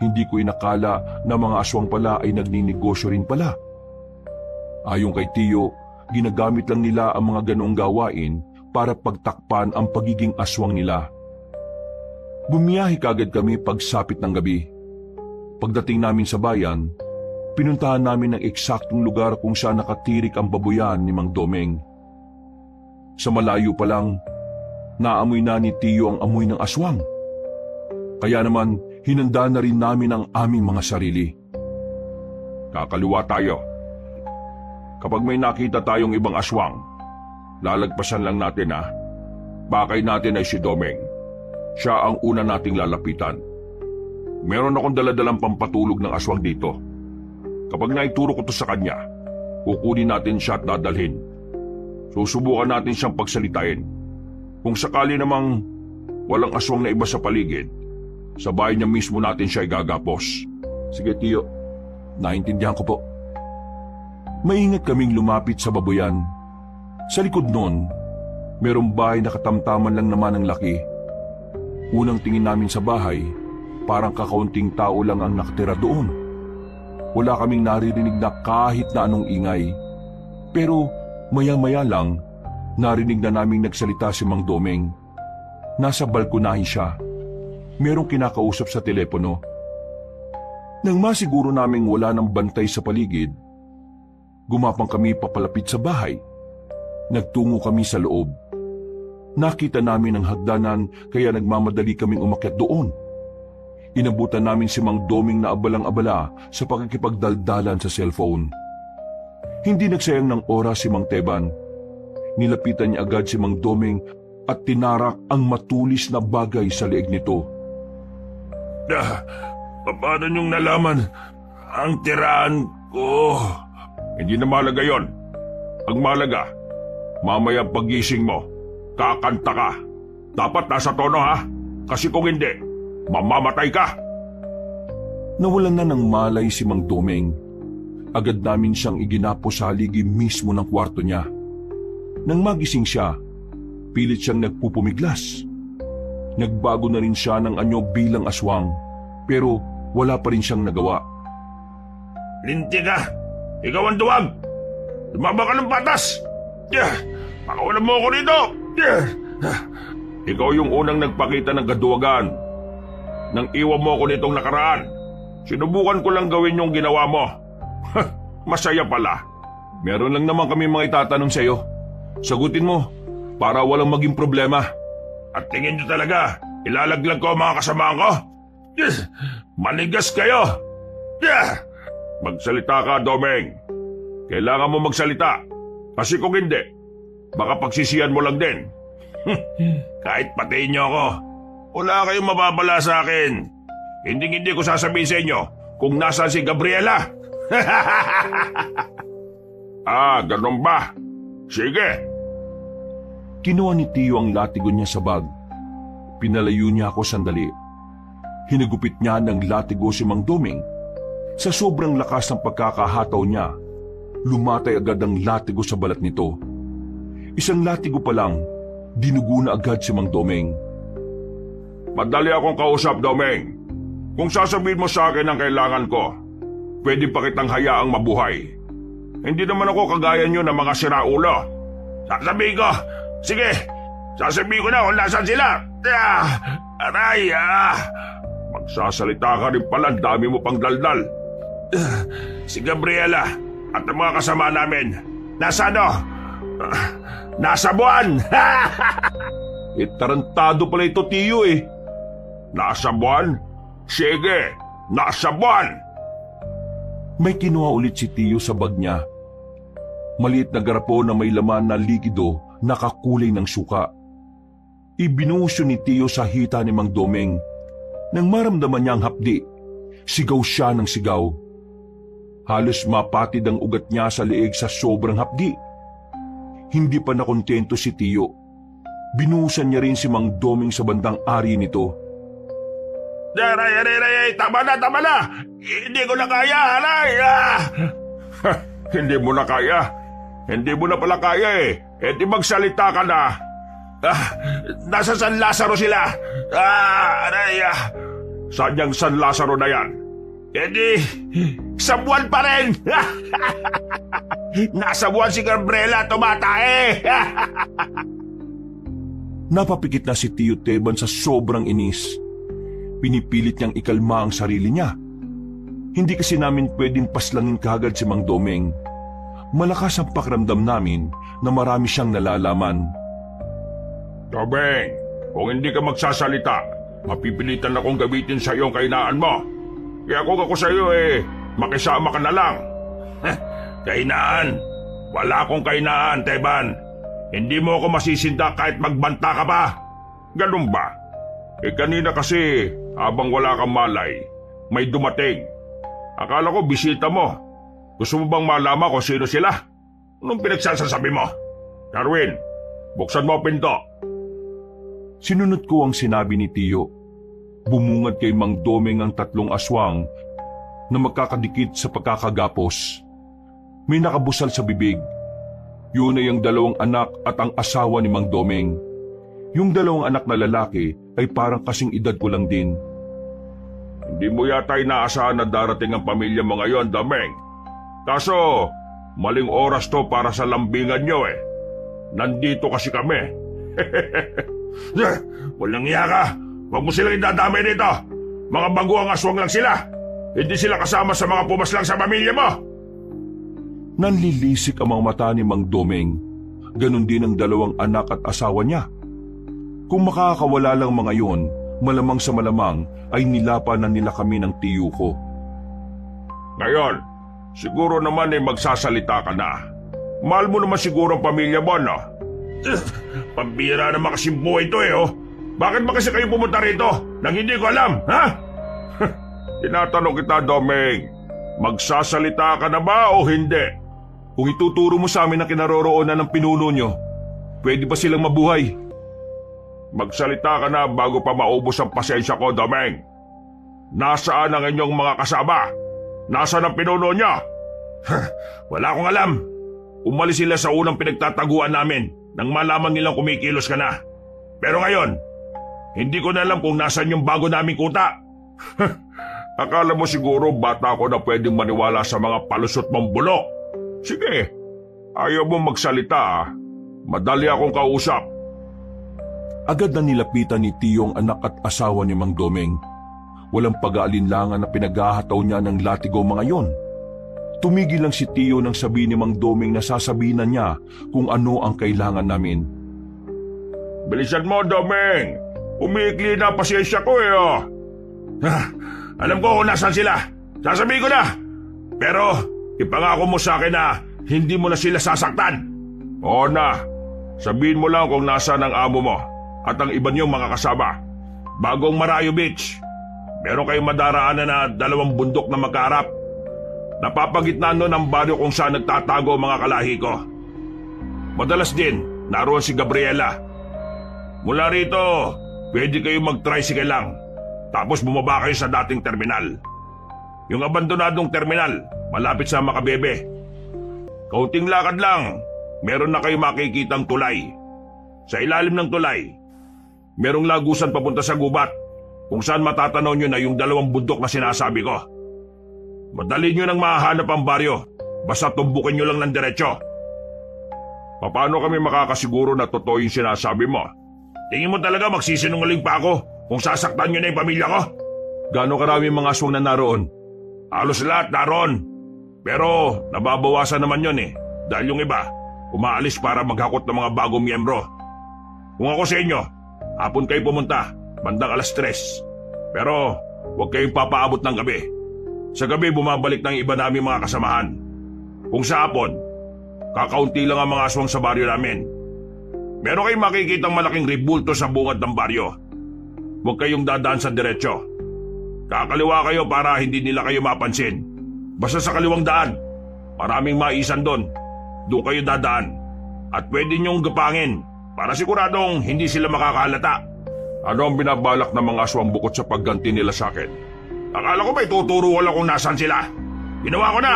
Speaker 1: Hindi ko inakala na mga aswang pala ay nagninegosyo rin pala. Ayon kay Tiyo, ginagamit lang nila ang mga ganoong gawain para pagtakpan ang pagiging aswang nila. Bumiyahe kagad kami pagsapit ng gabi. Pagdating namin sa bayan, pinuntahan namin ang eksaktong lugar kung saan nakatirik ang babuyan ni Mang Domeng. Sa malayo pa lang, naamoy na ni Tiyo ang amoy ng aswang. Kaya naman, hinanda na rin namin ang aming mga sarili.
Speaker 2: Kakaliwa tayo. Kapag may nakita tayong ibang aswang, lalagpasan lang natin ha. Bakay natin ay si Domeng. Siya ang una nating lalapitan. Meron akong daladalang pampatulog ng aswang dito. Kapag naituro ko to sa kanya, kukunin natin siya at dadalhin. Susubukan natin siyang pagsalitain. Kung sakali namang walang aswang na iba sa paligid, sa bahay niya mismo natin siya igagapos.
Speaker 1: Sige, Tiyo. Naintindihan ko po. Maingat kaming lumapit sa babuyan. Sa likod nun, Merong bahay na katamtaman lang naman ang laki. Unang tingin namin sa bahay, parang kakaunting tao lang ang nakatira doon. Wala kaming naririnig na kahit na anong ingay. Pero maya-maya lang, narinig na naming nagsalita si Mang Domeng. Nasa balkonahe siya. Merong kinakausap sa telepono. Nang masiguro naming wala ng bantay sa paligid, gumapang kami papalapit sa bahay. Nagtungo kami sa loob. Nakita namin ang hagdanan kaya nagmamadali kaming umakyat doon. Inabutan namin si Mang Domeng na abalang-abala sa pakikipagdaldalan sa cellphone. Hindi nagsayang ng oras si Mang Teban. Nilapitan niya agad si Mang Domeng at tinarak ang matulis na bagay sa leeg nito.
Speaker 2: Paano niyong nalaman ang tiraan ko? Hindi na mahalaga yon. Ang mahalaga, mamaya pagising mo, kakanta ka. Dapat nasa tono ha, kasi kung hindi, mamamatay ka.
Speaker 1: Nawalan na ng malay si Mang Domeng. Agad namin siyang iginapo sa haligi mismo ng kwarto niya. Nang magising siya, pilit siyang nagpupumiglas. Nagbago na rin siya ng anyo bilang aswang, pero wala pa rin siyang nagawa.
Speaker 2: Linti ka! Ikaw ang duwag! Lumaba ka ng patas! Pakawalan mo ako rito! Ikaw yung unang nagpakita ng kaduwagan. Nang iwan mo ako nitong nakaraan, sinubukan ko lang gawin yung ginawa mo. Masaya pala.
Speaker 1: Meron lang naman kami mga itatanong sa iyo. Sagutin mo para walang maging problema.
Speaker 2: At tingin nyo talaga, ilalaglag ko ang mga kasamahan ko? Manigas kayo! Magsalita ka, Domeng. Kailangan mo magsalita. Kasi kung hindi, baka pagsisiyan mo lang din. Kahit patayin nyo ako, wala kayong mababala sa akin. Hindi ko sasabihin sa inyo kung nasaan si Gabriela. Ganun ba? Sige.
Speaker 1: Kinuha ni Tio ang latigo niya sa bag. Pinalayo niya ako sandali. Hinagupit niya ng latigo si Mang Domeng. Sa sobrang lakas ng pagkakahataw niya, lumatay agad ang latigo sa balat nito. Isang latigo pa lang, dinugo na agad si Mang Domeng.
Speaker 2: Madali akong kausap, Domeng. Kung sasabihin mo sa akin ang kailangan ko, pwede pa kitang hayaang mabuhay. Hindi naman ako kagaya nyo ng mga siraulo. Sasabihin ko, sige, sasabihin ko na kung nasan sila. Aray, Magsasalita ka rin pala, dami mo pang daldal. Si Gabriela at ang mga kasama namin, nasa nasa buwan.
Speaker 1: Tarantado pala ito, Tio eh.
Speaker 2: Nasa buwan? Sige, nasa buwan.
Speaker 1: May kinuha ulit si Tio sa bag niya. Maliit na garapo na may laman na likido na kakulay ng suka. Ibinuhos ni Tio sa hita ni Mang Domeng. Nang maramdaman niya ang hapdi, sigaw siya ng sigaw. Halos mapatid ang ugat niya sa leeg sa sobrang hapdi. Hindi pa nakontento si Tio. Binuhusan niya rin si Mang Domeng sa bandang ari nito.
Speaker 2: Aray, tama na! Hindi ko na kaya, aray! Hindi mo na kaya? Hindi mo na pala kaya eh. E di magsalita ka na. Nasa San Lazaro sila. Aray! Saan yung San Lazaro na yan? E di, sa buwan pa rin! Nasa buwan si Gabriela, tumatae!
Speaker 1: Napapikit na si Tio Teban sa sobrang inis. Pinipilit niyang ikalma ang sarili niya. Hindi kasi namin pwedeng paslangin kaagad si Mang Domeng. Malakas ang pakiramdam namin na marami siyang nalalaman.
Speaker 2: Domeng, kung hindi ka magsasalita, mapipilitan akong gamitin sa iyo ang kainaan mo. Kaya kung ako sa iyo makisama ka na lang. Kainaan? Wala akong kainaan, Teban. Hindi mo ako masisinda kahit magbanta ka pa. Ganun ba? Kanina kasi, habang wala kang malay, may dumating. Akala ko bisita mo. Gusto mo bang malaman kung sino sila? Anong pinagsasasabi mo? Darwin, buksan mo ang pinto.
Speaker 1: Sinunod ko ang sinabi ni Tio. Bumungad kay Mang Domeng ang tatlong aswang na magkakadikit sa pagkakagapos. May nakabusal sa bibig. Yun ay ang dalawang anak at ang asawa ni Mang Domeng. Yung dalawang anak na lalaki ay parang kasing edad ko lang din.
Speaker 2: Hindi mo yata inaasahan na darating ang pamilya mo ngayon, Domeng. Kaso, maling oras to para sa lambingan nyo eh. Nandito kasi kami. Walang iya ka. Huwag mo silang idadamay dito. Mga baguang aswang lang sila. Hindi sila kasama sa mga pumaslang sa pamilya mo.
Speaker 1: Nanlilisik ang mga mata ni Mang Domeng. Ganon din ang dalawang anak at asawa niya. Kung makakawala lang mga yon, malamang sa malamang ay nilapan na nila kami ng tiyo ko.
Speaker 2: Ngayon, siguro naman ay magsasalita ka na. Mahal mo naman siguro ang pamilya mo, no? Pambira naman kasing buhay ito eh, oh. Bakit ba kasi kayo pumunta rito nang hindi ko alam, ha? Tinatanong kita, Domeng, magsasalita ka na ba o hindi?
Speaker 1: Kung ituturo mo sa amin ang kinaroroonan ng pinuno nyo, pwede ba silang mabuhay?
Speaker 2: Magsalita ka na bago pa maubos ang pasensya ko, Domeng. Nasaan ang inyong mga kasama? Nasaan ang pinuno niya? Wala akong alam. Umalis sila sa unang pinagtataguan namin nang malaman nilang kumikilos ka na. Pero ngayon, hindi ko na alam kung nasaan yung bago naming kuta. Akala mo siguro bata ko na pwedeng maniwala sa mga palusot mong bulok. Sige, ayaw mo magsalita ah. Madali akong kausap.
Speaker 1: Agad na nilapitan ni Tiyong anak at asawa ni Mang Domeng. Walang pag-aalinlangan na pinaghahataw niya ng latigo mga yon. Tumigil lang si Tiyo nang sabihin ni Mang Domeng na sasabihin na niya kung ano ang kailangan namin.
Speaker 2: Bilisan mo, Domeng. Umiikli na pasensya ko eh, oh. Alam ko kung nasan sila. Sasabihin ko na. Pero, ipangako mo sa akin na hindi mo na sila sasaktan. Oo na. Sabihin mo lang kung nasaan ang amo mo at ang iba niyong mga kasama. Bagong Marayo Beach. Meron kayong madaraanan na dalawang bundok na magkaharap. Napapagitnaan nun ang baryo kung saan nagtatago ang mga kalahi ko. Madalas din, naroon si Gabriela. Mula rito, pwede kayong mag-tricycle lang. Tapos bumaba kayo sa dating terminal. Yung abandonadong terminal, malapit sa Makabebe. Kaunting lakad lang, meron na kayo makikitang tulay. Sa ilalim ng tulay, merong lagusan papunta sa gubat, kung saan matatanaw nyo na yung dalawang bundok na sinasabi ko. Madali nyo nang mahahanap ang baryo, basta tumbukin nyo lang ng diretsyo. Paano kami makakasiguro na totoo yung sinasabi mo? Tingin mo talaga magsisinungaling pa ako kung sasaktan nyo na yung pamilya ko?
Speaker 1: Gaano karami mga aswang na naroon?
Speaker 2: Halos lahat naroon. Pero nababawasan naman yon eh, dahil yung iba umaalis para maghakot ng mga bagong miyembro. Kung ako sa inyo, hapon kayo pumunta, bandang 3:00. Pero huwag kayong papaabot ng gabi. Sa gabi bumabalik ng iba naming mga kasamahan. Kung sa hapon, kakaunti lang ang mga aswang sa baryo namin. Meron kayong makikitang malaking ribulto sa bungad ng baryo. Huwag kayong dadaan sa diretsyo. Kakaliwa kayo para hindi nila kayo mapansin. Basta sa kaliwang daan, maraming maisan doon. Doon kayo dadaan. At pwede niyong gapangin para siguradong hindi sila makakahalata.
Speaker 1: Ano ang binabalak ng mga aswang bukod sa pagganti nila sa akin?
Speaker 2: Akala ko ba ituturo ko lang kung nasan sila? Ginawa ko na!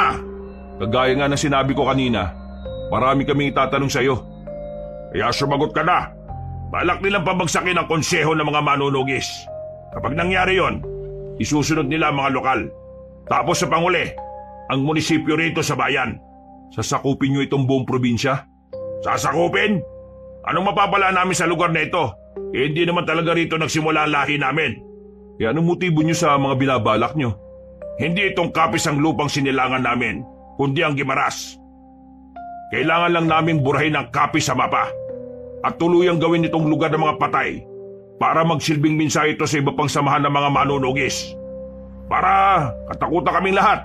Speaker 1: Kagaya nga ng sinabi ko kanina, marami kaming itatanong sa iyo.
Speaker 2: Kaya sumagot ka na. Balak nilang pabagsakin ang konseho ng mga manunugis. Kapag nangyari yon, isusunod nila ang mga lokal. Tapos sa panguli, ang munisipyo rito sa bayan.
Speaker 1: Sasakupin niyo itong buong probinsya?
Speaker 2: Sasakupin? Anong mapapala namin sa lugar na ito? Hindi naman talaga rito nagsimula ang lahi namin.
Speaker 1: E anong motibo niyo sa mga binabalak niyo?
Speaker 2: Hindi itong kapis ang lupang sinilangan namin, kundi ang Gimaras. Kailangan lang naming burahin ang kapis sa mapa at tuluyang gawin itong lugar ng mga patay para magsilbing mensahe ito sa iba pang samahan ng mga manunugis. Para katakutan kaming lahat.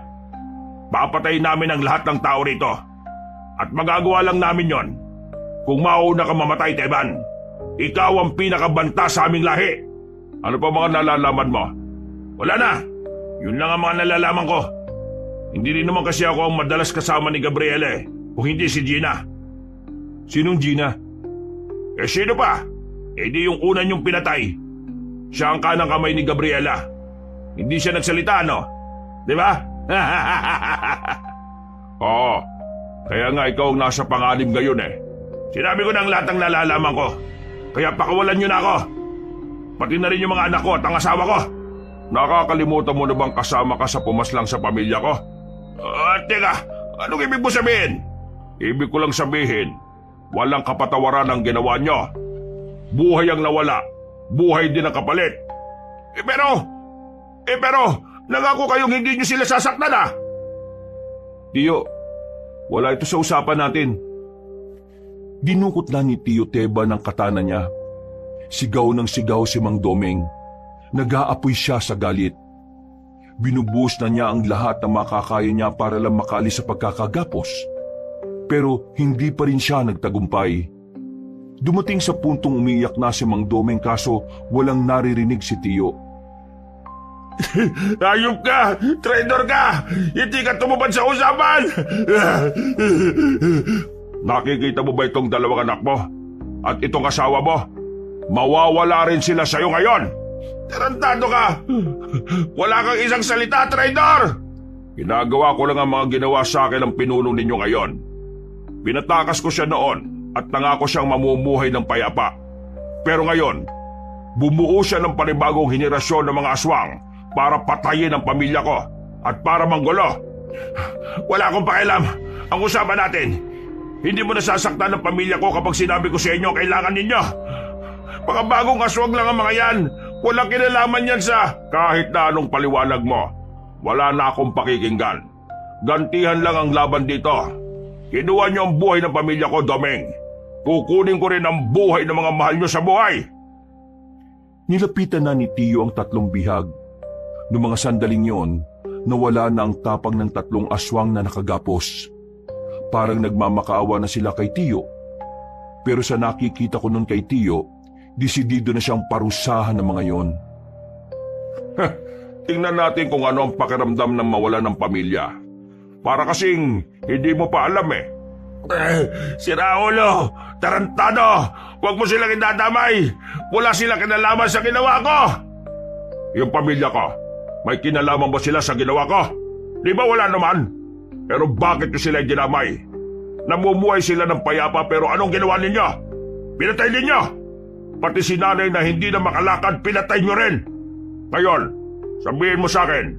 Speaker 2: Papatayin namin ang lahat ng tao rito. At magagawa lang namin yon kung mauna ka mamatay, Teban. Ikaw ang pinakabanta sa aming lahi.
Speaker 1: Ano pa mga nalalaman mo?
Speaker 2: Wala na. Yun lang ang mga nalalaman ko. Hindi rin naman kasi ako ang madalas kasama ni Gabriela kung hindi si Gina.
Speaker 1: Sinong Gina?
Speaker 2: Eh sino pa? Eh di yung una niyong pinatay. Siya ang kanang kamay ni Gabriela. Hindi siya nagsalita, no? Di ba? Oo. Kaya nga ikaw ang nasa panganib ngayon eh. Sinabi ko na ang lahat ng nalalaman ko. Kaya pakawalan niyo na ako. Pati na rin yung mga anak ko at ang asawa ko. Nakakalimutan mo na bang kasama ka sa pumaslang sa pamilya ko? Teka, anong ibig mo sabihin? Ibig ko lang sabihin, walang kapatawaran ang ginawa nyo. Buhay ang nawala, buhay din ang kapalit. Pero, nangako kayong hindi nyo sila sasaktan ah!
Speaker 1: Tiyo, wala ito sa usapan natin. Dinukot na ni Tiyo Teba ng katana niya. Sigaw ng sigaw si Mang Domeng. Nag-aapoy siya sa galit. Binubuhos na niya ang lahat na makakaya niya para lang makaalis sa pagkakagapos. Pero hindi pa rin siya nagtagumpay. Dumating sa puntong umiyak na si Mang Domeng kaso walang naririnig si Tiyo.
Speaker 2: Ayop ka! Traidor ka! Hindi ka tumupad sa usapan! Nakikita mo ba itong dalawang anak mo? At itong asawa mo? Mawawala rin sila sa'yo ngayon! Tarantado ka! Wala kang isang salita, traidor! Ginagawa ko lang ang mga ginawa sa akin ng pinuno ninyo ngayon. Pinatakas ko siya noon at nangako siyang mamumuhay ng payapa. Pero ngayon, bumuo siya ng panibagong henerasyon ng mga aswang para patayin ang pamilya ko at para manggulo. Wala akong pakialam. Ang usapan natin, hindi mo nasasaktan ng pamilya ko kapag sinabi ko sa inyo kailangan ninyo. Mga bagong aswang lang ang mga yan. Walang kinalaman yan sa kahit na anong paliwanag mo. Wala na akong pakikinggan. Gantihan lang ang laban dito. Kinuha niyo ang buhay ng pamilya ko, Domeng. Kukunin ko rin ang buhay ng mga mahal niyo sa buhay.
Speaker 1: Nilapitan na ni Tiyo ang tatlong bihag. Noong mga sandaling yon, nawala na ang tapang ng tatlong aswang na nakagapos. Parang nagmamakaawa na sila kay Tiyo. Pero sa nakikita ko nun kay Tiyo, desidido na siyang parusahan ng mga yon.
Speaker 2: Tingnan natin kung ano ang pakiramdam ng mawala ng pamilya. Para kasing hindi mo pa alam eh. Si Raulo, tarantado! Huwag mo silang idadamay! Wala silang kinalaman sa ginawa ko! Yung pamilya ko, may kinalaman ba sila sa ginawa ko? Di ba wala naman? Pero bakit ko sila dinamay? Namumuhay sila ng payapa pero anong ginawa ninyo? Pinatay ninyo! Pati si nanay na hindi na makalakad, pinatay nyo rin! Ngayon, sabihin mo sa akin,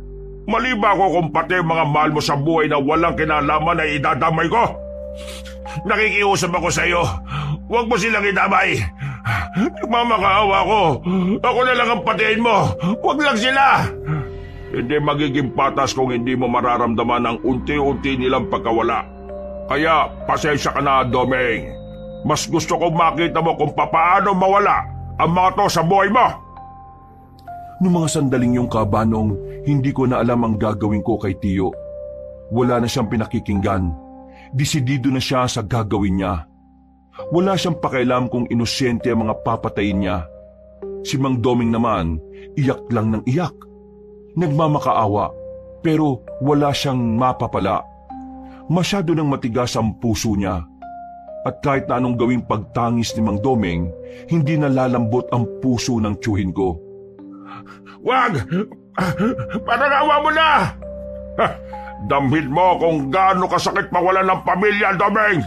Speaker 2: mali ba ako kung pati mga mahal mo sa buhay na walang kinalaman ay idadamay ko? Nakikiusap ako sa iyo. Huwag mo silang idamay. Nagmamakaawa ko. Ako na lang ang patayin mo. Huwag lang sila. Hindi magiging patas kung hindi mo mararamdaman ang unti-unti nilang pagkawala. Kaya pasensya ka na, Domeng. Mas gusto kong makita mo kung papaano mawala ang mga to sa buhay mo.
Speaker 1: Noong mga sandaling yung kabanong, hindi ko na alam ang gagawin ko kay Tiyo. Wala na siyang pinakikinggan. Desidido na siya sa gagawin niya. Wala siyang pakialam kung inosente ang mga papatayin niya. Si Mang Domeng naman, iyak lang ng iyak. Nagmamakaawa, pero wala siyang mapapala. Masyado nang matigas ang puso niya. At kahit na anong gawing pagtangis ni Mang Domeng, hindi nalalambot ang puso ng tiyuhin ko.
Speaker 2: Wag! Parang awa mo na! Damhin mo kung gaano kasakit mawalan ng pamilya, Domeng!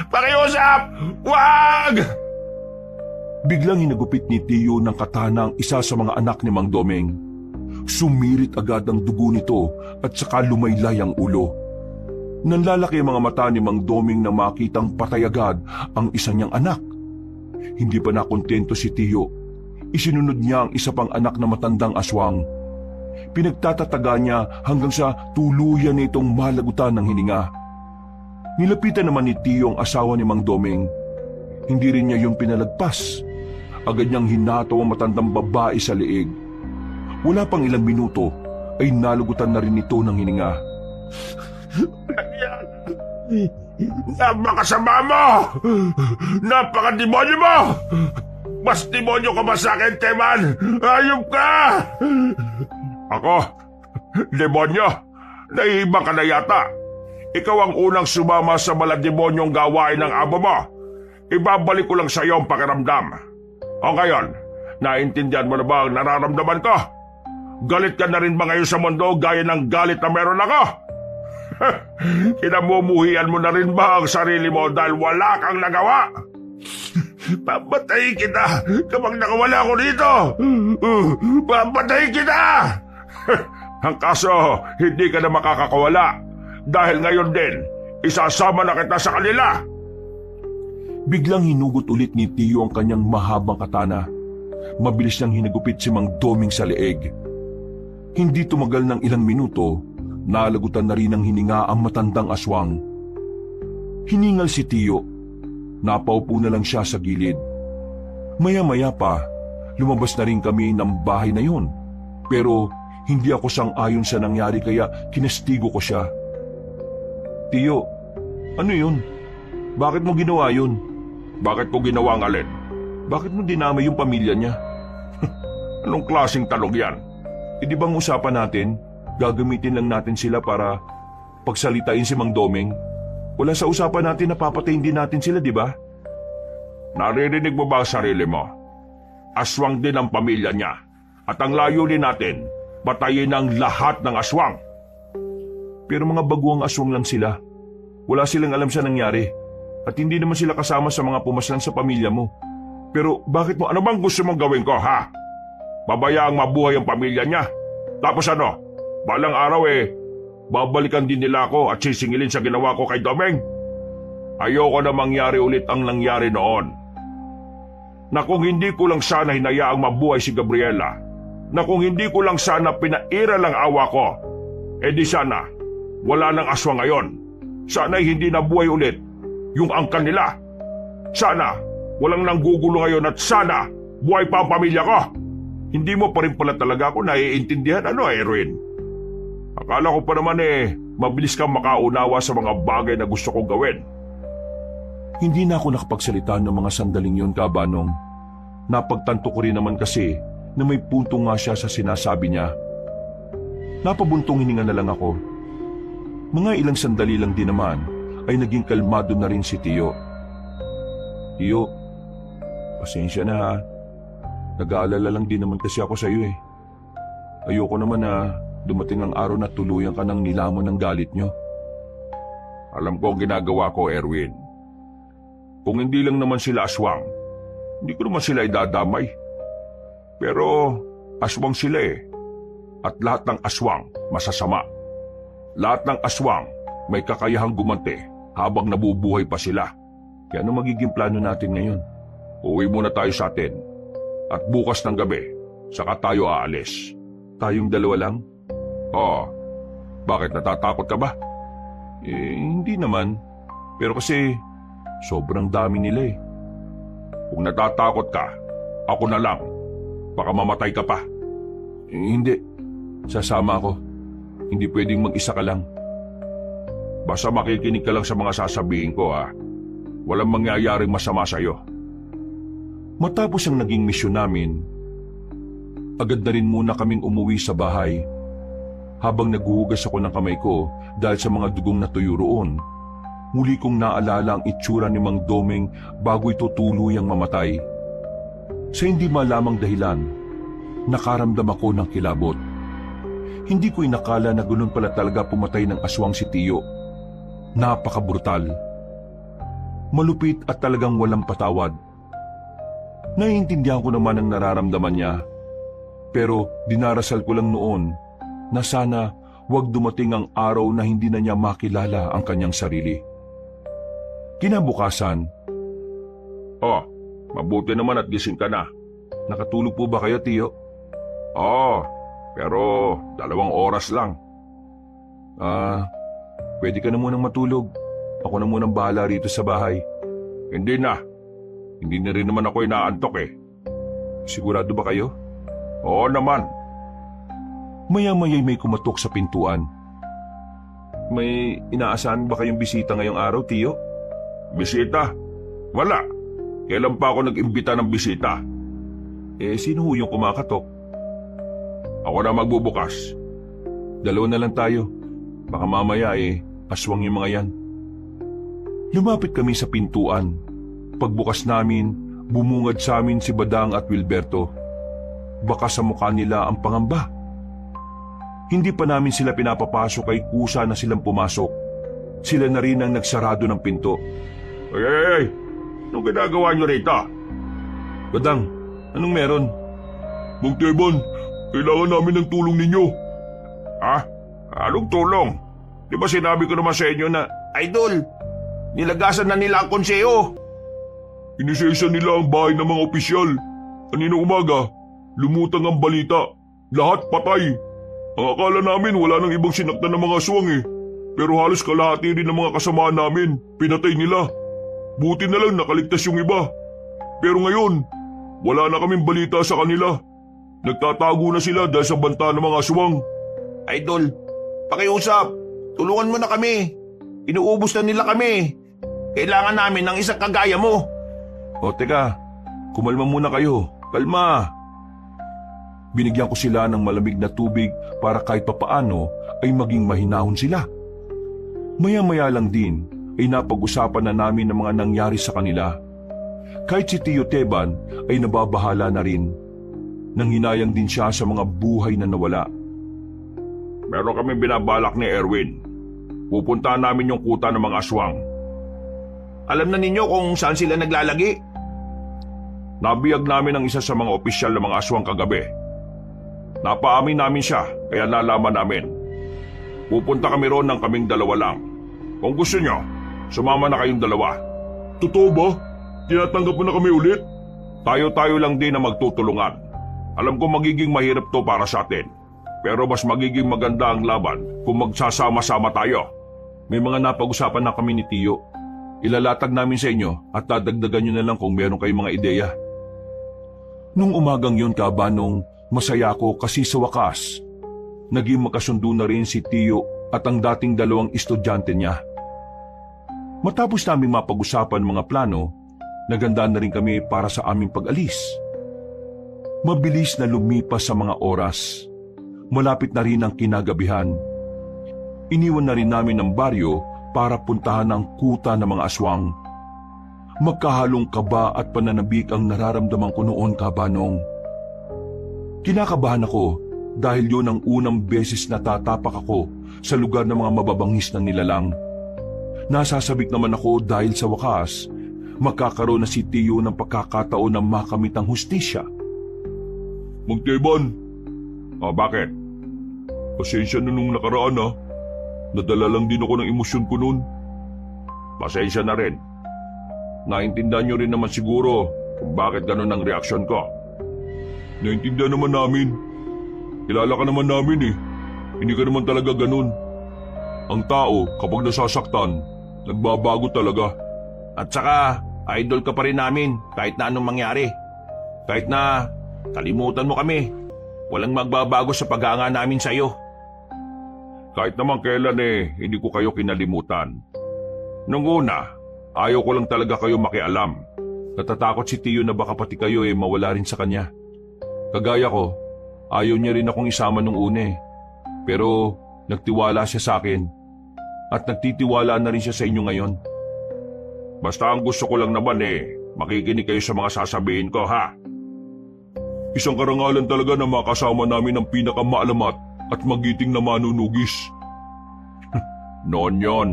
Speaker 2: Pakiusap! Wag!
Speaker 1: Biglang hinagupit ni Tiyo ng katana ang isa sa mga anak ni Mang Domeng. Sumirit agad ang dugo nito at saka lumaylay ang ulo. Nanlalaki ang mga mata ni Mang Domeng na makitang patay agad ang isa niyang anak. Hindi pa nakontento si Tiyo. Isinunod niya ang isa pang anak na matandang aswang. Pinagtatataga niya hanggang sa tuluyan nitong malagutan ng hininga. Nilapitan naman ni Tiyo ang asawa ni Mang Domeng. Hindi rin niya yung pinalagpas. Agad niyang hinato ang matandang babae sa liig. Wala pang ilang minuto ay nalugutan na rin ito ng hininga.
Speaker 2: Napakasama mo! Napakademonyo mo! Mas demonyo ka ba sa akin, Teman? Ayop ka! Ako? Demonyo? Naiibang ka na yata. Ikaw ang unang sumama sa malademonyong gawain ng amo mo. Ibabalik ko lang sa iyo ang pakiramdam. O ngayon, naintindihan mo na ba ang nararamdaman ko? Galit ka na rin ba ngayon sa mundo gaya ng galit na meron ako? Kinamumuhian mo na rin ba ang sarili mo dahil wala kang nagawa? Papatayin kita kapag nakawala ko dito! Papatayin kita! Ang kaso, hindi ka na makakawala dahil ngayon din, isasama na kita sa kanila!
Speaker 1: Biglang hinugot ulit ni Tio ang kanyang mahabang katana. Mabilis niyang hinagupit si Mang Doming sa leeg. Hindi tumagal ng ilang minuto, nalagutan na rin ng hininga ang matandang aswang. Hiningal si Tio. Napaupo na lang siya sa gilid. Maya-maya pa, lumabas na rin kami ng bahay na yun. Pero hindi ako sang-ayon sa nangyari kaya kinastigo ko siya. Tio, ano yun? Bakit mo ginawa yun?
Speaker 2: Bakit ko ginawa ang alin?
Speaker 1: Bakit mo dinamay yung pamilya niya?
Speaker 2: Anong klaseng tanong yan?
Speaker 1: Di bang usapan natin, gagamitin lang natin sila para pagsalitain si Mang Doming? Wala sa usapan natin na papatayin din natin sila, di ba?
Speaker 2: Naririnig mo ba ang sarili mo? Aswang din ang pamilya niya. At ang layunin natin, patayin ang lahat ng aswang.
Speaker 1: Pero mga baguang aswang lang sila. Wala silang alam sa nangyari. At hindi naman sila kasama sa mga pumaslan sa pamilya mo.
Speaker 2: Pero bakit mo, ano bang gusto mong gawin ko, ha? Babayaang mabuhay ang pamilya niya. Tapos ano, balang araw babalikan din nila ako at sisingilin sa ginawa ko kay Domeng. Ayoko na mangyari ulit ang nangyari noon. Na kung hindi ko lang sana hinayaang mabuhay si Gabriela, na kung hindi ko lang sana pinaira lang awa ko, di sana, wala nang aswang ngayon. Sana'y hindi nabuhay ulit yung angkan nila. Sana, walang nanggugulo ngayon at sana, buhay pa ang pamilya ko. Hindi mo pa rin pala talaga ako naiintindihan, Erwin? Akala ko pa naman mabilis kang makaunawa sa mga bagay na gusto kong gawin.
Speaker 1: Hindi na ako nakapagsalita ng mga sandaling yun, Kabanong. Napagtanto ko rin naman kasi na may punto nga siya sa sinasabi niya. Napabuntong hininga na lang ako. Mga ilang sandali lang din naman ay naging kalmado na rin si Tio. Tio, pasensya na ha. Nag-aalala lang din naman kasi ako sa iyo Ayoko naman na dumating ang araw na tuluyan ka ng nilamon ng galit nyo.
Speaker 2: Alam ko ang ginagawa ko, Erwin. Kung hindi lang naman sila aswang, hindi ko naman sila idadamay. Pero aswang sila At lahat ng aswang masasama. Lahat ng aswang may kakayahang gumanti habang nabubuhay pa sila.
Speaker 1: Kaya ano magiging plano natin ngayon?
Speaker 2: Uwi muna tayo sa atin. At bukas ng gabi, saka tayo aalis.
Speaker 1: Tayong dalawa lang?
Speaker 2: Oo. Bakit natatakot ka ba?
Speaker 1: Hindi naman. Pero kasi sobrang dami nila
Speaker 2: Kung natatakot ka, ako na lang. Baka mamatay ka pa.
Speaker 1: Hindi. Sasama ako. Hindi pwedeng mag-isa ka lang.
Speaker 2: Basta makikinig ka lang sa mga sasabihin ko, ha. Walang mangyayaring masama sa'yo.
Speaker 1: Matapos ang naging misyon namin, agad na rin muna kaming umuwi sa bahay. Habang naghuhugas ako ng kamay ko dahil sa mga dugong natuyo roon, muli kong naalala ang itsura ni Mang Doming bago ito tuluyang mamatay. Sa hindi malamang dahilan, nakaramdam ako ng kilabot. Hindi ko inakala na ganun pala talaga pumatay ng aswang si Tio. Napakabrutal. Malupit at talagang walang patawad. Naiintindihan ko naman ang nararamdaman niya. Pero dinarasal ko lang noon na sana wag dumating ang araw na hindi na niya makilala ang kanyang sarili. Kinabukasan,
Speaker 2: Oh, mabuti naman at gising ka na.
Speaker 1: nakatulog po ba kayo, Tio?
Speaker 2: Oo, pero 2 oras lang.
Speaker 1: Pwede ka na munang matulog. Ako na munang bahala rito sa bahay.
Speaker 2: Hindi na. Hindi na rin naman ako inaantok
Speaker 1: Sigurado ba kayo?
Speaker 2: Oo naman.
Speaker 1: Maya-maya'y may kumatok sa pintuan. May inaasahan ba kayong bisita ngayong araw, Tio?
Speaker 2: Bisita? Wala. Kailan pa ako nag-imbita ng bisita?
Speaker 1: Sino ho yung kumakatok?
Speaker 2: Ako na magbubukas.
Speaker 1: 2 na lang tayo. Baka mamaya aswang yung mga yan. Lumapit kami sa pintuan. Pagbukas namin, bumungad sa amin si Badang at Wilberto. Baka sa mukha nila ang pangamba. Hindi pa namin sila pinapapasok ay kusa na silang pumasok. Sila na rin ang nagsarado ng pinto.
Speaker 2: Ay! Anong ginagawa niyo rito?
Speaker 1: Badang, anong meron?
Speaker 2: Mang Teban, kailangan namin ng tulong ninyo. Ha? Anong tulong? Di ba sinabi ko naman sa inyo na, Idol, nilagasan na nila ang konseho. Inisesa nila ang bahay ng mga opisyal. Kanina umaga, lumutang ang balita. Lahat patay. Ang akala namin wala nang ibang sinaktan ng mga aswang eh. Pero halos kalahati rin ng mga kasamaan namin, pinatay nila. Buti na lang nakaligtas yung iba. Pero ngayon, wala na kaming balita sa kanila. Nagtatago na sila dahil sa banta ng mga aswang. Idol, pakiusap. Tulungan mo na kami. Inuubos na nila kami. Kailangan namin ng isang kagaya mo.
Speaker 1: O teka, kumalma muna kayo. Kalma. Binigyan ko sila ng malamig na tubig para kahit papaano ay maging mahinahon sila. Maya-maya lang din ay napag-usapan na namin ang mga nangyari sa kanila. Kahit si Tio Teban ay nababahala na rin. Nanghinayang din siya sa mga buhay na nawala. Meron kami binabalak ni Erwin. Pupuntahan namin yung kuta ng mga aswang.
Speaker 3: Alam na ninyo kung saan sila naglalagi?
Speaker 2: Nabiyag namin ang isa sa mga opisyal ng mga aswang kagabi. Napaamin namin siya, kaya nalaman namin. Pupunta kami roon ng kaming dalawa lang. Kung gusto nyo, sumama na kayong dalawa. Totoo ba? Tinatanggap mo na kami ulit? Tayo-tayo lang din na magtutulungan. Alam ko magiging mahirap to para sa atin. Pero mas magiging maganda ang laban kung magsasama-sama tayo.
Speaker 1: May mga napag-usapan na kami ni Tio. Ilalatag namin sa inyo at dadagdagan nyo na lang kung meron kayong mga ideya. Nung umagang yun, Kabanong, masaya ko kasi sa wakas, naging makasundo na rin si Tio at ang dating dalawang estudyante niya. Matapos naming mapag-usapan mga plano, naganda na rin kami para sa aming pag-alis. Mabilis na lumipas sa mga oras. Malapit na rin ang kinagabihan. Iniwan na rin namin ang baryo para puntahan ang kuta ng mga aswang. Magkahalong kaba at pananabik ang nararamdaman ko noon, Kabanong. Kinakabahan ako dahil yun ang unang beses na tatapak ako sa lugar ng mga mababangis na nilalang. Nasasabik naman ako dahil sa wakas, magkakaroon na si Tio ng pagkakataon na makamit ang hustisya.
Speaker 2: Mang Teban. Bakit? Pasensya na nung nakaraan ha. Nadala lang din ako ng emosyon ko noon. Pasensya na rin. Naintindihan nyo rin naman siguro kung bakit ganun ang reaksyon ko. Naintindihan naman namin. Kilala ka naman namin eh. Hindi ka naman talaga ganun. Ang tao kapag nasasaktan, nagbabago talaga.
Speaker 3: At saka, idol ka pa rin namin kahit na anong mangyari. Kahit na kalimutan mo kami, walang magbabago sa pag-aanga namin sa iyo.
Speaker 2: Kahit naman kailan hindi ko kayo kinalimutan. Nung una, ayaw ko lang talaga kayo makialam.
Speaker 1: Natatakot si Tio na baka pati kayo mawala rin sa kanya. Kagaya ko, ayaw niya rin akong isama nung una Pero nagtiwala siya sa akin. At nagtitiwala na rin siya sa inyo ngayon.
Speaker 2: Basta ang gusto ko lang naman makikinig kayo sa mga sasabihin ko ha. Isang karangalan talaga na makasama namin ang pinakamaalamat at magiting na manunugis. Noon yon.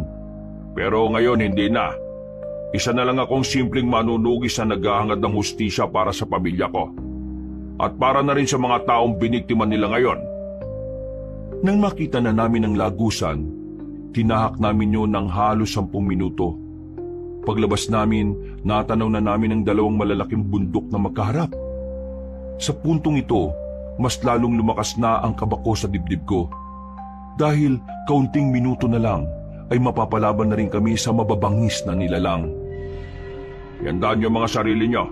Speaker 2: Pero ngayon hindi na. Isa na lang akong simpleng manunugis na naghahangad ng hustisya para sa pamilya ko. At para na rin sa mga taong biniktima nila ngayon.
Speaker 1: Nang makita na namin ang lagusan, tinahak namin yun ng halos 10 minuto. Paglabas namin, natanaw na namin ang dalawang malalaking bundok na magkaharap. Sa puntong ito, mas lalong lumakas na ang kaba ko sa dibdib ko. Dahil kaunting minuto na lang ay mapapalaban na rin kami sa mababangis na nilalang.
Speaker 2: Yandaan niyo mga sarili niyo.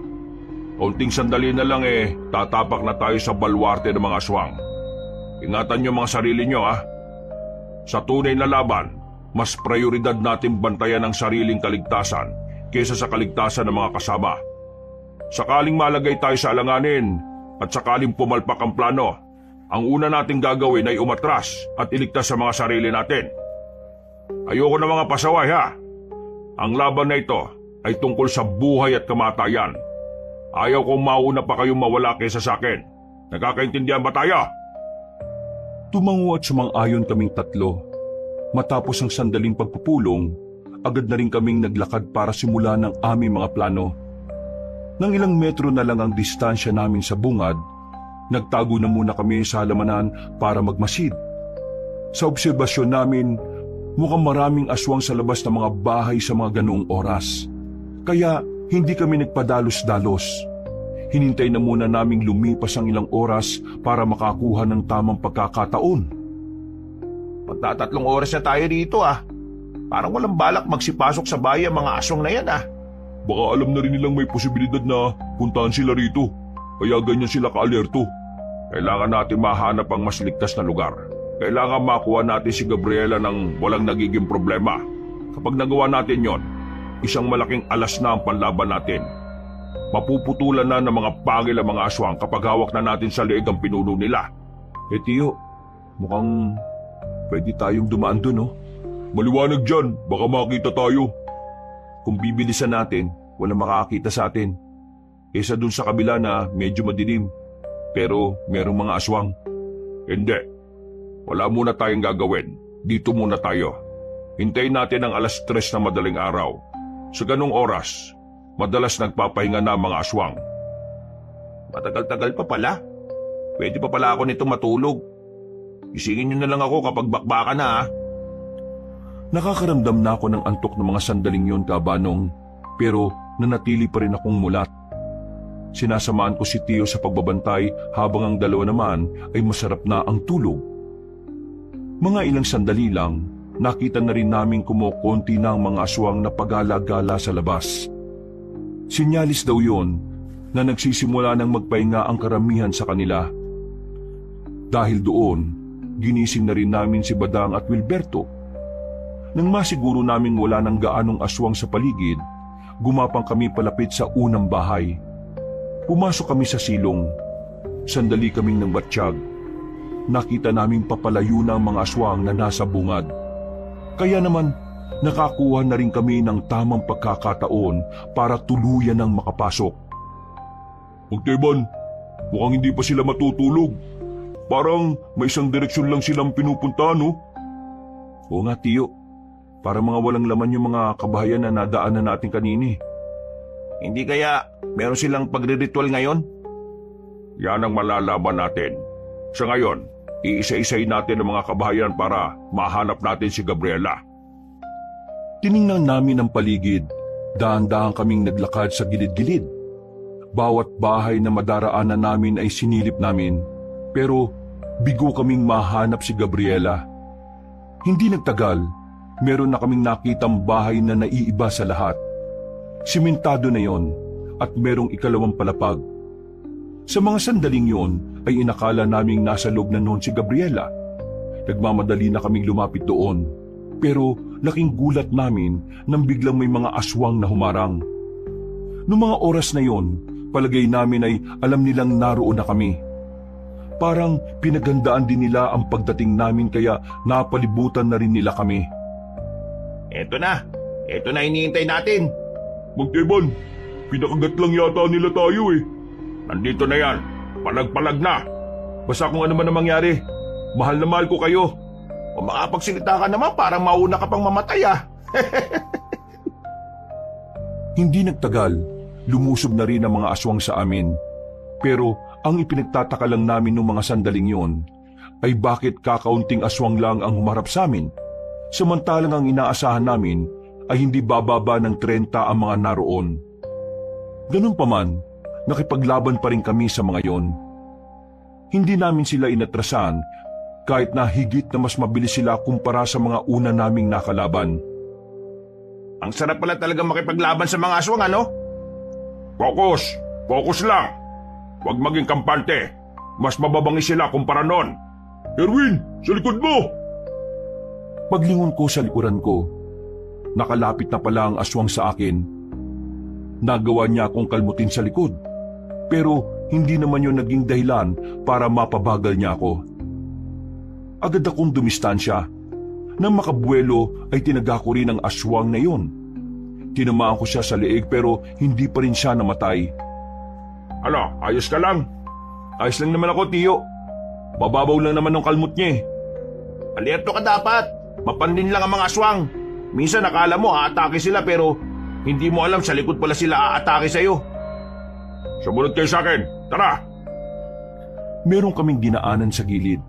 Speaker 2: Kaunting sandali na lang tatapak na tayo sa balwarte ng mga aswang. Ingatan niyo mga sarili niyo ha. Sa tunay na laban, mas prioridad natin bantayan ang sariling kaligtasan kaysa sa kaligtasan ng mga kasama. Sakaling malagay tayo sa alanganin at sakaling pumalpak ang plano, ang una nating gagawin ay umatras at iligtas sa mga sarili natin. Ayoko na mga pasaway ha. Ang laban na ito ay tungkol sa buhay at kamatayan. Ayaw kong mauna pa kayong mawala kaysa sa akin. Nagkakaintindihan ba tayo?
Speaker 1: Tumango at sumang-ayon kaming tatlo. Matapos ang sandaling pagpupulong, agad na rin kaming naglakad para simulan ang aming mga plano. Nang ilang metro na lang ang distansya namin sa bungad, nagtago na muna kami sa halamanan para magmasid. Sa obserbasyon namin, mukhang maraming aswang sa labas ng mga bahay sa mga ganoong oras. Kaya hindi kami nagpadalos-dalos. Hinintay na muna naming lumipas ang ilang oras para makakuha ng tamang pagkakataon.
Speaker 3: Magtatatlong oras na tayo rito Parang walang balak magsipasok sa bahay ang mga aswang na yan
Speaker 1: Baka alam na rin nilang may posibilidad na puntahan sila rito. Kaya ganyan sila ka-alerto.
Speaker 2: Kailangan natin mahanap ang mas ligtas na lugar. Kailangan makuha natin si Gabriela ng walang nagiging problema. Kapag nagawa natin yon, isang malaking alas na ang panlaban natin. Mapuputulan na ng mga pangil ang mga aswang kapag hawak na natin sa leeg ang pinuno nila.
Speaker 1: Tiyo, mukhang pwede tayong dumaan dun, no?
Speaker 2: Maliwanag dyan, baka makita tayo.
Speaker 1: Kung bibilisan natin, walang makakakita sa atin. Kesa dun sa kabila na medyo madilim, pero merong mga aswang.
Speaker 2: Hindi. Wala muna tayong gagawin. Dito muna tayo. Hintayin natin ang 3:00 na madaling araw. Sa ganong oras, madalas nagpapahinga na ang mga aswang.
Speaker 3: Matagal-tagal pa pala. Pwede pa pala ako nito matulog. Isingin niyo na lang ako kapag bakbaka na
Speaker 1: Nakakaramdam na ako ng antok ng mga sandaling yon, Kabanong, pero nanatili pa rin akong mulat. Sinasamahan ko si Tio sa pagbabantay habang ang dalawa naman ay masarap na ang tulog. Mga ilang sandali lang, nakita na rin namin kumukonti na ang mga aswang na pagala-gala sa labas. Sinyalis daw yon na nagsisimula ng magpahinga ang karamihan sa kanila. Dahil doon, ginising na rin namin si Badang at Wilberto. Nang masiguro naming wala ng gaanong aswang sa paligid, gumapang kami palapit sa unang bahay. Pumasok kami sa silong. Sandali kaming nang batsyag. Nakita naming papalayo na ang mga aswang na nasa bungad. Kaya naman, nakakuha na rin kami ng tamang pagkakataon para tuluyan ng makapasok.
Speaker 2: Magteban, mukhang hindi pa sila matutulog. Parang may isang direksyon lang silang pinupunta, no?
Speaker 1: Oo nga, Tiyo. Para mga walang laman yung mga kabahayan na nadaanan natin kanini.
Speaker 3: Hindi kaya meron silang pagre-ritual ngayon?
Speaker 2: Yan ang malalaman natin. Sa ngayon, iisa-isay natin ang mga kabahayan para mahanap natin si Gabriela.
Speaker 1: Tiningnan namin ang paligid. Dahan-dahan kaming naglakad sa gilid-gilid. Bawat bahay na madaraanan namin ay sinilip namin. Pero bigo kaming mahanap si Gabriela. Hindi nagtagal, meron na kaming nakitang bahay na naiiba sa lahat. Simentado na yon at merong ikalawang palapag. Sa mga sandaling yon ay inakala naming nasa loob na noon si Gabriela. Nagmamadali na kaming lumapit doon. Pero laking gulat namin nang biglang may mga aswang na humarang. Noong mga oras na yon, palagay namin ay alam nilang naroon na kami. Parang pinaghandaan din nila ang pagdating namin kaya napalibutan na rin nila kami.
Speaker 3: Eto na hinihintay natin.
Speaker 2: Magteban, pinakagat lang yata nila tayo eh. Nandito na yan, palag-palag na.
Speaker 3: Basta kung ano man ang mangyari, mahal na mahal ko kayo. Kung makapagsalita ka naman, parang mauna ka pang mamatay
Speaker 1: Hindi nagtagal, lumusob na rin ang mga aswang sa amin. Pero ang ipinagtataka lang namin noong mga sandaling yon ay bakit kakaunting aswang lang ang humarap sa amin, samantalang ang inaasahan namin ay hindi bababa ng 30 ang mga naroon. Ganun pa man, nakipaglaban pa rin kami sa mga yon. Hindi namin sila inatrasan kahit na higit na mas mabilis sila kumpara sa mga una naming nakalaban.
Speaker 3: Ang sarap pala talagang makipaglaban sa mga aswang, ano?
Speaker 2: Focus lang. Huwag maging kampante. Mas mababangi sila kumpara noon. Erwin, sa likod mo!
Speaker 1: Paglingon ko sa likuran ko, nakalapit na pala ang aswang sa akin. Nagawa niya akong kalmutin sa likod, pero hindi naman yun naging dahilan para mapabagal niya ako. Agad akong dumistansya. Nang makabuelo ay tinaga ko rin ang aswang na yun. Tinamaan ko siya sa leeg pero hindi pa rin siya namatay.
Speaker 2: Ano, ayos ka lang?
Speaker 3: Ayos lang naman ako, Tiyo. Bababaw lang naman ng kalmot niya eh. Alerto ka dapat. Mapandin lang ang mga aswang. Minsan akala mo aatake sila pero hindi mo alam sa likod pala sila aatake sa'yo.
Speaker 2: Sumunod kayo sa akin. Tara!
Speaker 1: Meron kaming dinaanan sa gilid.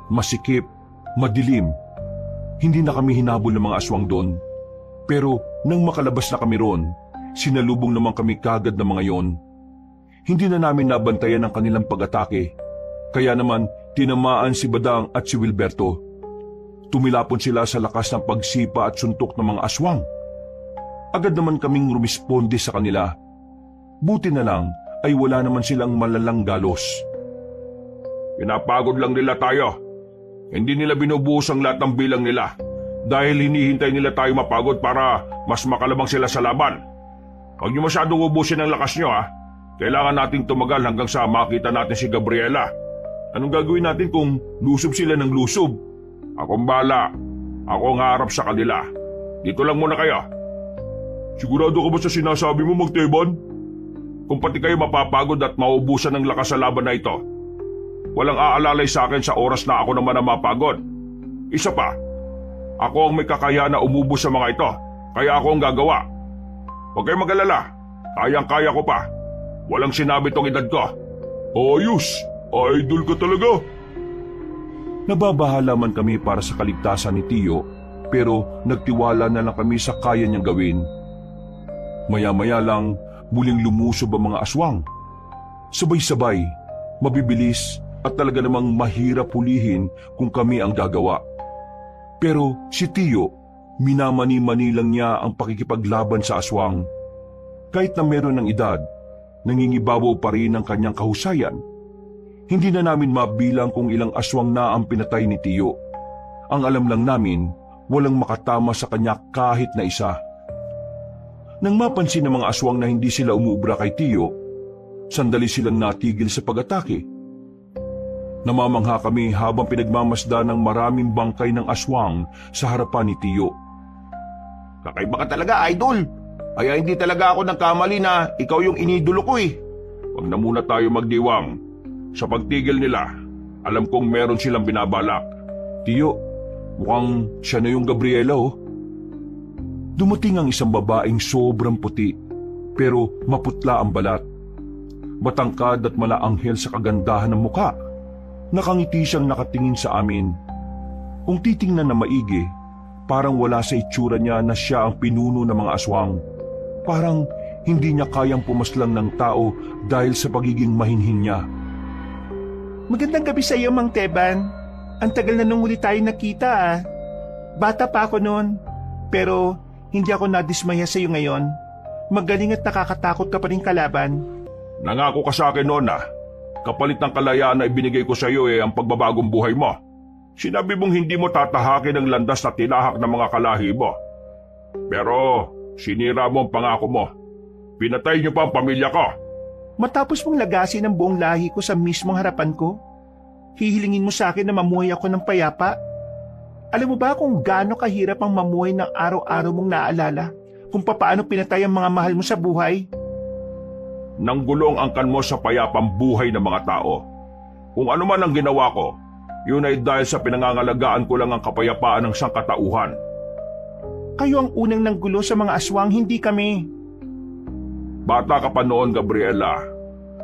Speaker 1: Masikip, madilim. Hindi na kami hinabol ng mga aswang doon. Pero nang makalabas na kami roon, sinalubong naman kami kagad ng mga yon. Hindi na namin nabantayan ang kanilang pag-atake. Kaya naman tinamaan si Badang at si Wilberto. Tumilapon sila sa lakas ng pagsipa at suntok ng mga aswang. Agad naman kaming rumisponde sa kanila. Buti na lang ay wala naman silang malalang galos.
Speaker 2: Pinapagod lang nila tayo. Hindi nila binubuhos ang lahat ng bilang nila dahil hinihintay nila tayo mapagod para mas makalabang sila sa laban. Huwag niyo masyadong ubusin ang lakas niyo ha. Kailangan nating tumagal hanggang sa makita natin si Gabriela.
Speaker 1: Anong gagawin natin kung lusob sila ng lusob?
Speaker 2: Akong bala. Ako ang harap sa kanila. Dito lang muna kayo.
Speaker 1: Sigurado ka ba sa sinasabi mo, Magteban?
Speaker 2: Kung pati kayo mapapagod at maubusan ng lakas sa laban na ito, walang aalalay sa akin sa oras na ako naman ang mapagod. Isa pa, ako ang may kakayahan na umubos sa mga ito, kaya ako ang gagawa. Huwag kayong mag-alala, kayang-kaya ko pa. Walang sinabi tong edad ko.
Speaker 1: Ayos! Idol ka talaga! Nababahala man kami para sa kaligtasan ni Tiyo, pero nagtiwala na lang kami sa kaya niyang gawin. Maya-maya lang, muling lumusob ang mga aswang. Sabay-sabay, mabibilis at talaga namang mahirap hulihin kung kami ang gagawa. Pero si Tiyo, minamani-mani lang niya ang pakikipaglaban sa aswang. Kahit na meron ng edad, nangingibabaw pa rin ang kanyang kahusayan. Hindi na namin mabilang kung ilang aswang na ang pinatay ni Tiyo. Ang alam lang namin, walang makatama sa kanya kahit na isa. Nang mapansin ng mga aswang na hindi sila umuubra kay Tiyo, sandali silang natigil sa pag-atake. Namamangha kami habang pinagmamasda ng maraming bangkay ng aswang sa harapan ni Tiyo.
Speaker 3: Kakaiba ka talaga, idol. Kaya hindi talaga ako nagkamali na ikaw yung inidolo ko eh.
Speaker 2: Huwag na muna tayo magdiwang. Sa pagtigil nila, alam kong meron silang binabalak.
Speaker 1: Tiyo, mukhang siya na yung Gabriela oh. Dumating ang isang babaeng sobrang puti, pero maputla ang balat. Matangkad at malaanghel sa kagandahan ng muka. Nakangiti siyang nakatingin sa amin. Kung titingnan na maigi, parang wala sa itsura niya na siya ang pinuno ng mga aswang. Parang hindi niya kayang pumaslang ng tao dahil sa pagiging mahinhin niya.
Speaker 4: Magandang gabi sa iyo, Mang Teban. Ang tagal na nung huli tayo nakita ah. Bata pa ako noon, pero hindi ako nadismaya sa iyo ngayon. Magaling at nakakatakot ka pa rin kalaban.
Speaker 2: Nangako ka sa akin noon na kapalit ng kalayaan na ibinigay ko sa iyo ang pagbabagong buhay mo. Sinabi mong hindi mo tatahakin ang landas na tinahak ng mga kalahi mo. Pero sinira mo ang pangako mo. Pinatay niyo pa ang pamilya ko.
Speaker 4: Matapos mong lagasin ang buong lahi ko sa mismong harapan ko, hihilingin mo sa akin na mamuhay ako ng payapa. Alam mo ba kung gaano kahirap ang mamuhay ng araw-araw mong naalala kung papaano pinatay ang mga mahal mo sa buhay?
Speaker 2: Nanggulong angkan mo sa payapang buhay ng mga tao. Kung ano man ang ginawa ko, yun ay dahil sa pinangangalagaan ko lang ang kapayapaan ng sangkatauhan.
Speaker 4: Kayo ang unang nanggulo sa mga aswang, hindi kami.
Speaker 2: Bata ka pa noon, Gabriela.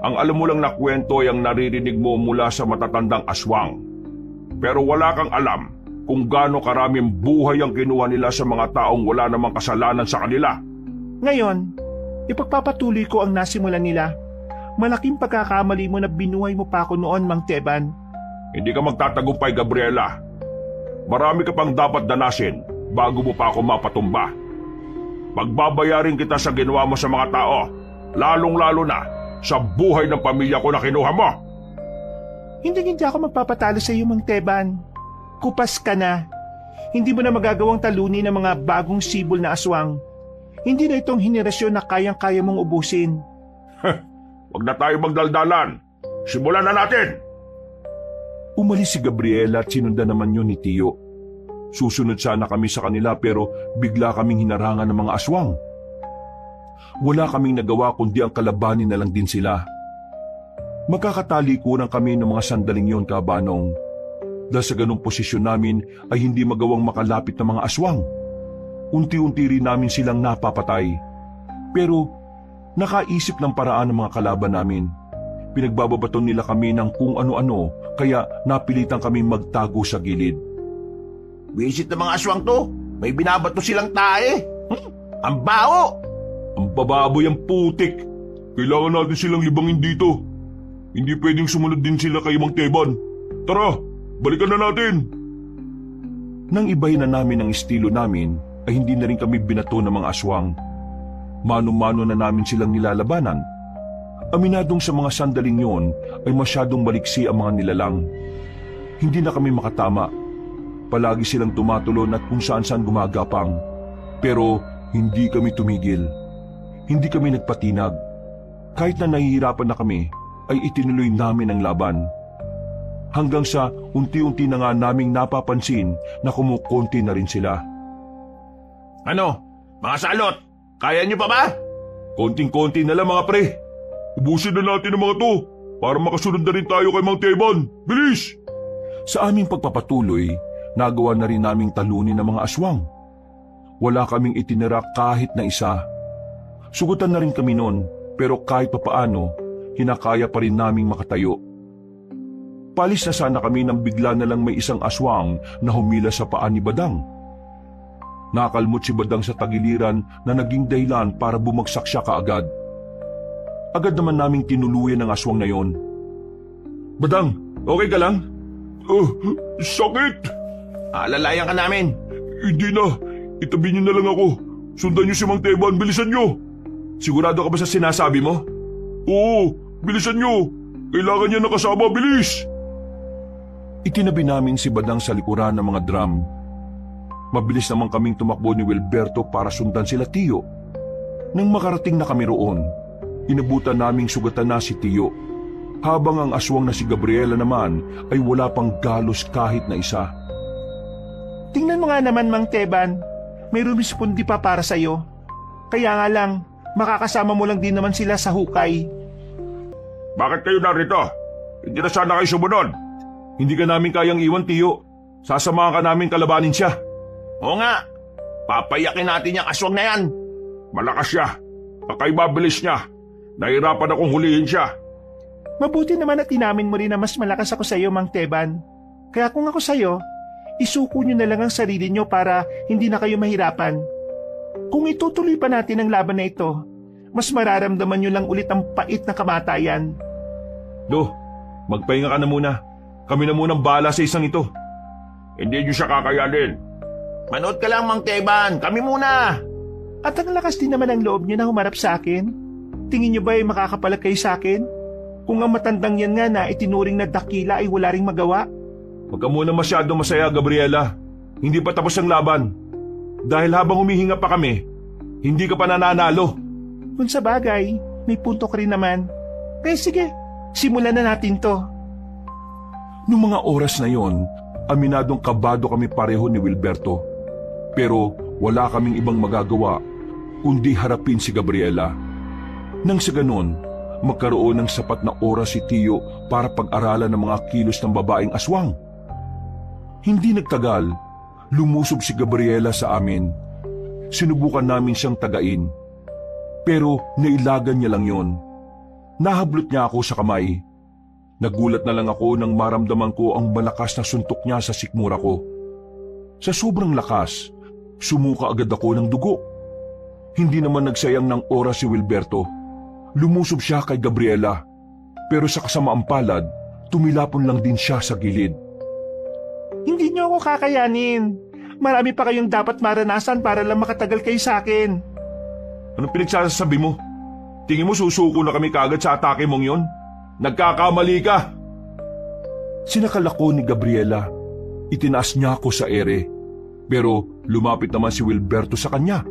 Speaker 2: Ang alam mo lang na kwento ay ang naririnig mo mula sa matatandang aswang. Pero wala kang alam kung gaano karaming buhay ang kinuha nila sa mga taong wala namang kasalanan sa kanila.
Speaker 4: Ngayon, ipagpapatuloy ko ang nasimulan nila. Malaking pagkakamali mo na binuhay mo pa ako noon, Mang Teban.
Speaker 2: Hindi ka magtatagumpay, Gabriela. Marami ka pang dapat danasin bago mo pa ako mapatumba. Pagbabayarin kita sa ginawa mo sa mga tao, lalong-lalo na sa buhay ng pamilya ko na kinuha mo.
Speaker 4: Hindi ako magpapatalo sa iyo, Mang Teban. Kupas ka na. Hindi mo na magagawang talunin ng mga bagong sibol na aswang. Hindi na itong henerasyon na kayang-kaya mong ubusin.
Speaker 2: Huwag na tayo magdaldalan. Simulan na natin!
Speaker 1: Umalis si Gabriela at sinundan naman yun ni Tiyo. Susunod sana kami sa kanila pero bigla kaming hinarangan ng mga aswang. Wala kaming nagawa kundi ang kalabanin na lang din sila. Magkakatalikuran kami ng mga sandaling yon, Kabanong. Dahil sa ganong posisyon namin ay hindi magawang makalapit ng mga aswang. Unti-unti rin namin silang napapatay. Pero nakaisip ng paraan ng mga kalaban namin. Pinagbababaton nila kami ng kung ano-ano, kaya napilitan kami magtago sa gilid.
Speaker 3: Visit ng mga aswang to. May binabato silang tae. Ang baho!
Speaker 1: Ang bababoy ang putik. Kailangan natin silang libangin dito. Hindi pwedeng sumunod din sila kay Mang Teban. Tara, balikan na natin. Nang ibahin na namin ang estilo namin, ay hindi na rin kami binato ng mga aswang. Mano-mano na namin silang nilalabanan. Aminadong sa mga sandaling yon ay masyadong maliksi ang mga nilalang. Hindi na kami makatama. Palagi silang tumatulon at kung saan-saan gumagapang. Pero hindi kami tumigil. Hindi kami nagpatinag. Kahit na nahihirapan na kami, ay itinuloy namin ang laban. Hanggang sa unti-unti na nga naming napapansin na kumukonti na rin sila.
Speaker 3: Ano? Mga salot! Kaya niyo pa ba?
Speaker 1: Konting-konti na lang mga pre. Ubusin na natin ang mga to para makasunod na rin tayo kay Mang Teban. Bilis! Sa aming pagpapatuloy, nagawa na rin naming talunin ng mga aswang. Wala kaming itinira kahit na isa. Sugutan na rin kami noon, pero kahit papaano, hinakaya pa rin naming makatayo. Palis na sana kami nang bigla na lang may isang aswang na humila sa paa ni Badang. Nakalmot si Badang sa tagiliran na naging dahilan para bumagsak siya kaagad. Agad naman naming tinuluyan ang aswang na yon. Badang, okay ka lang? Sakit!
Speaker 3: Alalayan ka namin.
Speaker 1: Hindi na. Itabi niyo na lang ako. Sundan niyo si Mang Teban, bilisan niyo. Sigurado ka ba sa sinasabi mo? Oo, bilisan niyo. Kailangan niya nakasama, bilis! Itinabi namin si Badang sa likuran ng mga drum. Mabilis naman kaming tumakbo ni Wilberto para sundan sila Tiyo. Nang makarating na kami roon, inabutan naming sugatan na si Tiyo, habang ang aswang na si Gabriela naman ay wala pang galos kahit na isa.
Speaker 4: Tingnan mo nga naman, Mang Teban. May rumispondi pa para sa'yo. Kaya nga lang, makakasama mo lang din naman sila sa hukay.
Speaker 2: Bakit kayo narito? Hindi na sana kayo sumunod.
Speaker 1: Hindi ka namin kayang iwan, Tiyo. Sasamahan ka namin kalabanin siya.
Speaker 3: Oo nga. Papayakin natin yung aswang na yan.
Speaker 2: Malakas siya. Kakaiba-bilis niya. Nahirapan akong hulihin siya.
Speaker 4: Mabuti naman at inamin mo rin na mas malakas ako sa'yo, Mang Teban. Kaya kung ako sa'yo, isuko nyo na lang ang sarili nyo para hindi na kayo mahirapan. Kung itutuloy pa natin ang laban na ito, mas mararamdaman nyo lang ulit ang pait na kamatayan.
Speaker 1: Do, magpahinga ka na muna. Kami na munang bahala sa isang ito.
Speaker 2: Hindi niyo siya kakayanin.
Speaker 3: Manood ka lang, Mang Teban. Kami muna.
Speaker 4: At ang lakas din naman ang loob nyo na humarap sa akin. Tingin nyo ba ay makakapalag kayo sa akin? Kung ang matandang yan nga na itinuring na dakila ay wala ring magawa.
Speaker 1: Huwag ka muna masyado masaya, Gabriela. Hindi pa tapos ang laban. Dahil habang humihinga pa kami, hindi ka pa nananalo.
Speaker 4: Kung sa bagay, may punto ka rin naman. Kaya sige, simulan na natin to.
Speaker 1: Noong mga oras na yon, aminadong kabado kami pareho ni Wilberto. Pero wala kaming ibang magagawa kundi harapin si Gabriela. Nang sa ganon, magkaroon ng sapat na oras si Tiyo para pag-aralan ng mga kilos ng babaeng aswang. Hindi nagtagal, lumusob si Gabriela sa amin. Sinubukan namin siyang tagain. Pero nailagan niya lang yon. Nahablot niya ako sa kamay. Nagulat na lang ako nang maramdaman ko ang malakas na suntok niya sa sikmura ko. Sa sobrang lakas, sumuka agad ako ng dugo. Hindi naman nagsayang ng oras si Wilberto. Lumusob siya kay Gabriela. Pero sa kasamaang palad, tumilapon lang din siya sa gilid.
Speaker 4: Hindi niyo ako kakayanin. Marami pa kayong dapat maranasan para lang makatagal kayo sa akin.
Speaker 1: Anong pinagsasabi mo? Tingin mo susuko na kami kagad sa atake mong yon? Nagkakamali ka! Sinakal ako ni Gabriela. Itinaas niya ako sa ere. Pero lumapit naman si Wilberto sa kanya.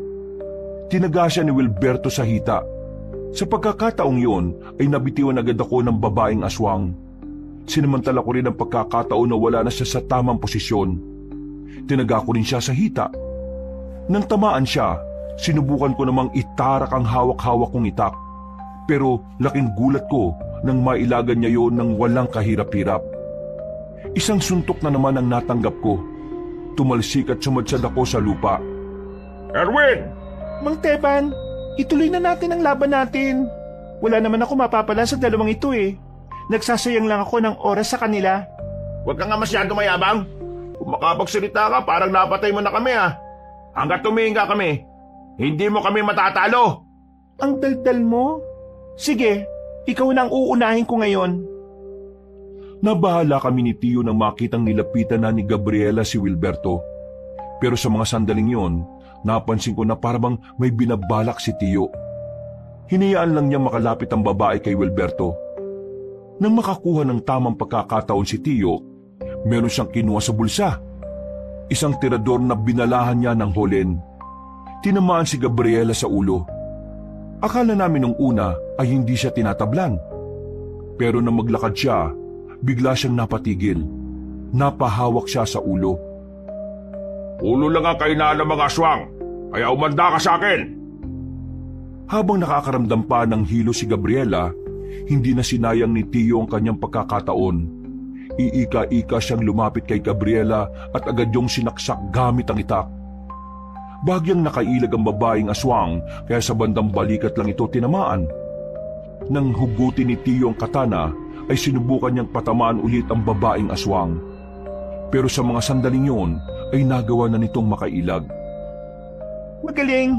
Speaker 1: Tinaga siya ni Wilberto sa hita. Sa pagkakataong yon ay nabitiwan agad ako ng babaeng aswang. Sinamantala ko rin ang pagkakataon na wala na siya sa tamang posisyon. Tinaga ko rin siya sa hita. Nang tamaan siya, sinubukan ko namang itarak ang hawak-hawak kong itak. Pero laking gulat ko nang mailagan niya yon ng walang kahirap-hirap. Isang suntok na naman ang natanggap ko. Tumalsik at sumadsad ako sa lupa.
Speaker 2: Erwin!
Speaker 4: Mang Teban, ituloy na natin ang laban natin. Wala naman ako mapapala sa dalawang ito eh. Nagsasayang lang ako ng oras sa kanila.
Speaker 3: Huwag ka nga masyado mayabang. Kung makapagsalita ka, parang napatay mo na kami ha. Hanggat tumingin ka kami, hindi mo kami matatalo.
Speaker 4: Ang daldal mo? Sige, ikaw na ang uunahin ko ngayon.
Speaker 1: Nabahala kami ni Tio nang makitang nilapitan na ni Gabriela si Wilberto. Pero sa mga sandaling yon, napansin ko na parang may binabalak si Tio. Hinayaan lang niya makalapit ang babae kay Wilberto. Nang makakuha ng tamang pagkakataon si Tio, meron siyang kinuha sa bulsa. Isang tirador na binalahan niya ng holen. Tinamaan si Gabriela sa ulo. Akala namin nung una ay hindi siya tinatablan. Pero nang maglakad siya, bigla siyang napatigil. Napahawak siya sa ulo.
Speaker 2: Ulo lang ang kainaan ng mga aswang, kaya umanda ka sa akin.
Speaker 1: Habang nakakaramdam pa ng hilo si Gabriela, hindi na sinayang ni Tio ang kanyang pagkakataon. Iika-ika siyang lumapit kay Gabriela at agad yung sinaksak gamit ang itak. Bagyang nakailag ang babaeng aswang kaya sa bandang balikat lang ito tinamaan. Nang hugutin ni Tio ang katana ay sinubukan niyang patamaan ulit ang babaeng aswang. Pero sa mga sandaling yun ay nagawa na nitong makailag.
Speaker 4: Magaling.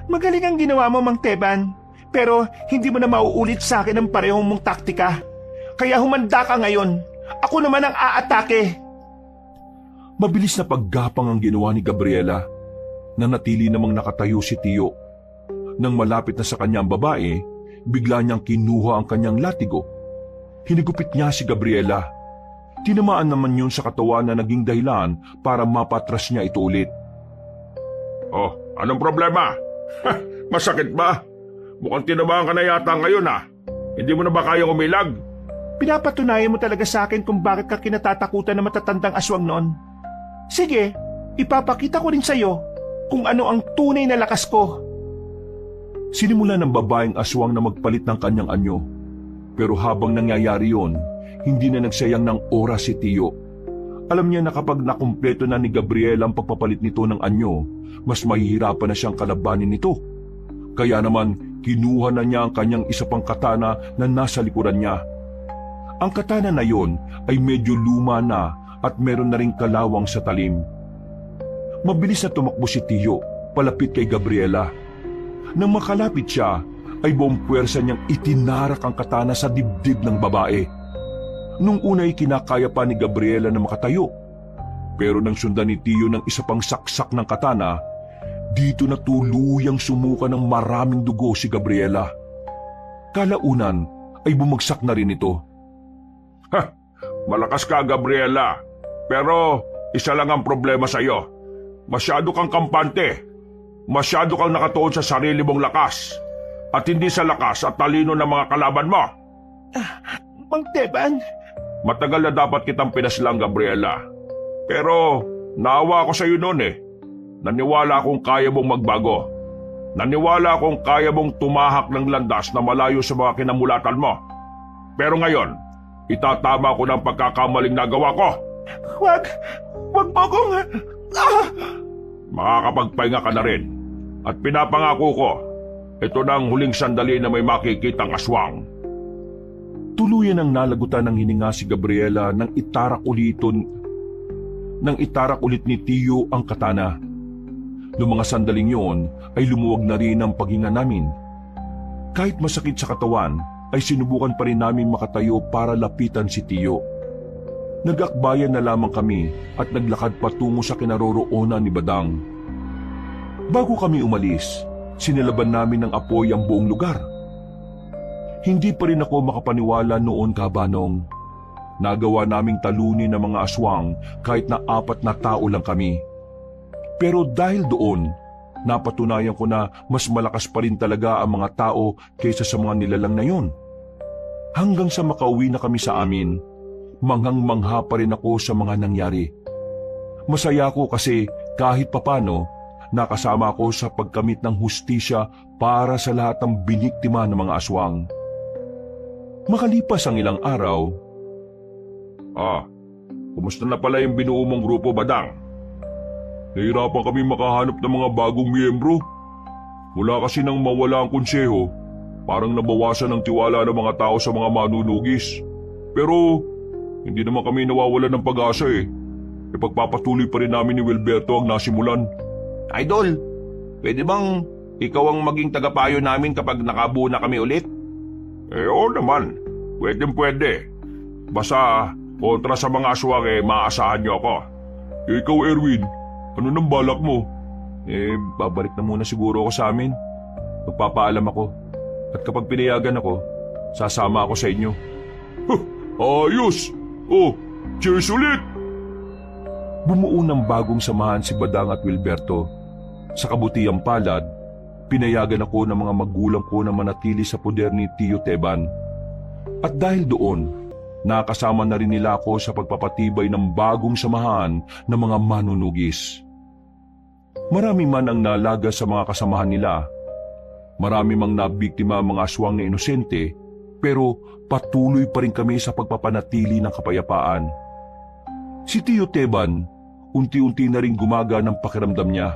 Speaker 4: Magaling ang ginawa mo, Mang Teban. Pero hindi mo na mauulit sa akin ang parehong mong taktika. Kaya humanda ka ngayon. Ako naman ang aatake.
Speaker 1: Mabilis na paggapang ang ginawa ni Gabriela. Nanatili namang nakatayo si Tio. Nang malapit na sa kanya ang babae, bigla niyang kinuha ang kanyang latigo. Hinigupit niya si Gabriela. Tinamaan naman yun sa katawan na naging dahilan para mapatras niya ito ulit.
Speaker 2: Oh, anong problema? Masakit ba? Mukhang tinamaan ka na yata ngayon ha. Hindi mo na ba kayang umilag?
Speaker 4: Pinapatunayan mo talaga sa akin kung bakit ka kinatatakutan ng matatandang aswang noon. Sige, ipapakita ko rin sa iyo kung ano ang tunay na lakas ko.
Speaker 1: Sinimula ng babaeng aswang na magpalit ng kanyang anyo. Pero habang nangyayari yon, hindi na nagsayang ng oras si Tio. Alam niya na kapag nakumpleto na ni Gabriela ang pagpapalit nito ng anyo, mas mahihirapan na siyang kalabanin nito. Kaya naman, kinuha na niya ang kanyang isa pang katana na nasa likuran niya. Ang katana na yon ay medyo luma na at meron na ring kalawang sa talim. Mabilis na tumakbo si Tio, palapit kay Gabriela. Nang makalapit siya, ay buong puwersa niyang itinarak ang katana sa dibdib ng babae. Nung una ay kinakaya pa ni Gabriela na makatayo. Pero nang sundan ni Tio ng isa pang saksak ng katana, dito na tuluyang sumuka ng maraming dugo si Gabriela. Kalaunan ay bumagsak na rin ito.
Speaker 2: Ha! Malakas ka, Gabriela. Pero isa lang ang problema sa iyo. Masyado kang kampante. Masyado kang nakatuon sa sarili mong lakas. At hindi sa lakas at talino ng mga kalaban mo.
Speaker 4: Mang Teban,
Speaker 2: Matagal na dapat kitang pinaslang, Gabriela. Pero naawa ako sa iyo noon eh. Naniwala akong kaya mong magbago. Naniwala akong kaya mong tumahak ng landas na malayo sa mga kinamulatan mo. Pero ngayon, itatama ko ng pagkakamaling nagawa ko.
Speaker 4: wag mo akong...
Speaker 2: Makakapagpahinga ka na rin. At pinapangako ko, ito na ang huling sandali na may makikitang aswang.
Speaker 1: Tuluyan ang nalagutan ng hininga si Gabriela nang itarak ulit ni Tio ang katana. Noong mga sandaling yon ay lumuwag na rin ang paghinga namin. Kahit masakit sa katawan, ay sinubukan pa rin namin makatayo para lapitan si Tio. Nag-akbayan na lamang kami at naglakad patungo sa kinaroroonan ni Badang. Bago kami umalis, sinilaban namin ng apoy ang buong lugar. Hindi pa rin ako makapaniwala noon, Kabanong. Nagawa naming talunin ng mga aswang kahit na 4 na tao lang kami. Pero dahil doon, napatunayan ko na mas malakas pa rin talaga ang mga tao kaysa sa mga nilalang na yon. Hanggang sa makauwi na kami sa amin, manghang-mangha pa rin ako sa mga nangyari. Masaya ako kasi kahit papano, nakasama ako sa pagkamit ng hustisya para sa lahat ng biniktima ng mga aswang. Makalipas ang ilang araw,
Speaker 2: Kumusta na pala yung binuo mong grupo, Badang?
Speaker 1: nahirapan kami makahanap ng mga bagong miyembro. Mula kasi nang mawala ang konseho, parang nabawasan ang tiwala ng mga tao sa mga manunugis. Pero hindi naman kami nawawalan ng pag-asa eh. Ipagpapatuloy pa rin namin ni Wilberto ang nasimulan.
Speaker 3: Idol, pwede bang ikaw ang maging tagapayo namin kapag nakabuo na kami ulit?
Speaker 2: Oo naman, pwede. Basta kontra sa mga aswang maaasahan niyo ako.
Speaker 1: Ikaw, Erwin, ano nang balak mo? Babalik na muna siguro ako sa amin. Magpapaalam ako. At kapag pinayagan ako, sasama ako sa inyo. Ayos! Cheers ulit! Bumuo ng bagong samahan si Badang at Wilberto. Sa kabutiang palad, pinayagan ako ng mga magulang ko na manatili sa poder ni Tio Teban. At dahil doon, nakasama na rin nila ako sa pagpapatibay ng bagong samahan ng mga manunugis. Marami man ang nalaga sa mga kasamahan nila. Marami mang nabiktima ang mga aswang na inosente, pero patuloy pa rin kami sa pagpapanatili ng kapayapaan. Si Tio Teban, unti-unti na rin gumaga ng pakiramdam niya.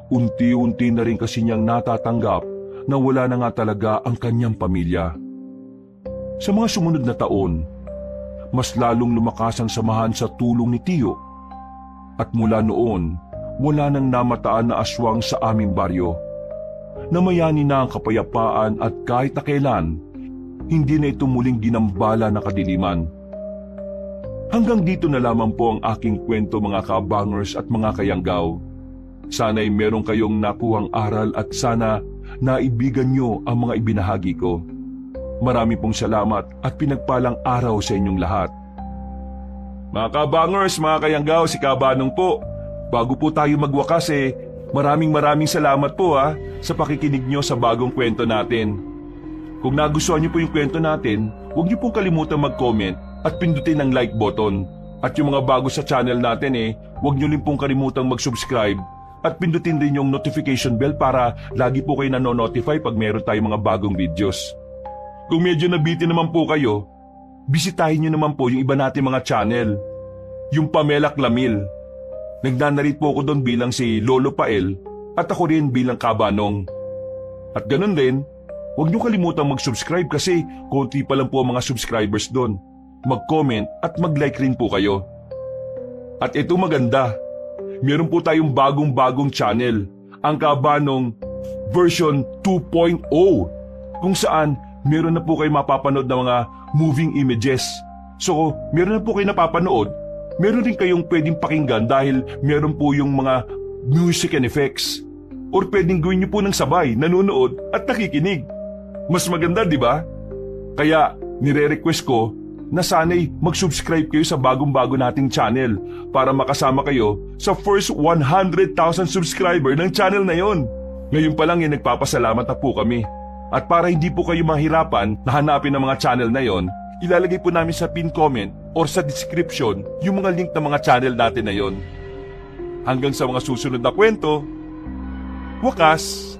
Speaker 1: Unti-unti na rin kasi niyang natatanggap na wala na nga talaga ang kanyang pamilya. Sa mga sumunod na taon, mas lalong lumakas ang samahan sa tulong ni Tio. At mula noon, wala nang namataan na aswang sa aming baryo. Namayani na ang kapayapaan at kahit na kailan, hindi na ito muling ginambala na kadiliman. Hanggang dito na lamang po ang aking kwento, mga kabangers at mga kayanggaw. Sana'y meron kayong nakuhang aral at sana naibigan nyo ang mga ibinahagi ko. Marami pong salamat at pinagpalang araw sa inyong lahat. Mga kabangers, mga kayanggaw, si Kabanong po. Bago po tayo magwakas maraming salamat po sa pakikinig nyo sa bagong kwento natin. Kung nagustuhan nyo po yung kwento natin, huwag nyo pong kalimutan mag-comment at pindutin ang like button. At yung mga bago sa channel natin huwag nyo rin pong kalimutang mag-subscribe at pindutin din yung notification bell para lagi po kayo nanonotify pag meron tayong mga bagong videos. Kung medyo nabitin naman po kayo, bisitahin nyo naman po yung iba natin mga channel. Yung Pamela Clamil. Nagnanarit po ako doon bilang si Lolo Pael at ako rin bilang Kabanong. At ganun din, huwag nyo kalimutang mag-subscribe kasi konti pa lang po ang mga subscribers doon. Mag-comment at mag-like rin po kayo. At ito maganda, meron po tayong bagong channel, ang Kabanong version 2.0, kung saan meron na po kayo mapapanood na mga moving images. So, meron na po kayo napapanood, meron rin kayong pwedeng pakinggan dahil meron po yung mga music and effects. Or pwedeng gawin nyo po ng sabay, nanonood at nakikinig. Mas maganda, di ba? Kaya, nire-request ko na sana'y mag-subscribe kayo sa bagong-bago nating channel para makasama kayo sa first 100,000 subscriber ng channel na yon. Ngayon pa lang nagpapasalamat na po kami. At para hindi po kayo mahirapan na hanapin ang mga channel na yon, ilalagay po namin sa pin comment or sa description yung mga link ng mga channel natin na yon. Hanggang sa mga susunod na kwento, wakas!